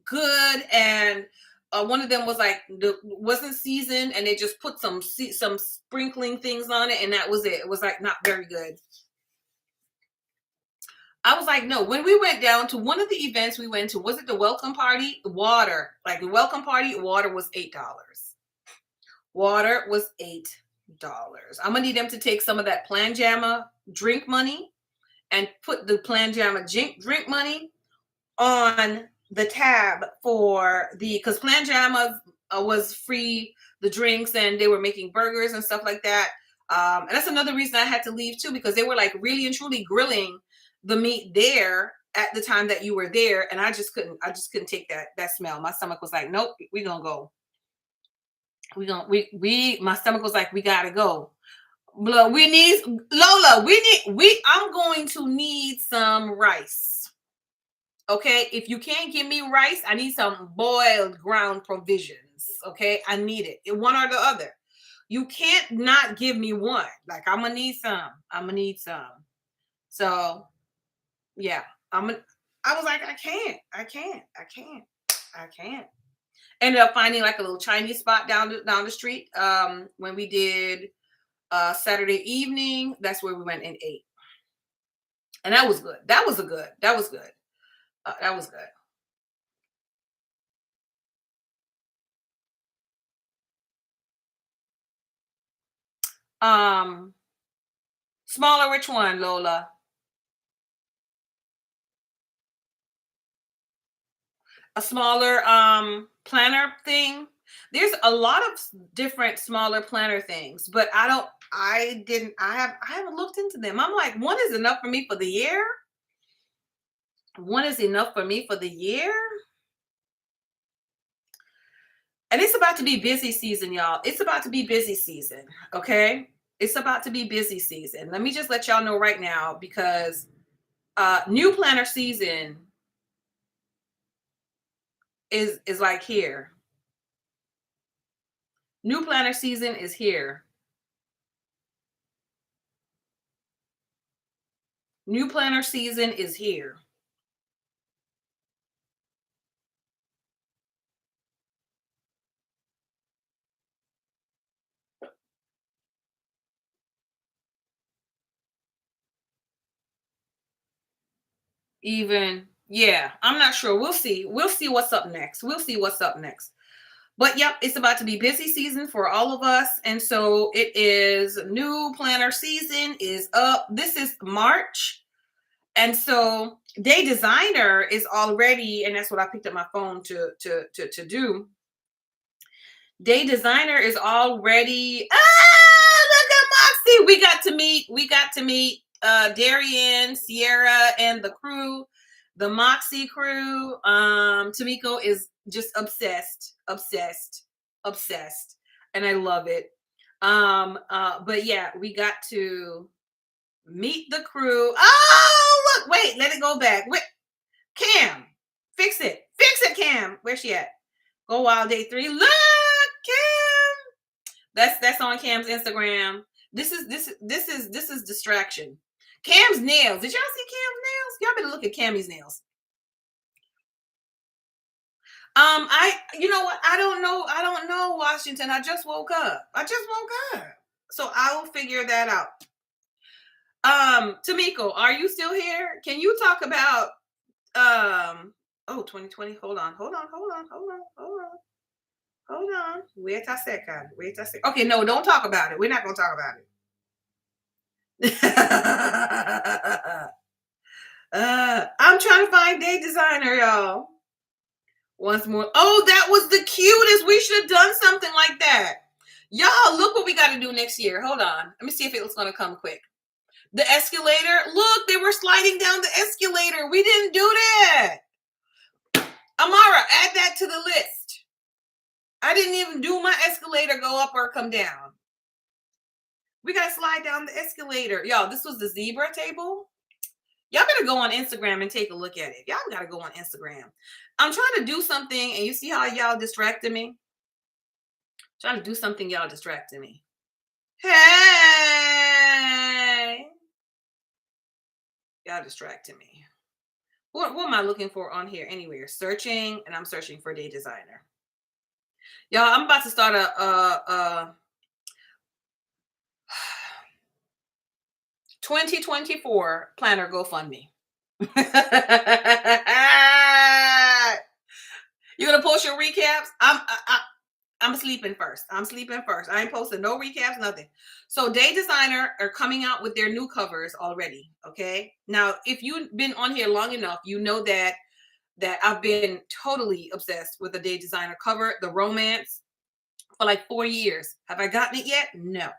good, and one of them was like wasn't seasoned, and they just put some sprinkling things on it, and that was it. It was like not very good. I was like, no. When we went down to one of the events we went to, was it the welcome party? Water, like the welcome party, water was $8. Water was $8. I'm gonna need them to take some of that Plan Jamma drink money and put the Plan Jamma drink money on the tab for because Plan Jamma was free, the drinks, and they were making burgers and stuff like that. And that's another reason I had to leave too, because they were like really and truly grilling the meat there at the time that you were there, and I just couldn't take that smell. My stomach was like, nope, we gonna go. My stomach was like, we gotta go. Lola, I'm going to need some rice. Okay, if you can't give me rice, I need some boiled ground provisions. Okay, I need it. One or the other. You can't not give me one. Like, I'm gonna need some. So yeah, I was like, I can't. Ended up finding like a little Chinese spot down the street. When we did Saturday evening, that's where we went and ate, and that was good. That was good. That was good. Um, Smaller, which one, Lola? A smaller planner thing. There's a lot of different smaller planner things, but I haven't looked into them. I'm like, one is enough for me for the year. One is enough for me for the year. And it's about to be busy season, y'all. It's about to be busy season. Okay. It's about to be busy season. Let me just let y'all know right now, because new planner season is like here. New planner season is here. New planner season is here. Yeah, I'm not sure. We'll see what's up next. But yep, it's about to be busy season for all of us, and so it is. New planner season is up. This is March, and so day designer is already, and that's what I picked up my phone to do. Day designer is already. Look at Moxie. We got to meet Darian, Sierra, and the crew, the Moxie crew. Tamiko is just obsessed, and I love it. But yeah, we got to meet the crew. Oh, look, wait, let it go back. Wait, Cam, fix it, Cam. Where's she at? Go Wild Day 3. Look, Cam. That's on Cam's Instagram. This is distraction. Cam's nails. Did y'all see Cam's nails? Y'all better look at Cammy's nails. You know what? I don't know, Washington. I just woke up. So I will figure that out. Tamiko, are you still here? Can you talk about 2020? Hold on. Wait a second. Okay, no, don't talk about it. We're not gonna talk about it. I'm trying to find day designer, y'all. Once more. Oh, that was the cutest. We should have done something like that. Y'all, look what we got to do next year. Hold on. Let me see if it's going to come quick. The escalator. Look, they were sliding down the escalator. We didn't do that. Amara, add that to the list. I didn't even do my escalator go up or come down. We got to slide down the escalator. Y'all, this was the zebra table. Y'all better go on Instagram and take a look at it. Y'all got to go on Instagram. I'm trying to do something, and you see how y'all distracted me? Trying to do something, y'all distracted me. Hey! Y'all distracted me. What am I looking for on here? Anywhere. Searching, and I'm searching for day designer. Y'all, I'm about to start a 2024 planner GoFundMe. You gonna post your recaps? I'm sleeping first. I ain't posting no recaps, nothing. So Day Designer are coming out with their new covers already. Okay. Now, if you've been on here long enough, you know that I've been totally obsessed with the Day Designer cover, the romance, for like 4 years. Have I gotten it yet? No.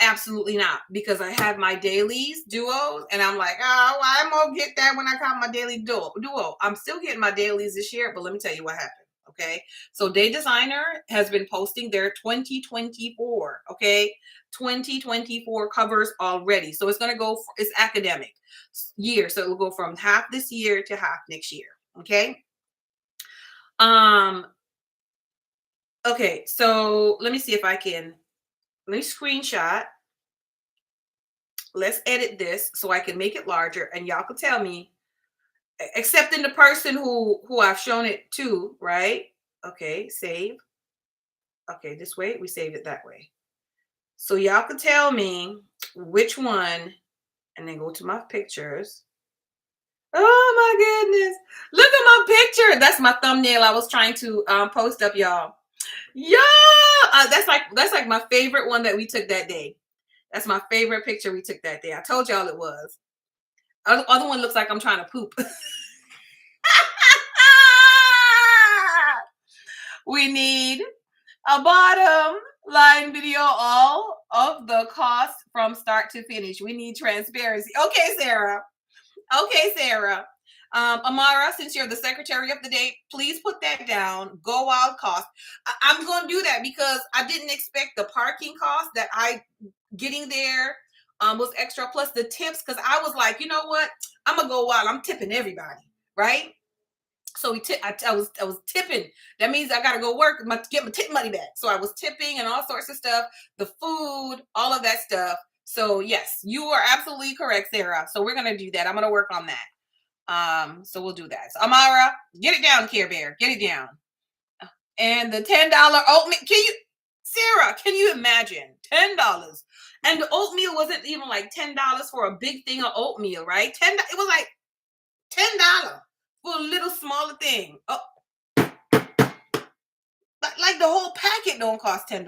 Absolutely not, because I have my dailies, duos, and I'm like, oh, I'm gonna get that when I count my daily duo. I'm still getting my dailies this year, but let me tell you what happened. Okay, so Day Designer has been posting their 2024, 2024 covers already. So it's gonna go. It's academic year, so it will go from half this year to half next year. Okay. Okay, so let me see if I can. Let me screenshot. Let's edit this so I can make it larger, and y'all can tell me, excepting the person who I've shown it to, right? Okay, save. Okay, this way, we saved it that way. So y'all can tell me which one, and then go to my pictures. Oh my goodness. Look at my picture. That's my thumbnail I was trying to post up, y'all. Yeah, that's like my favorite one that we took that day. That's my favorite picture we took that day. I told y'all it was. Other one looks like I'm trying to poop. We need a bottom line video, all of the cost from start to finish. We need transparency. Okay, Sarah. Amara, since you're the secretary of the day, please put that down. Go wild cost. I'm going to do that because I didn't expect the parking cost that getting there was extra, plus the tips, because I was like, you know what? I'm going to go wild. I'm tipping everybody, right? So I was tipping. That means I got to go work, get my tip money back. So I was tipping and all sorts of stuff, the food, all of that stuff. So yes, you are absolutely correct, Sarah. So we're going to do that. I'm going to work on that. So we'll do that. So Amara, get it down, Care Bear. Get it down. And the $10 oatmeal. Sarah, can you imagine? $10. And the oatmeal wasn't even like $10 for a big thing of oatmeal, right? It was like $10 for a little smaller thing. Oh, like the whole packet don't cost $10.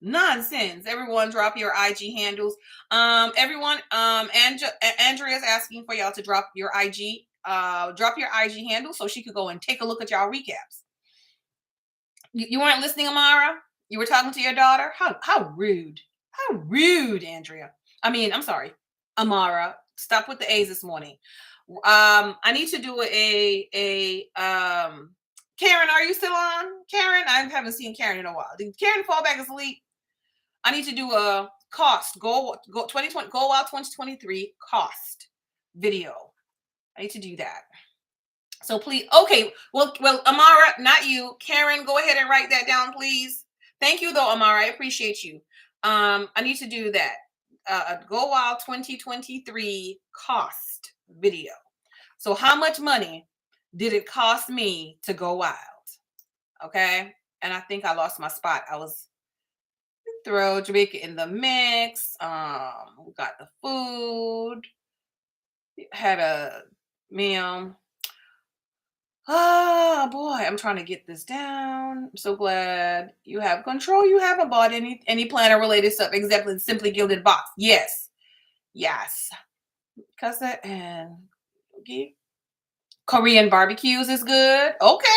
Nonsense. Everyone, drop your IG handles. Everyone, Andrea's asking for y'all to drop your IG handle so she could go and take a look at y'all recaps. You weren't listening, Amara? You were talking to your daughter? How rude. How rude, Andrea. I'm sorry, Amara. Stop with the A's this morning. I need to do Karen, are you still on? Karen, I haven't seen Karen in a while. Did Karen fall back asleep? I need to do a cost go 2020 go out 2023 cost video. I need to do that. So please, okay. Well, Amara, not you. Karen, go ahead and write that down, please. Thank you though, Amara. I appreciate you. I need to do that. Go Wild 2023 cost video. So how much money did it cost me to go wild? Okay. And I think I lost my spot. I was throw Jamaica in the mix. We got the food. Had a meal. Oh boy, I'm trying to get this down. I'm so glad you have control. You haven't bought any planner related stuff except the Simply Gilded box. Yes. Yes. Cause that and okay. Korean barbecues is good. Okay.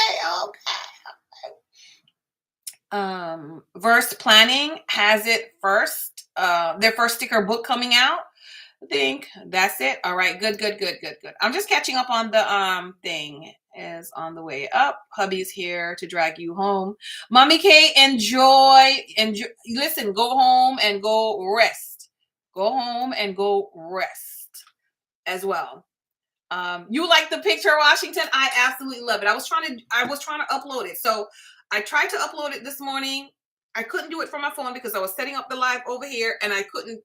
Verse Planning has it first. Their first sticker book coming out. I think that's it. All right, good. I'm just catching up on the thing is on the way up. Hubby's here to drag you home. Mommy K, enjoy. Listen, go home and go rest. Go home and go rest as well. You like the picture, Washington? I absolutely love it. I was trying to upload it. So I tried to upload it this morning. I couldn't do it from my phone because I was setting up the live over here and I couldn't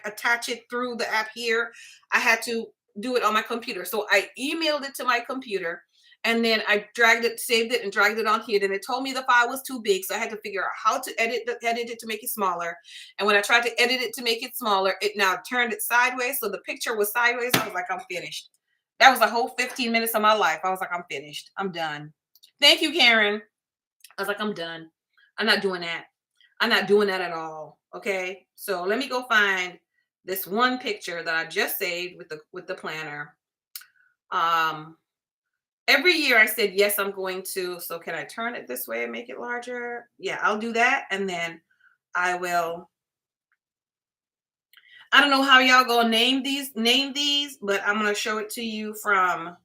attach it through the app here. I had to do it on my computer. So I emailed it to my computer and then I saved it and dragged it on here. Then it told me the file was too big. So I had to figure out how to edit it to make it smaller. And when I tried to edit it to make it smaller, it now turned it sideways. So the picture was sideways. I was like, I'm finished. That was a whole 15 minutes of my life. I was like, I'm finished. I'm done. Thank you, Karen. I was like, I'm done. I'm not doing that. I'm not doing that at all. Okay. So let me go find this one picture that I just saved with the planner. Every year I said, yes, I'm going to. So can I turn it this way and make it larger? Yeah, I'll do that. And then I will. I don't know how y'all gonna name these, but I'm going to show it to you from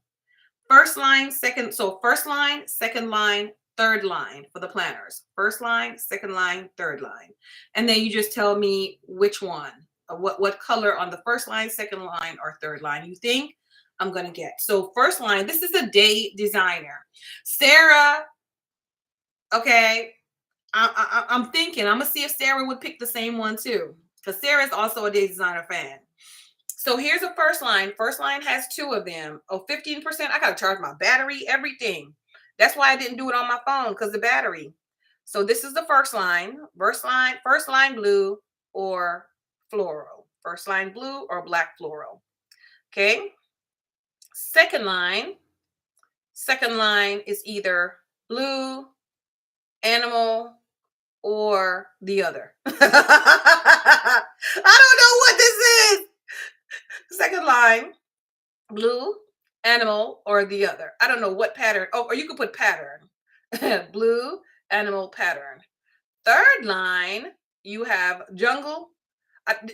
first line, second. So first line, second line, third line for the planners. First line, second line, third line. And then you just tell me which one, what color on the first line, second line, or third line you think I'm going to get. So first line, this is a day designer. Sarah, okay, I'm thinking, I'm going to see if Sarah would pick the same one too, because Sarah is also a day designer fan. So here's a first line. First line has two of them. Oh, 15%. I got to charge my battery, everything. That's why I didn't do it on my phone, because the battery. So this is the first line. First line blue or floral. First line blue or black floral. Okay. Second line is either blue, animal, or the other. I don't know what this is. Second line, blue, animal, or the other. I don't know what pattern. Oh, or you could put pattern. Blue, animal, pattern. Third line, you have jungle.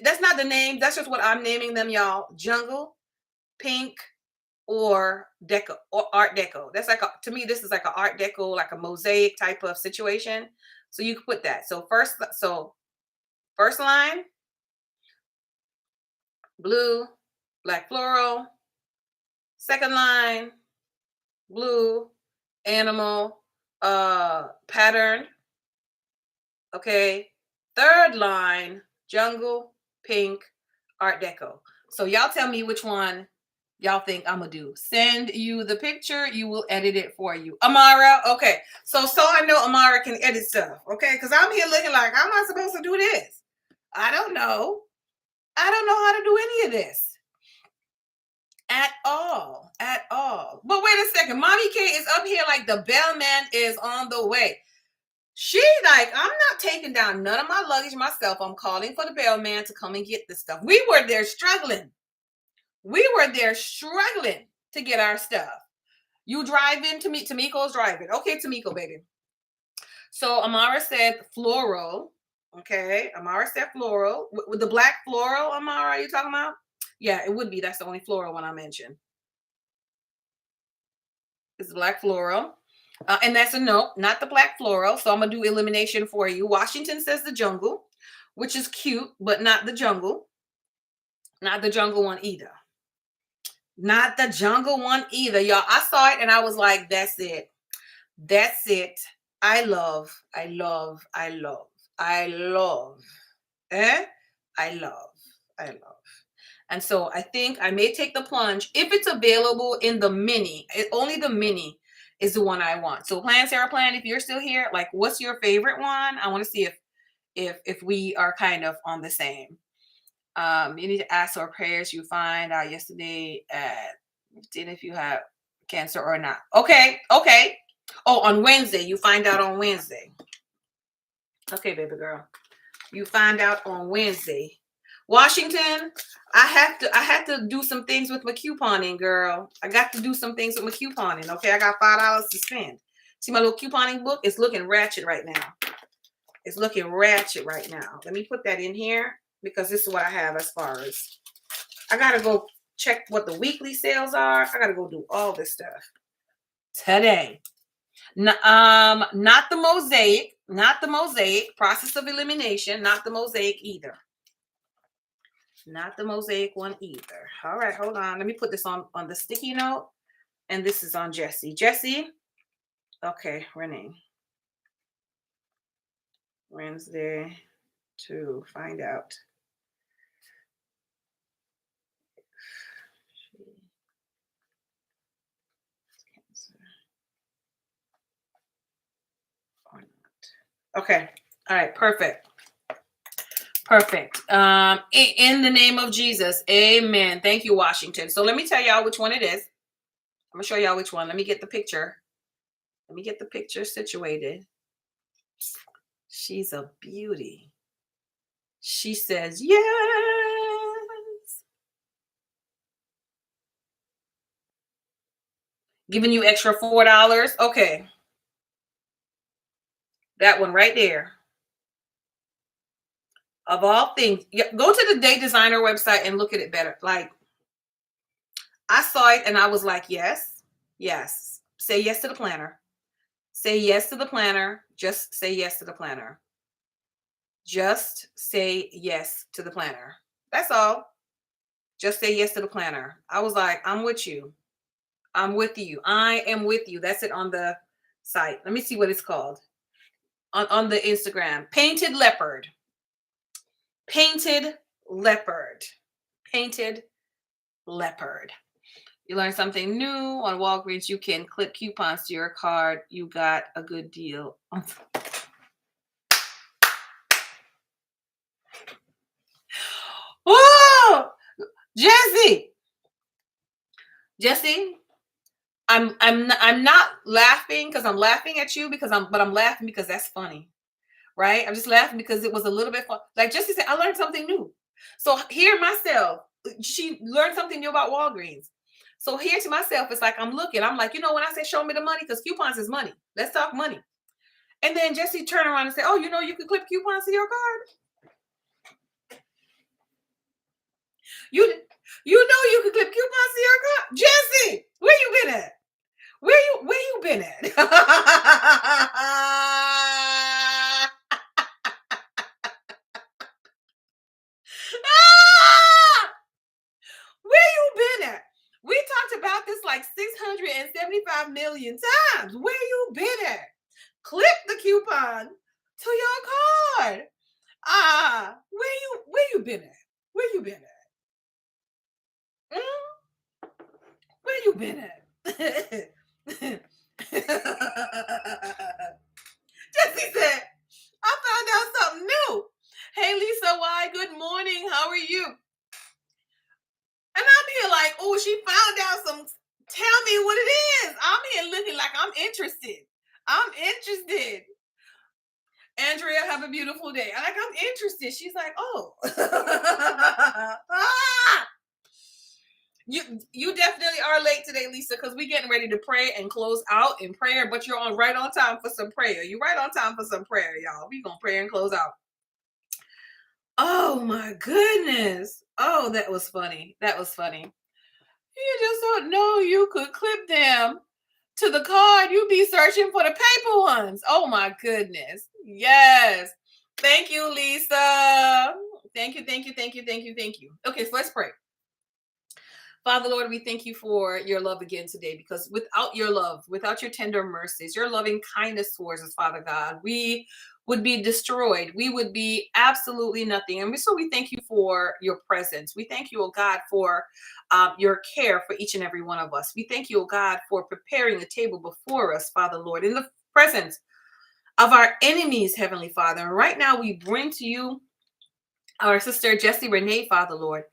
That's not the name. That's just what I'm naming them, y'all. Jungle, pink, or deco, or art deco. That's like to me, this is like an art deco, like a mosaic type of situation. So you can put that. So first line, blue, black floral. Second line, blue, animal, pattern. Okay. Third line, jungle, pink, art deco. So y'all tell me which one y'all think I'm gonna do. Send you the picture, you will edit it for you. Amara, okay. So I know Amara can edit stuff, okay? Because I'm here looking like, how am I supposed to do this? I don't know. I don't know how to do any of this. At all. But wait a second. Mommy K is up here like the bellman is on the way. She like, I'm not taking down none of my luggage myself. I'm calling for the bellman to come and get this stuff. We were there struggling. To get our stuff. You drive in to meet Tamiko's driving. Okay, Tamiko, baby. So Amara said floral. Okay, Amara said floral. With the black floral, Amara, are you talking about? Yeah, it would be. That's the only floral one I mentioned. It's black floral. And that's a no, not the black floral. So I'm going to do elimination for you. Washington says the jungle, which is cute, but not the jungle. Not the jungle one either. Not the jungle one either, y'all. I saw it and I was like, that's it. That's it. I love, I love, I love, I love, eh? I love, I love. And so I think I may take the plunge if it's available in the mini. Only the mini is the one I want. So Plan Sarah Plan, if you're still here, like what's your favorite one? I want to see if we are kind of on the same. You need to ask our prayers you find out yesterday at 15 if you have cancer or not. Okay, okay. Oh, on Wednesday. You find out on Wednesday. Okay, baby girl. You find out on Wednesday. Washington, I had to do some things with my couponing, girl. I got to do some things with my couponing. Okay, I got $5 to spend. See my little couponing book? It's looking ratchet right now. It's looking ratchet right now. Let me put that in here because this is what I have as far as I gotta go check what the weekly sales are. I gotta go do all this stuff today. Not the mosaic, not the mosaic process of elimination, not the mosaic either. Not the mosaic one either. All right, hold on. Let me put this on the sticky note. And this is on Jesse. Jesse. Okay, Renee. Wednesday to find out. Okay. All right. Perfect. Perfect. In the name of Jesus. Amen. Thank you, Washington. So let me tell y'all which one it is. I'm going to show y'all which one. Let me get the picture. Let me get the picture situated. She's a beauty. She says, yes. Giving you extra $4. Okay. That one right there. Of all things, go to the Day Designer website and look at it better. Like, I saw it and I was like, yes, yes. Say yes to the planner. Say yes to the planner. Just say yes to the planner. Just say yes to the planner. That's all. Just say yes to the planner. I was like, I'm with you. I'm with you. I am with you. That's it on the site. Let me see what it's called. On the Instagram. Painted Leopard. Painted Leopard. Painted Leopard. You learn something new on Walgreens. You can clip coupons to your card. You got a good deal. Oh, Jesse, I'm not laughing because I'm laughing at you but I'm laughing because that's funny, right? I'm just laughing because it was a little bit fun. Like Jesse said, I learned something new. So here myself, she learned something new about Walgreens. So here to myself, it's like I'm looking. I'm like, when I say show me the money, because coupons is money. Let's talk money. And then Jesse turned around and said, oh, you can clip coupons to your card. You can clip coupons to your card. Jesse, where you been at? Where you been at? Where you been at? We talked about this like 675 million times. Where you been at? Clip the coupon to your card. Where you been at? Where you been at? Where you been at? Jesse said, I found out something new. Hey Lisa, why? Good morning. How are you? And I'm here like, oh, she found out some. Tell me what it is. I'm here looking like I'm interested. I'm interested. Andrea, have a beautiful day. I'm like, I'm interested. She's like, oh. You definitely are late today, Lisa, because we're getting ready to pray and close out in prayer, but you're right on time for some prayer. You're right on time for some prayer, y'all. We're going to pray and close out. Oh, my goodness. Oh, that was funny. That was funny. You just don't know you could clip them to the card. You'd be searching for the paper ones. Oh, my goodness. Yes. Thank you, Lisa. Thank you. Okay, so let's pray. Father, Lord, we thank you for your love again today, because without your love, without your tender mercies, your loving kindness towards us, Father God, we would be destroyed. We would be absolutely nothing. And so we thank you for your presence. We thank you, oh God, for your care for each and every one of us. We thank you, oh God, for preparing the table before us, Father, Lord, in the presence of our enemies, Heavenly Father. And right now we bring to you our sister Jessie Renee, Father, Lord,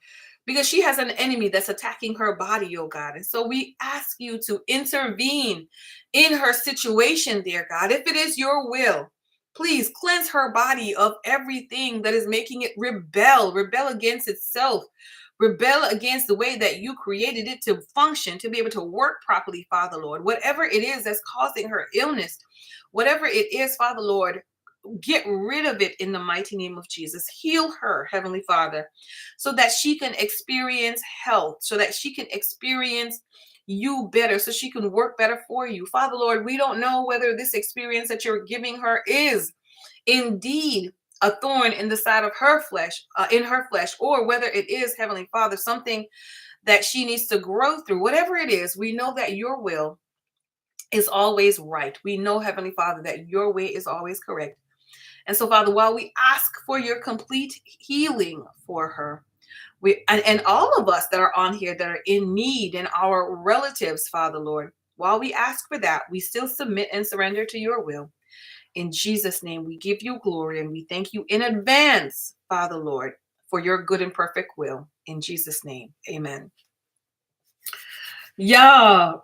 because she has an enemy that's attacking her body, oh God. And so we ask you to intervene in her situation, dear God. If it is your will, please cleanse her body of everything that is making it rebel against itself, rebel against the way that you created it to function, to be able to work properly, Father, Lord. Whatever it is that's causing her illness, whatever it is, Father, Lord, get rid of it in the mighty name of Jesus. Heal her, Heavenly Father, so that she can experience health, so that she can experience you better, so she can work better for you. Father, Lord, we don't know whether this experience that you're giving her is indeed a thorn in the side of her flesh, in her flesh, or whether it is, Heavenly Father, something that she needs to grow through. Whatever it is, we know that your will is always right. We know, Heavenly Father, that your way is always correct. And so, Father, while we ask for your complete healing for her, and all of us that are on here that are in need, and our relatives, Father, Lord, while we ask for that, we still submit and surrender to your will. In Jesus' name, we give you glory, and we thank you in advance, Father, Lord, for your good and perfect will. In Jesus' name, amen. Yeah.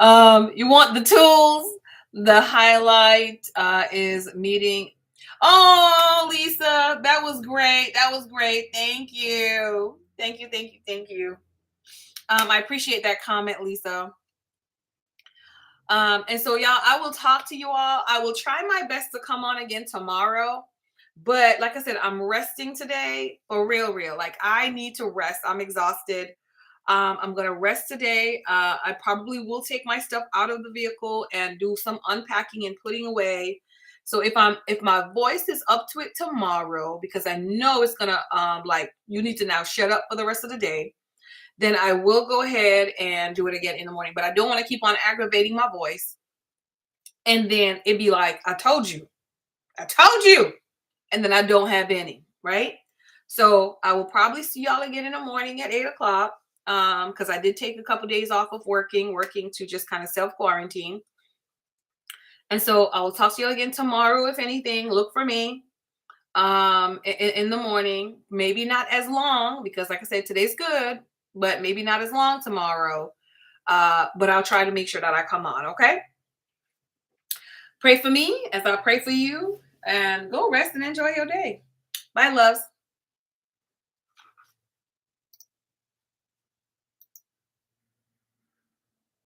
You want the tools? The highlight is meeting. Oh, Lisa, that was great. That was great. Thank you. Thank you. Thank you. Thank you. I appreciate that comment, Lisa. And so, y'all, I will talk to you all. I will try my best to come on again tomorrow. But like I said, I'm resting today for real. Like, I need to rest. I'm exhausted. I'm gonna rest today. I probably will take my stuff out of the vehicle and do some unpacking and putting away. So if my voice is up to it tomorrow, because I know it's gonna like, you need to now shut up for the rest of the day, then I will go ahead and do it again in the morning. But I don't want to keep on aggravating my voice, and then it'd be like, I told you, and then I don't have any, right? So I will probably see y'all again in the morning at 8 o'clock. Because I did take a couple days off of working to just kind of self-quarantine. And so I will talk to you again tomorrow. If anything, look for me in the morning. Maybe not as long, because like I said, today's good, but maybe not as long tomorrow. But I'll try to make sure that I come on, okay? Pray for me as I pray for you, and go rest and enjoy your day. Bye, loves.